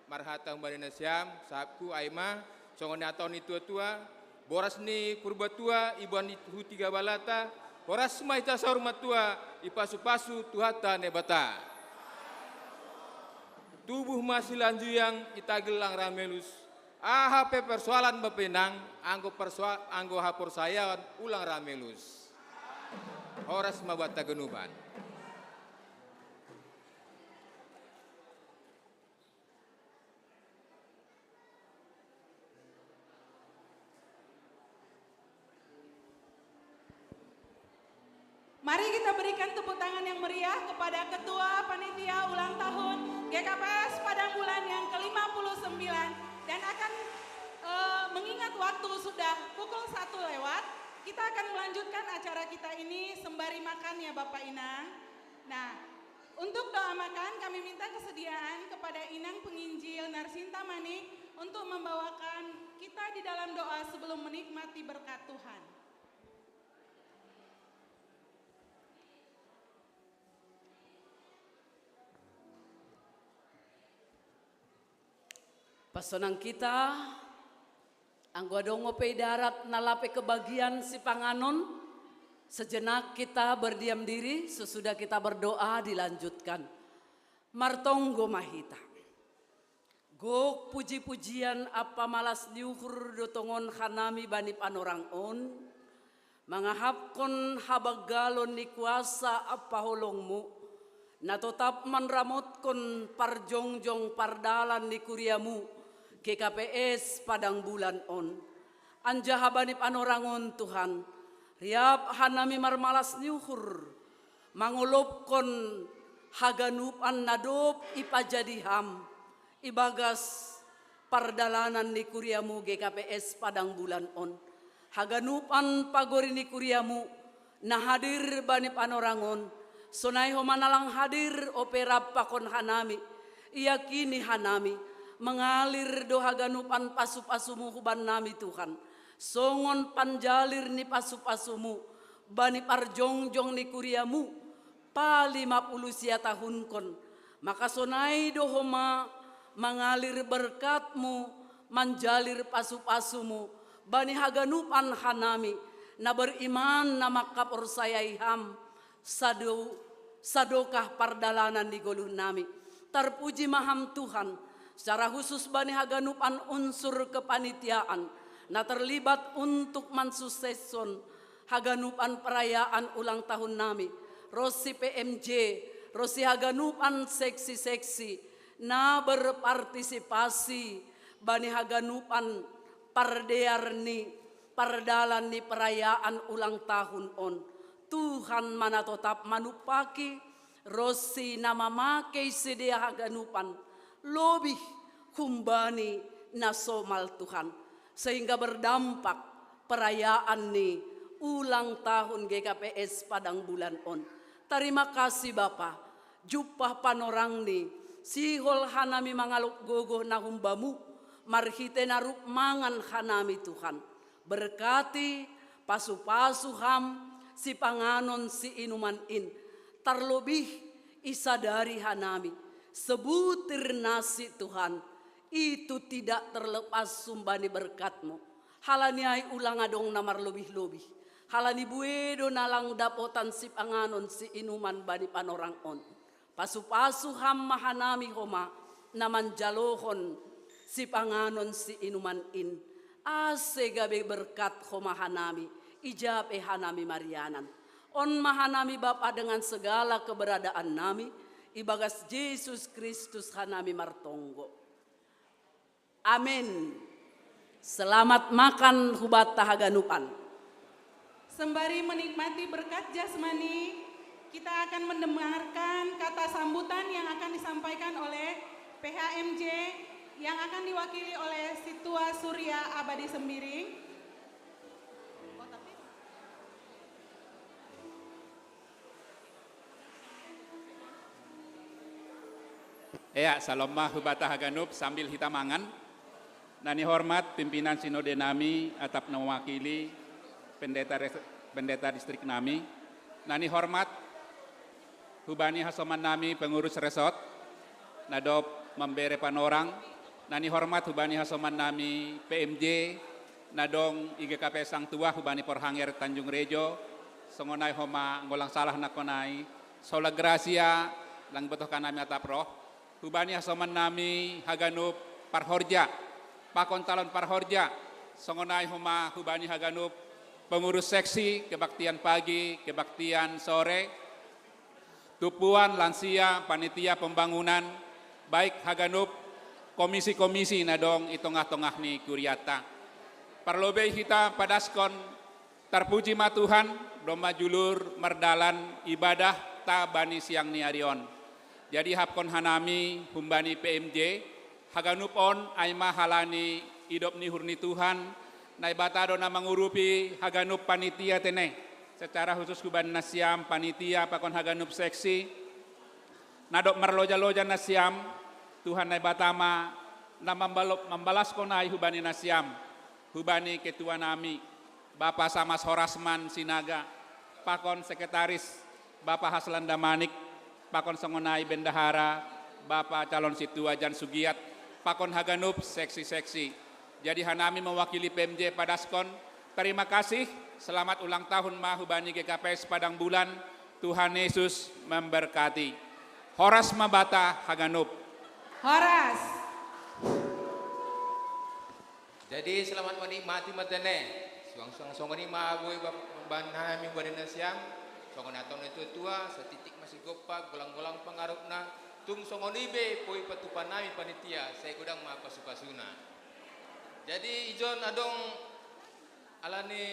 marhata humbarina siam sahabku aima songone atau ni tua-tua boras ni purbatua iban huti gabalata boras maita saurmatua ipasu-pasu tuhata nebata tubuh masih lanju yang itagelang ramelus AHP persoalan bepenang anggo hapor saya ulang ramelus horas mabata genuban. Mari kita berikan tepuk tangan yang meriah kepada Ketua Panitia Ulang Tahun GKPS Padang Bulan yang ke-59 dan akan mengingat waktu sudah pukul 1 lewat, kita akan melanjutkan acara kita ini sembari makan ya Bapak Inang. Nah, untuk doa makan kami minta kesediaan kepada Inang Penginjil Narsinta Manik untuk membawakan kita di dalam doa sebelum menikmati berkat Tuhan. Pasonang kita, anggo dongo pe darat nalape kebagian si panganon, sejenak kita berdiam diri, sesudah kita berdoa dilanjutkan. Martonggo mahita. Gok puji-pujian apa malas diukur dotongon hanami bani panorang on, mangahapkon habagalon ni kuasa apa holongmu, na tetap manramotkon parjongjong pardalan ni kuriamu, GKPS Padang Bulan on. Anja habani panorangon Tuhan. Riap hanami marmalas niuhur. Mangolopkon haganupan nadop ipajadiham. Ibagas pardalanan ni kuriamu GKPS Padang Bulan on. Haganupan pagori ni kuriamu. Na hadir bani panorangon. Sonai homanalang hadir opera pakon hanami. Iyakini hanami. Mengalir doha ganupan pasu-pasumu huban nami Tuhan. Songon panjalir ni pasu-pasumu. Bani parjongjong ni kuriamu. Pa 50 sia tahun kon. Maka sonai dohoma mengalir berkatmu. Manjalir pasu-pasumu. Bani haganupan hanami. Na beriman na makapor sayaiham. Sadokah pardalanan di goluh nami. Terpuji maham Tuhan. secara khusus bani haganupan unsur kepanitiaan, na terlibat untuk mensukseskan haganupan perayaan ulang tahun nami, Rosi PMJ, Rosi haganupan seksi-seksi, na berpartisipasi bani haganupan pardearni, pardalan ni perayaan ulang tahun on. Tuhan mana tetap manupaki Rosi nama make sedia haganupan lebih kumbani nasomal Tuhan sehingga berdampak perayaan ni ulang tahun GKPS Padang Bulan on. Terima kasih Bapa, jupah panorang ni sihol hanami mangaluk gogoh nahumbamu marhite narup mangan hanami Tuhan. Berkati pasu-pasu ham si panganon si inuman in, terlebih isadari hanami, sebutir nasi Tuhan, itu tidak terlepas sumbani berkat-Mu. Halani ai ulang adong namar lebih-lebih, halani buedo nalang dapotan si panganon si inuman bani panorang on. Pasu-pasu ham mahanami homa, naman jalohon si panganon si inuman in, ase gabe berkat homa hanami, ijabe hanami Marianan. On mahanami Bapa dengan segala keberadaan nami, ibagas Yesus Kristus hanami martonggo. Amin. Selamat makan hubat tahaganupan. Sembari menikmati berkat jasmani, kita akan mendengarkan kata sambutan yang akan disampaikan oleh PHMJ yang akan diwakili oleh Situa Surya Abadi Sembiring. Ya, salomah hubata haganup sambil hitamangan. Nani hormat pimpinan sinode nami atap mewakili pendeta distrik nami. Nani hormat hubani hasoman nami pengurus resort. Nadop membere panorang. Nani hormat hubani hasoman nami PMJ. Nadong IGKP Sang Tua hubani Porhanger Tanjung Rejo. Songonai homa ngolang salah nakonai. Sola Gracia lang betohkan nami atap roh. Hubani hasoman nami haganup parhorja, pakon talon parhorja, songonai huma hubani haganup pengurus seksi, kebaktian pagi, kebaktian sore, tupuan lansia, panitia pembangunan, baik haganup komisi-komisi nadong itongah-tongah ni kuriata. Parlobe hita padaskon terpuji ma Tuhan, doma julur merdalan ibadah ta bani siang ni arion. Jadi hapkon hanami humbani PMJ, haganupon aima halani idop ni hurni Tuhan, naibatado na mangurupi haganup panitia tene. Secara khusus kuban nasiam panitia pakon haganup seksi, nadok merloja-loja nasiam, Tuhan naibatama na membalas konai hubani nasiam, hubani ketua nami, Bapak Samas Horasman Sinaga, pakon sekretaris Bapak Haslan Damanik, pakon songonai bendahara, Bapak calon Situa Jan Sugiat, pakon haganup seksi-seksi. Jadi hanami mewakili PMJ Padaskon, terima kasih, selamat ulang tahun mahubani GKPS Padang Bulan, Tuhan Yesus memberkati. Horas mabata haganup. Horas. Jadi selamat menikmati matene. Suang-suang songoni maboy ban hanami badina siam. Songon atom itu tua, setitik masih gopak, golang-golang pengarupna, tung songoni be, poi patupan nami panitia, saya gudang ma pasu-pasuna. Jadi ijon adong alani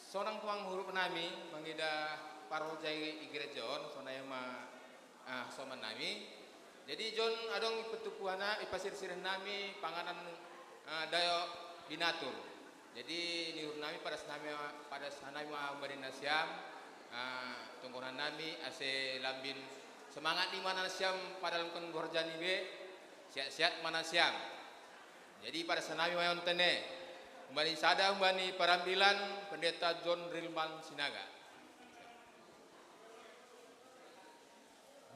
seorang tuang huruf nami, mangida parojai igrejon, sonaya ma soman nami. Jadi ijon adong petupuana, ipasir-sirih nami, panganan dayo binatur. Jadi niur nami pada sanami Marina Siam, tungguran nami ase lambin semangat di mana Siam pada dalam gorjani be, siat-siat mana Siam. Jadi pada sanami mayon tene, kembali sada kembali parambilan pendeta John Rilman Sinaga.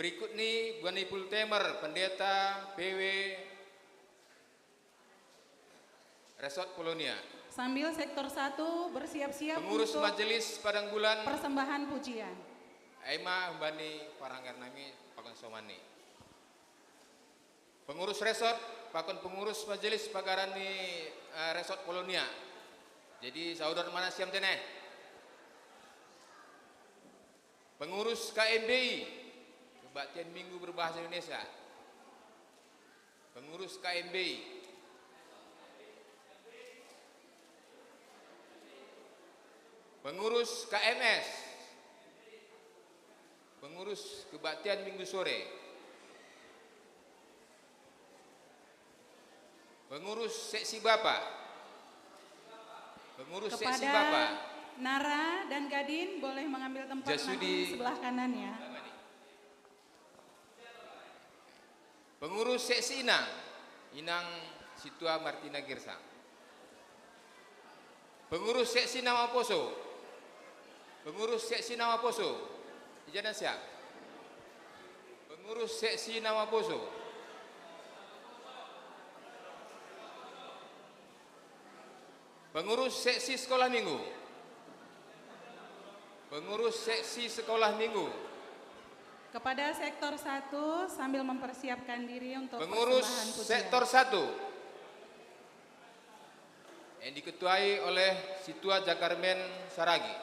Berikut nih Bani Pultemer, pendeta PW Resort Polonia. Sambil sektor 1 bersiap-siap pengurus untuk majelis Padang Bulan persembahan pujian. Aima Bani Paranggar nami pakon somani. Pengurus resort, pakon pengurus majelis pagaran di resort Polonia. Jadi saudara mana siam teneh? Pengurus KMBI, Kebaktian Minggu Berbahasa Indonesia. Pengurus KMBI. Pengurus KMS. Pengurus Kebaktian Minggu Sore. Pengurus Seksi Bapak. Pengurus Seksi Bapak. Nara dan Gadin boleh mengambil tempat nanti di sebelah kanan ya. Pengurus Seksi Inang, Inang Situa Martina Girsang. Pengurus Seksi Nama Poso. Pengurus Seksi Nama Poso. Ijazah siap. Pengurus Seksi Nama Poso. Pengurus Seksi Sekolah Minggu. Pengurus Seksi Sekolah Minggu. Kepada sektor 1 sambil mempersiapkan diri untuk Pengurus persembahan pujian. sektor 1 yang diketuai oleh Situa Jakarmen Saragi.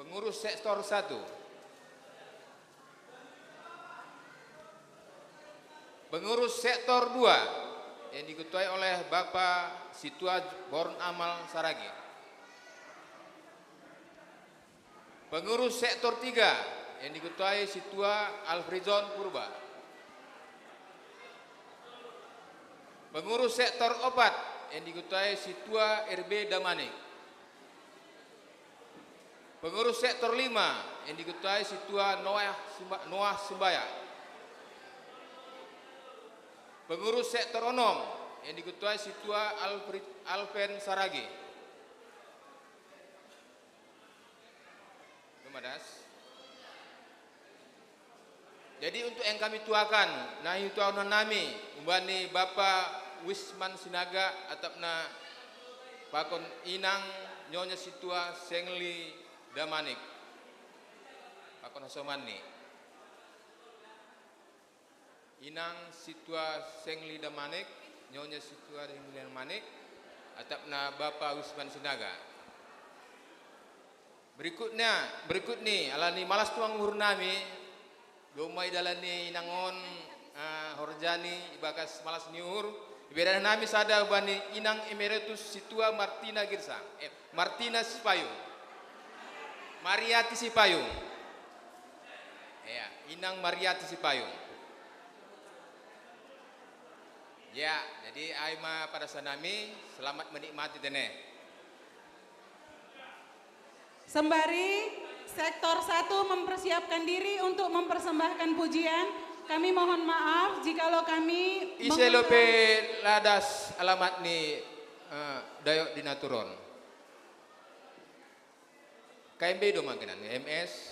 Pengurus sektor 1. Pengurus sektor 2 yang diketuai oleh Bapak Situa Born Amal Saragi. Pengurus sektor 3 yang diketuai Situa Alfredzon Purba. Pengurus sektor 4 yang diketuai Situa RB Damanik. Pengurus sektor 5 yang diketuai Situa Noah Sumbaya. Pengurus sektor 6 yang diketuai Situa Alven Saragi. Jadi untuk yang kami tuakan, nah itu nami umbani Bapak Wisman Sinaga atapna pakon Inang Nyonya Situa Sengli Damanik. Pakon Hasomani. Inang Situa Sengli Damanik, Nyonya Situa Sengli Damanik atapna Bapak Wisman Sinaga. Berikut nih alani malas tuang uhur nami domai dalani inangon horjani ibakas malas niur ibadah nami sada bani Inang Emeritus Situa Martina Girsang Martina Sipayung Mariati Sipayung ya Inang Mariati Sipayung ya jadi aima pada sanami selamat menikmati dene. Sembari sektor 1 mempersiapkan diri untuk mempersembahkan pujian, kami mohon maaf jikalau kami Iselope ladas alamat ni dayok dinaturon. KMB do mangkenan MS.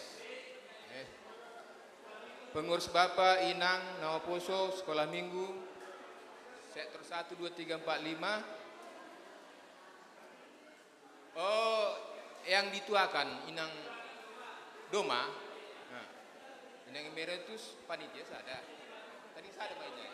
Pengurus Bapak Inang Nama Poso Sekolah Minggu sektor 1 2 3 4 5. Oh, yang dituakan Inang Doma, Inang Emeritus panitia sada. Tadi sada mainnya.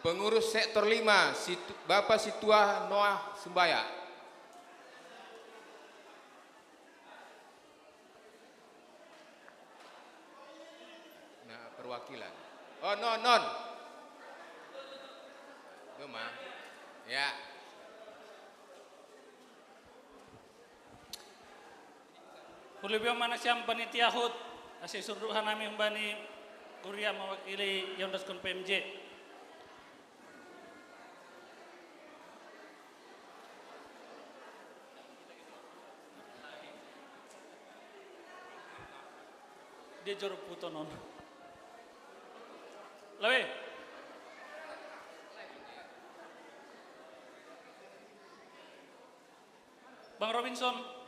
Pengurus sektor 5 Bapak Situa Noah Sumbaya. Nah, perwakilan. Oh, non. Doma. Ya. Hulibyo manasyam panitia hut asisuruhan nami umbani Kuria mewakili Yondaskon PMJ. Dia jorok puto non. Lewe. Bang Robinson.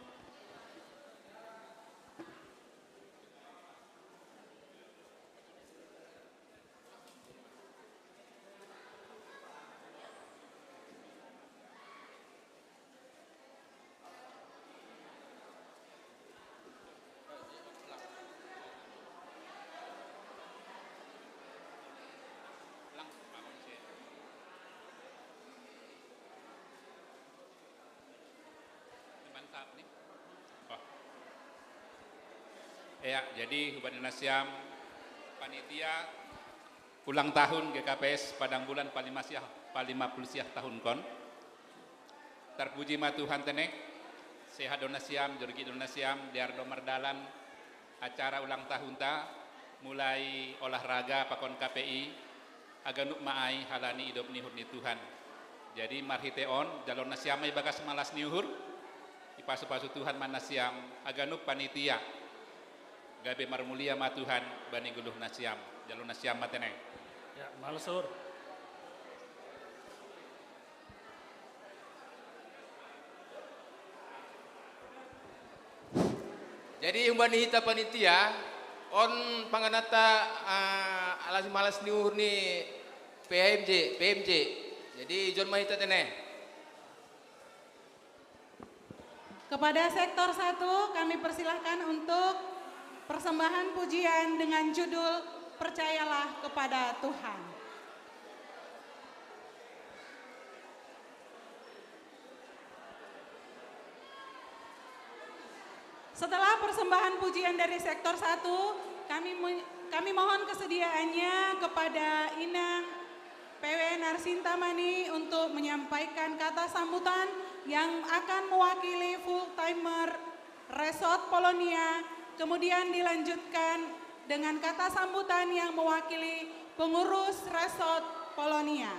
Ya, jadi Hubani Nasiam panitia ulang tahun GKPS Padang Bulan Palimasiah 50 tahun kon. Terpuji ma Tuhan tenek, sehat donasiam, jorgi donasiam, diardo mardalan acara ulang tahun ta mulai olahraga pakon KPI aganuk maai halani hidup nihur ni Tuhan. Jadi marhiteon jalon nasiamai bagas malas niuhur ipasu-pasu Tuhan manasiam aganuk panitia gabe marmulia ma Tuhan bani guluh nasiam jalur nasiam mateneng. Ya, malsur. Jadi umbani hita panitia on panganata alas malas niuhur ni PMJ. Jadi John mahita teneh. Kepada sektor 1 kami persilahkan untuk persembahan pujian dengan judul Percayalah kepada Tuhan. Setelah persembahan pujian dari sektor 1, kami mohon kesediaannya kepada Inang PW Narsintamani untuk menyampaikan kata sambutan yang akan mewakili full timer Resort Polonia. Kemudian dilanjutkan dengan kata sambutan yang mewakili pengurus Resort Polonia.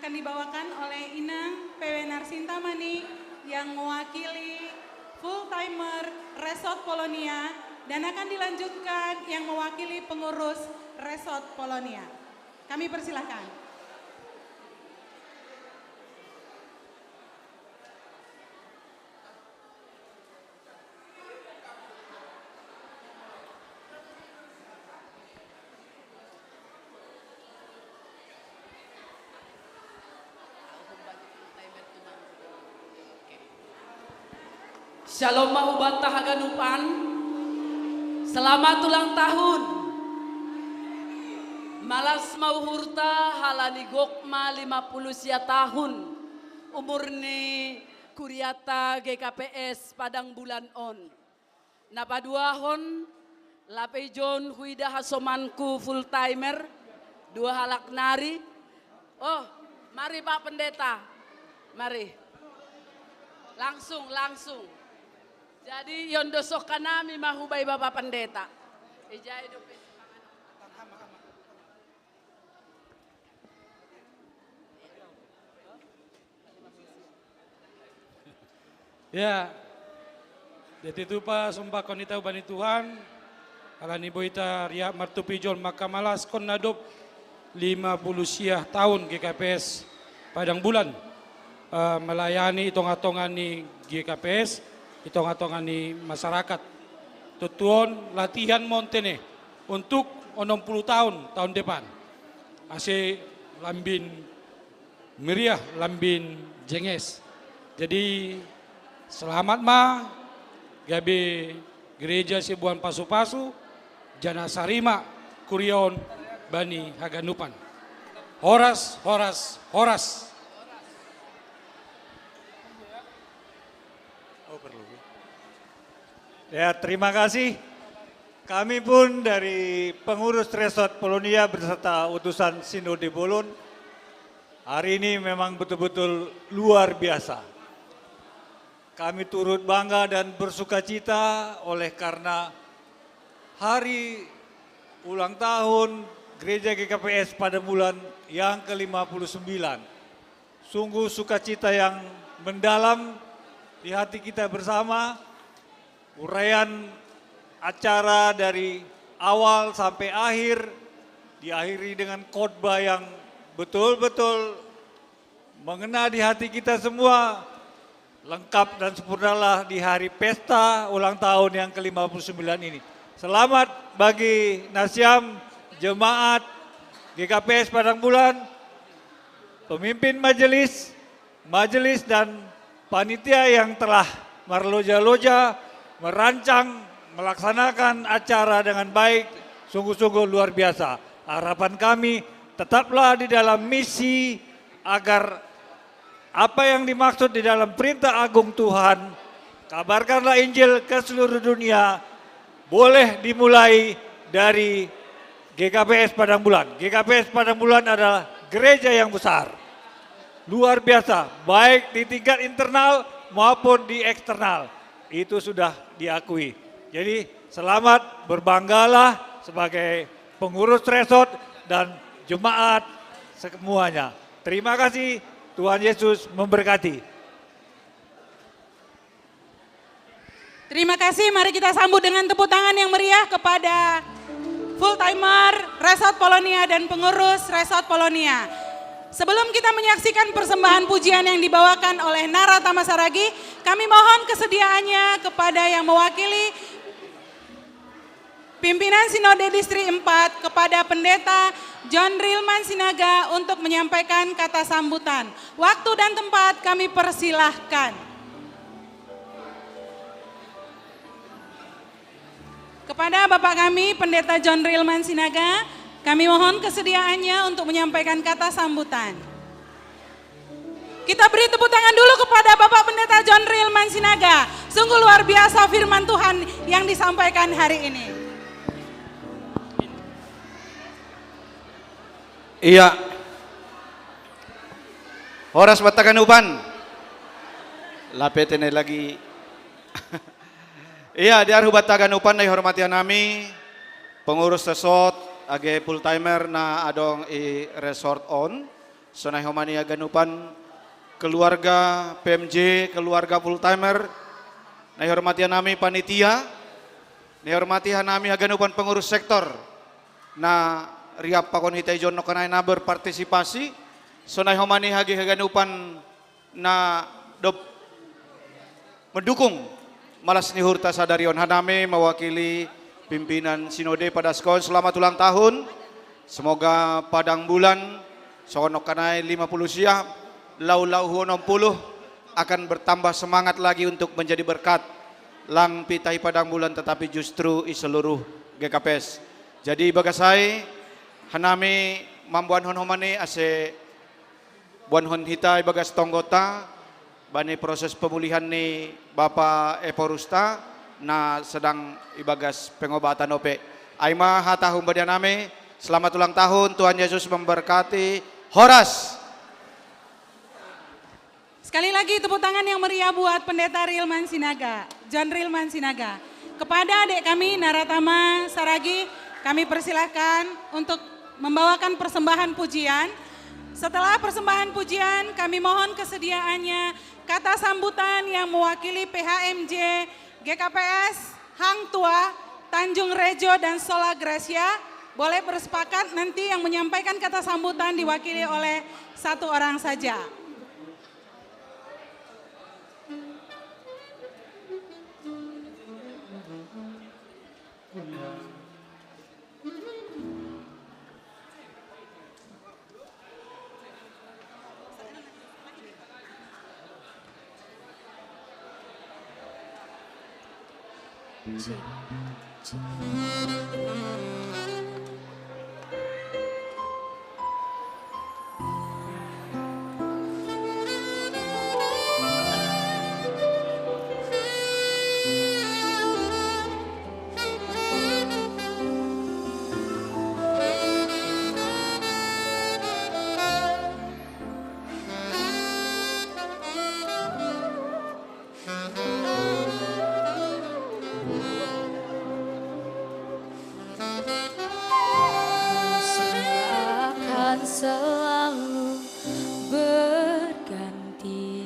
akan dibawakan oleh Inang PW Narsintamani yang mewakili full timer Resort Polonia dan akan dilanjutkan yang mewakili pengurus Resort Polonia. Kami persilahkan. Shalom Mahubat Tahaganupan. Selamat ulang tahun. Malas mau hurta halani gokma 50 sia tahun. Umurni kuriata GKPS Padang Bulan On. Napaduahon lapejon huida hasomanku full timer. 2 halak nari. Oh, mari Pak Pendeta. Mari. Langsung. Jadi yondosok kanami mahubay Bapak Pendeta. Ijay dope. Ya, jadi itu Pak sumpah konita ubani Tuhan, alani boita ria martupijon makamalas kon nadop 50 siah tahun GKPS Padang Bulan melayani hitung-hitungan ni GKPS, hitung-hitungan ni masyarakat. Tutuan latihan montene untuk 60 tahun depan. Masih lambin meriah, lambin jenges. Jadi selamat ma, gabi gereja Sibuan Pasu-Pasu, Jana Sarima, Kurion, Bani Haganupan. Horas. Ya, terima kasih. Kami pun dari pengurus Resort Polonia beserta utusan Sinode Bolon, hari ini memang betul-betul luar biasa. Kami turut bangga dan bersukacita oleh karena hari ulang tahun Gereja GKPS pada bulan yang ke-59. Sungguh sukacita yang mendalam di hati kita bersama. Uraian acara dari awal sampai akhir diakhiri dengan khotbah yang betul-betul mengena di hati kita semua. Lengkap dan sempurnalah di hari pesta ulang tahun yang ke-59 ini. Selamat bagi Nasyam, Jemaat, GKPS Padang Bulan, pemimpin majelis dan panitia yang telah merloja-loja, merancang, melaksanakan acara dengan baik, sungguh-sungguh luar biasa. Harapan kami tetaplah di dalam misi agar apa yang dimaksud di dalam perintah agung Tuhan, kabarkanlah Injil ke seluruh dunia, boleh dimulai dari GKPS Padang Bulan. GKPS Padang Bulan adalah gereja yang besar, luar biasa, baik di tingkat internal maupun di eksternal. Itu sudah diakui. Jadi selamat, berbanggalah sebagai pengurus resort dan jemaat semuanya. Terima kasih, Tuhan Yesus memberkati. Terima kasih, mari kita sambut dengan tepuk tangan yang meriah kepada full timer Resort Polonia dan pengurus Resort Polonia. Sebelum kita menyaksikan persembahan pujian yang dibawakan oleh Naratama Saragi, kami mohon kesediaannya kepada yang mewakili pimpinan Sinode Distrik 4 kepada Pendeta John Rilman Sinaga untuk menyampaikan kata sambutan. Waktu dan tempat kami persilahkan. Kepada Bapak kami Pendeta John Rilman Sinaga, kami mohon kesediaannya untuk menyampaikan kata sambutan. Kita beri tepuk tangan dulu kepada Bapak Pendeta John Rilman Sinaga. Sungguh luar biasa firman Tuhan yang disampaikan hari ini. Iya. Horas Bataganupan. Lapetene lagi. Iya, di Arhu Bataganupan na hormati nami pengurus resort age full timer na adong i resort on Sonai Homani Haganupan, keluarga PMJ, keluarga full timer, na hormati nami panitia, na hormati nami Haganupan pengurus sektor, na riap pakon hitai jono kanai na berpartisipasi, Sonai Homani Haganupan na dop mendukung malas nihurta sadarion haname mewakili pimpinan sinode pada skon. Selamat ulang tahun, semoga padang bulan sonok kanai 50 siap lau-lau 60 akan bertambah semangat lagi untuk menjadi berkat lang pitai padang bulan tetapi justru i seluruh GKPS. Jadi bagasai hanami mambuan hon homane ase buan hon hitai bagas tonggota bani proses pemulihan ni Bapak Eporusta na sedang ibagas pengobatan ope. Aima hata humbadian name, selamat ulang tahun, Tuhan Yesus memberkati. Horas. Sekali lagi tepuk tangan yang meriah buat Pendeta Rilman Sinaga, John Rilman Sinaga. Kepada adik kami Naratama Saragi, kami persilahkan untuk membawakan persembahan pujian. Setelah persembahan pujian, kami mohon kesediaannya kata sambutan yang mewakili PHMJ, GKPS, Hang Tua, Tanjung Rejo, dan Sola Gracia. Boleh bersepakat nanti yang menyampaikan kata sambutan diwakili oleh satu orang saja. Selalu berganti,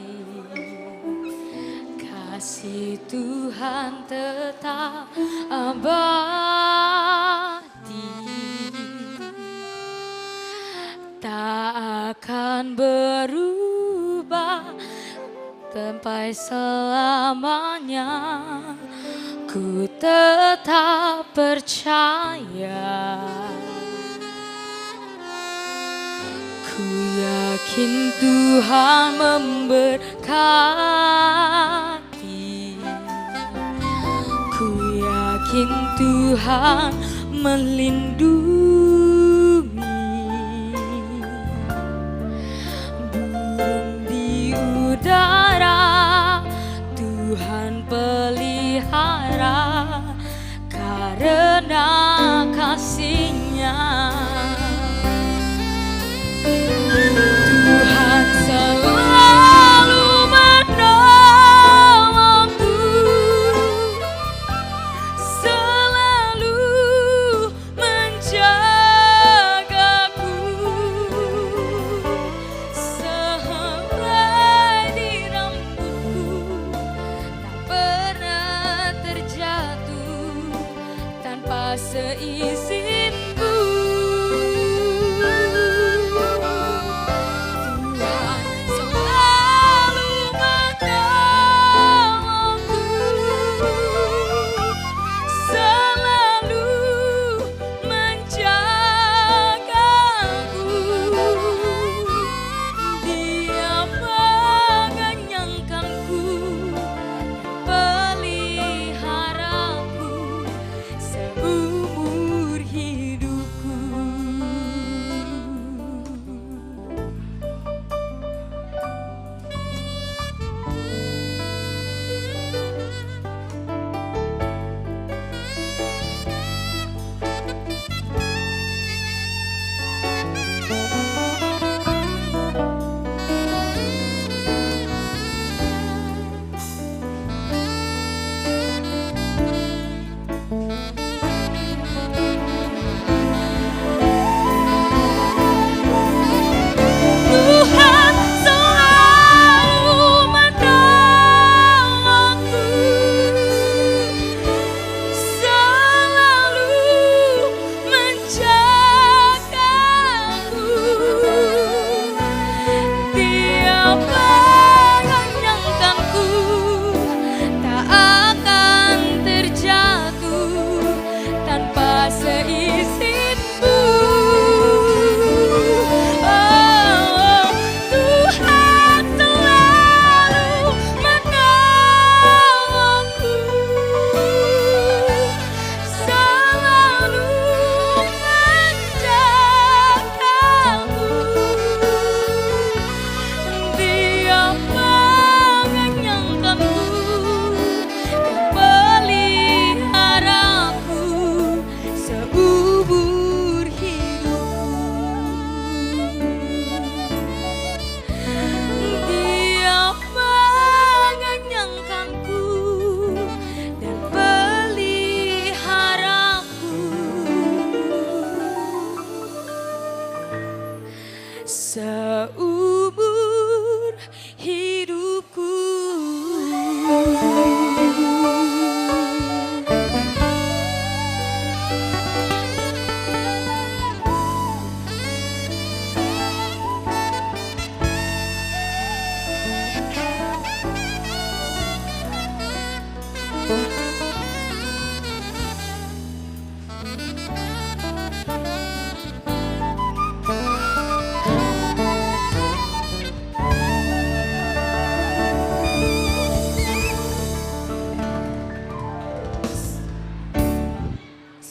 kasih Tuhan tetap abadi, tak akan berubah sampai selamanya. Ku tetap percaya. Ku yakin Tuhan memberkati, ku yakin Tuhan melindungi, burung di udara Tuhan pelihara karena kasih-Nya. Tuhan selalu menolongku, selalu menjagaku, sehelai di rambutku tak pernah terjatuh tanpa seizinku. Peliharaku seumur hidup.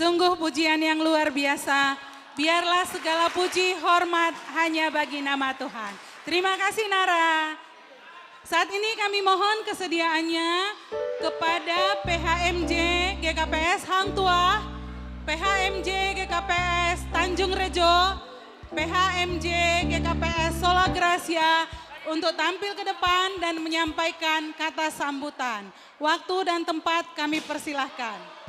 Sungguh pujian yang luar biasa. Biarlah segala puji, hormat hanya bagi nama Tuhan. Terima kasih Nara. Saat ini kami mohon kesediaannya kepada PHMJ GKPS Hang Tuah, PHMJ GKPS Tanjung Rejo, PHMJ GKPS Sola Gracia untuk tampil ke depan dan menyampaikan kata sambutan. Waktu dan tempat kami persilahkan.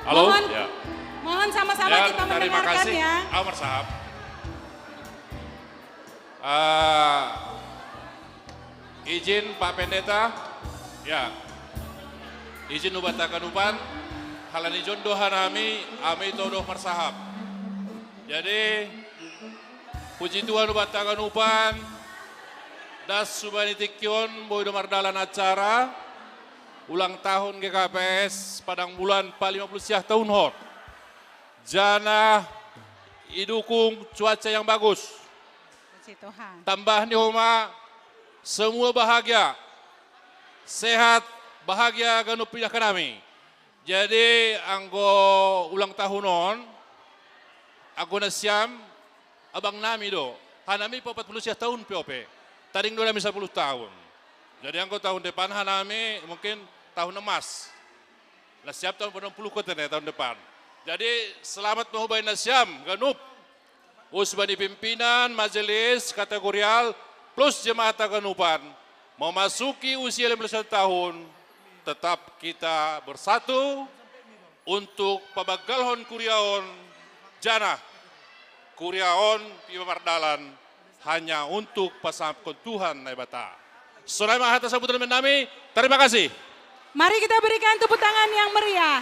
Halo. Mohon, Ya. mohon sama-sama Ya, kita terima mendengarkan kasih. ya. Amar sahab. Izin Pak Pendeta, ya, izin ubatakan upan, halani jondo hanami, ami todo marsahab. Jadi, puji Tuhan ubatakan upan, das subani tikyon, boy mardalan acara, ulang tahun GKPS Padang Bulan 50 tahun hot. Jana idukung cuaca yang bagus. Puji Tuhan. Tambah nih Homa, semua bahagia, sehat, bahagia ganu pindah ke nami. Jadi anggo ulang tahun on, aku nasiam, abang nami do, hanami 40 tahun POP, taring do nami 10 tahun. Jadi anggo tahun depan hanami mungkin tahun emas. Lah siap tahun 40 kota tahun depan. Jadi selamat mengubahin nasiam, ganup. Usbani pimpinan, majelis, kategorial, plus jemaat ganupan. Memasuki usia 15 tahun, tetap kita bersatu untuk pabagalhon kuriaon jana. Kuriaon pimardalan hanya untuk pasapkon Tuhan naibata. Saudara mahata sambutan menami, terima kasih. Mari kita berikan tepuk tangan yang meriah.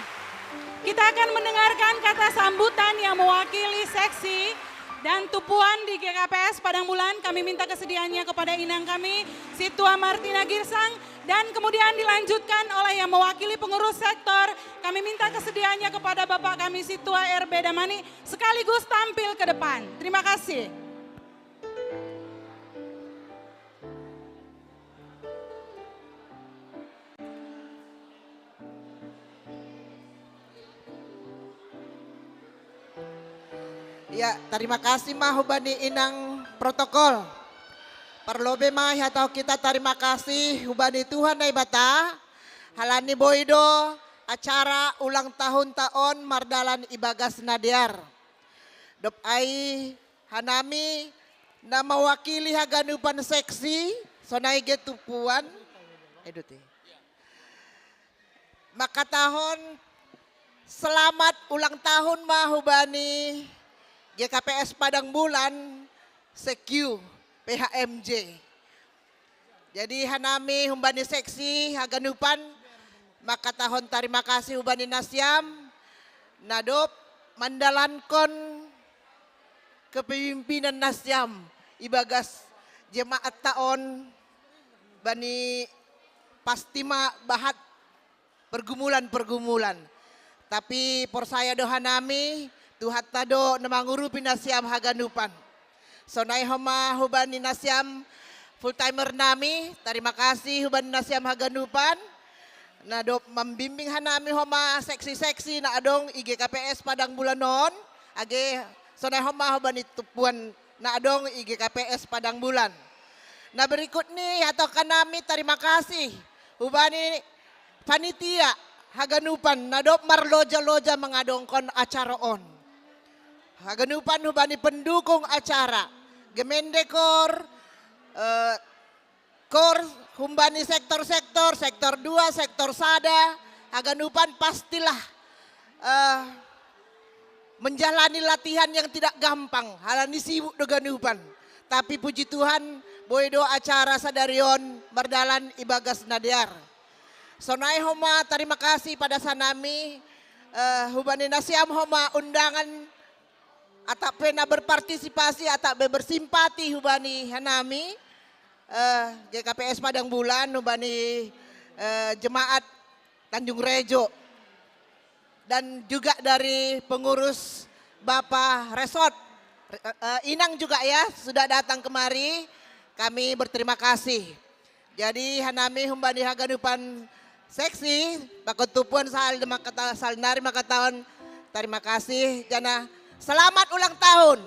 Kita akan mendengarkan kata sambutan yang mewakili seksi dan tupuan di GKPS Padang Bulan. Kami minta kesediaannya kepada inang kami, Situa Martina Girsang, dan kemudian dilanjutkan oleh yang mewakili pengurus sektor. Kami minta kesediaannya kepada Bapak kami Situa RB Damani sekaligus tampil ke depan. Terima kasih. Ya, terima kasih mah hubani inang protokol. Perlobe mah atau kita terima kasih hubani Tuhan na ibata. Halani boido acara ulang tahun Mardalan Ibagas Nadiar. Dop ai hanami na mewakili haganupan seksi sonai getupuan. Eduti. Maka tahun selamat ulang tahun mah hubani GKPS Padang Bulan Sekiu PHMJ. Jadi hanami humbani seksi haganupan maka tahun terima kasih humbani nasiam nadop mandalankon kepemimpinan nasiam ibagas jemaat taon bani pastima bahat pergumulan. Tapi por saya dohanami Tuhan tado namangurupi nasiam haganupan. Sonai homa hubani nasiam full timer nami. Terima kasih hubani nasiam haganupan. Nadop membimbing hanami homa seksi-seksi na adong IGKPS Padang Bulanon. Age sonai homa hubani tupuan na adong IGKPS Padang Bulan. Nah berikut nih atau kanami terima kasih hubani panitia haganupan nadop marloja-loja mengadongkon acara on. Haganupan hubani pendukung acara, Gemendekor, Kor, humbani sektor-sektor, sektor 2, sektor sada, haganupan pastilah menjalani latihan yang tidak gampang, halani sibuk doganupan. Tapi puji Tuhan, boedo acara sadarion Mardalan Ibagas Nadiar. Sonai homa terima kasih pada sanami, hubani nasiam homa undangan atak pena berpartisipasi atak bersimpati hubani hanami GKPS Padang Bulan hubani jemaat Tanjung Rejo dan juga dari pengurus Bapak Resort Inang juga ya sudah datang kemari kami berterima kasih. Jadi hanami humbani haganupan seksi, pakutupuan sal nari makatawan, terima kasih. Jana, selamat ulang tahun.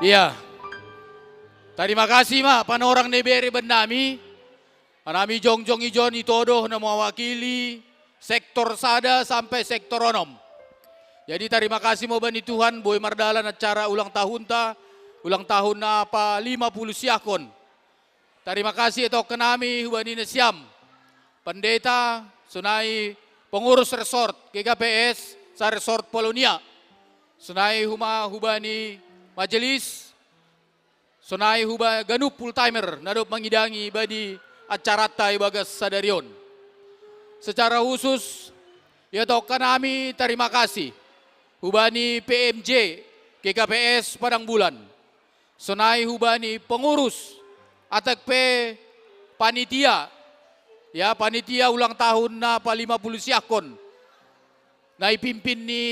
Iya. Terima kasih mak panorang neberi benami. Anami jongjong ijon itodoh na mewakili sektor sada sampai sektor onom. Jadi terima kasih mau bani Tuhan boy mardalan acara ulang tahun na apa 50 siakon. Terima kasih itu kenami hubani nesiam. Pendeta sunai pengurus resort GKPS sa resort Polonia. Sunai hubani majelis. Sunai ganup full timer nadop mengidangi badi acara tai bagas sadarion. Secara khusus ya tokan kami terima kasih hubani PMJ GKPS Padang Bulan. Sunai hubani pengurus atak panitia ya panitia ulang tahun na 50 siakon. Na ipimpin ni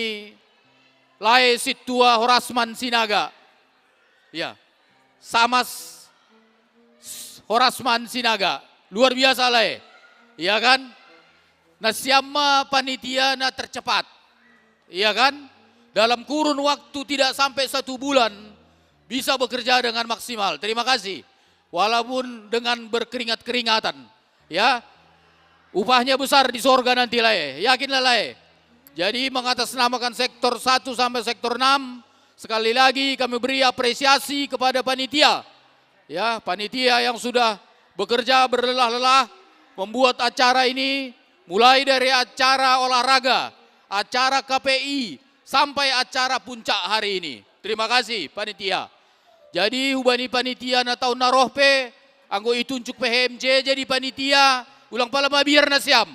Lae Situa Horasman Sinaga. Ya. Samas Horasman Sinaga, luar biasa lah iya kan? Nah siapa panitia na tercepat, iya kan? Dalam kurun waktu tidak sampai 1 bulan bisa bekerja dengan maksimal. Terima kasih. Walaupun dengan berkeringat-keringatan, ya upahnya besar di sorga nanti lah yakinlah lah. Jadi mengatasnamakan sektor 1 sampai sektor 6. Sekali lagi kami beri apresiasi kepada panitia. Ya, panitia yang sudah bekerja berlelah-lelah membuat acara ini mulai dari acara olahraga, acara KPI sampai acara puncak hari ini. Terima kasih panitia. Jadi hubani panitia na tahun narohpe anggo itunjuk PHMJ jadi panitia ulang palama biar nasiam.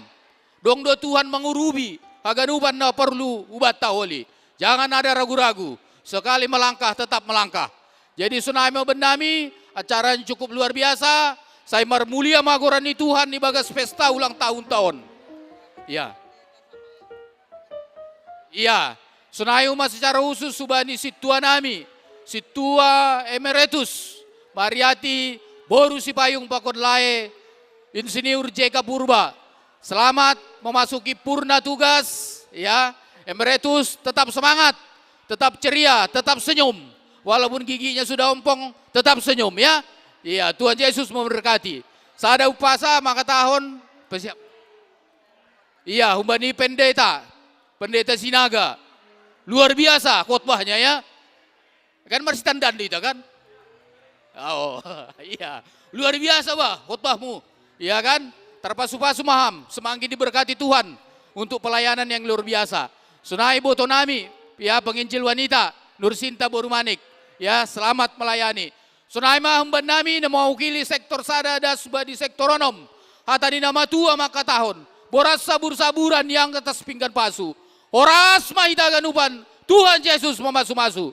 Dong do Tuhan mengurubi haganuban na perlu ubat taholi. Jangan ada ragu-ragu. Sekali melangkah tetap melangkah. Jadi sunai mau bendami acaranya cukup luar biasa. Saya marmulia magorani Tuhan di bagas pesta ulang tahun-tahun. Ya. Iya. Sunai umat secara khusus subani situa nami. Situa emeritus. Mariati Boru Sipayung Pakon Lae. Insinyur JK Purba. Selamat memasuki purna tugas. Ya. Emeritus tetap semangat. Tetap ceria, tetap senyum. Walaupun giginya sudah ompong, tetap senyum ya. Iya, Tuhan Yesus memberkati. Sada upasa maka tahun persiap. Iya, humbani pendeta Sinaga. Luar biasa khotbahnya ya. Kan masih tandan itu kan? Oh, iya. Luar biasa bah khotbahmu. Iya kan? Terpasu-pasu maham, semakin diberkati Tuhan untuk pelayanan yang luar biasa. Sunai botonami ya penginjil wanita Nursinta Borumanik ya selamat melayani. Sunai mahumban nami na mewakili sektor sada das di sektor onom. Hatani nama tua maka tahun. Boras sabur-saburan yang atas pinggan pasu. Horas mahita ganupan Tuhan Yesus memasu-masu.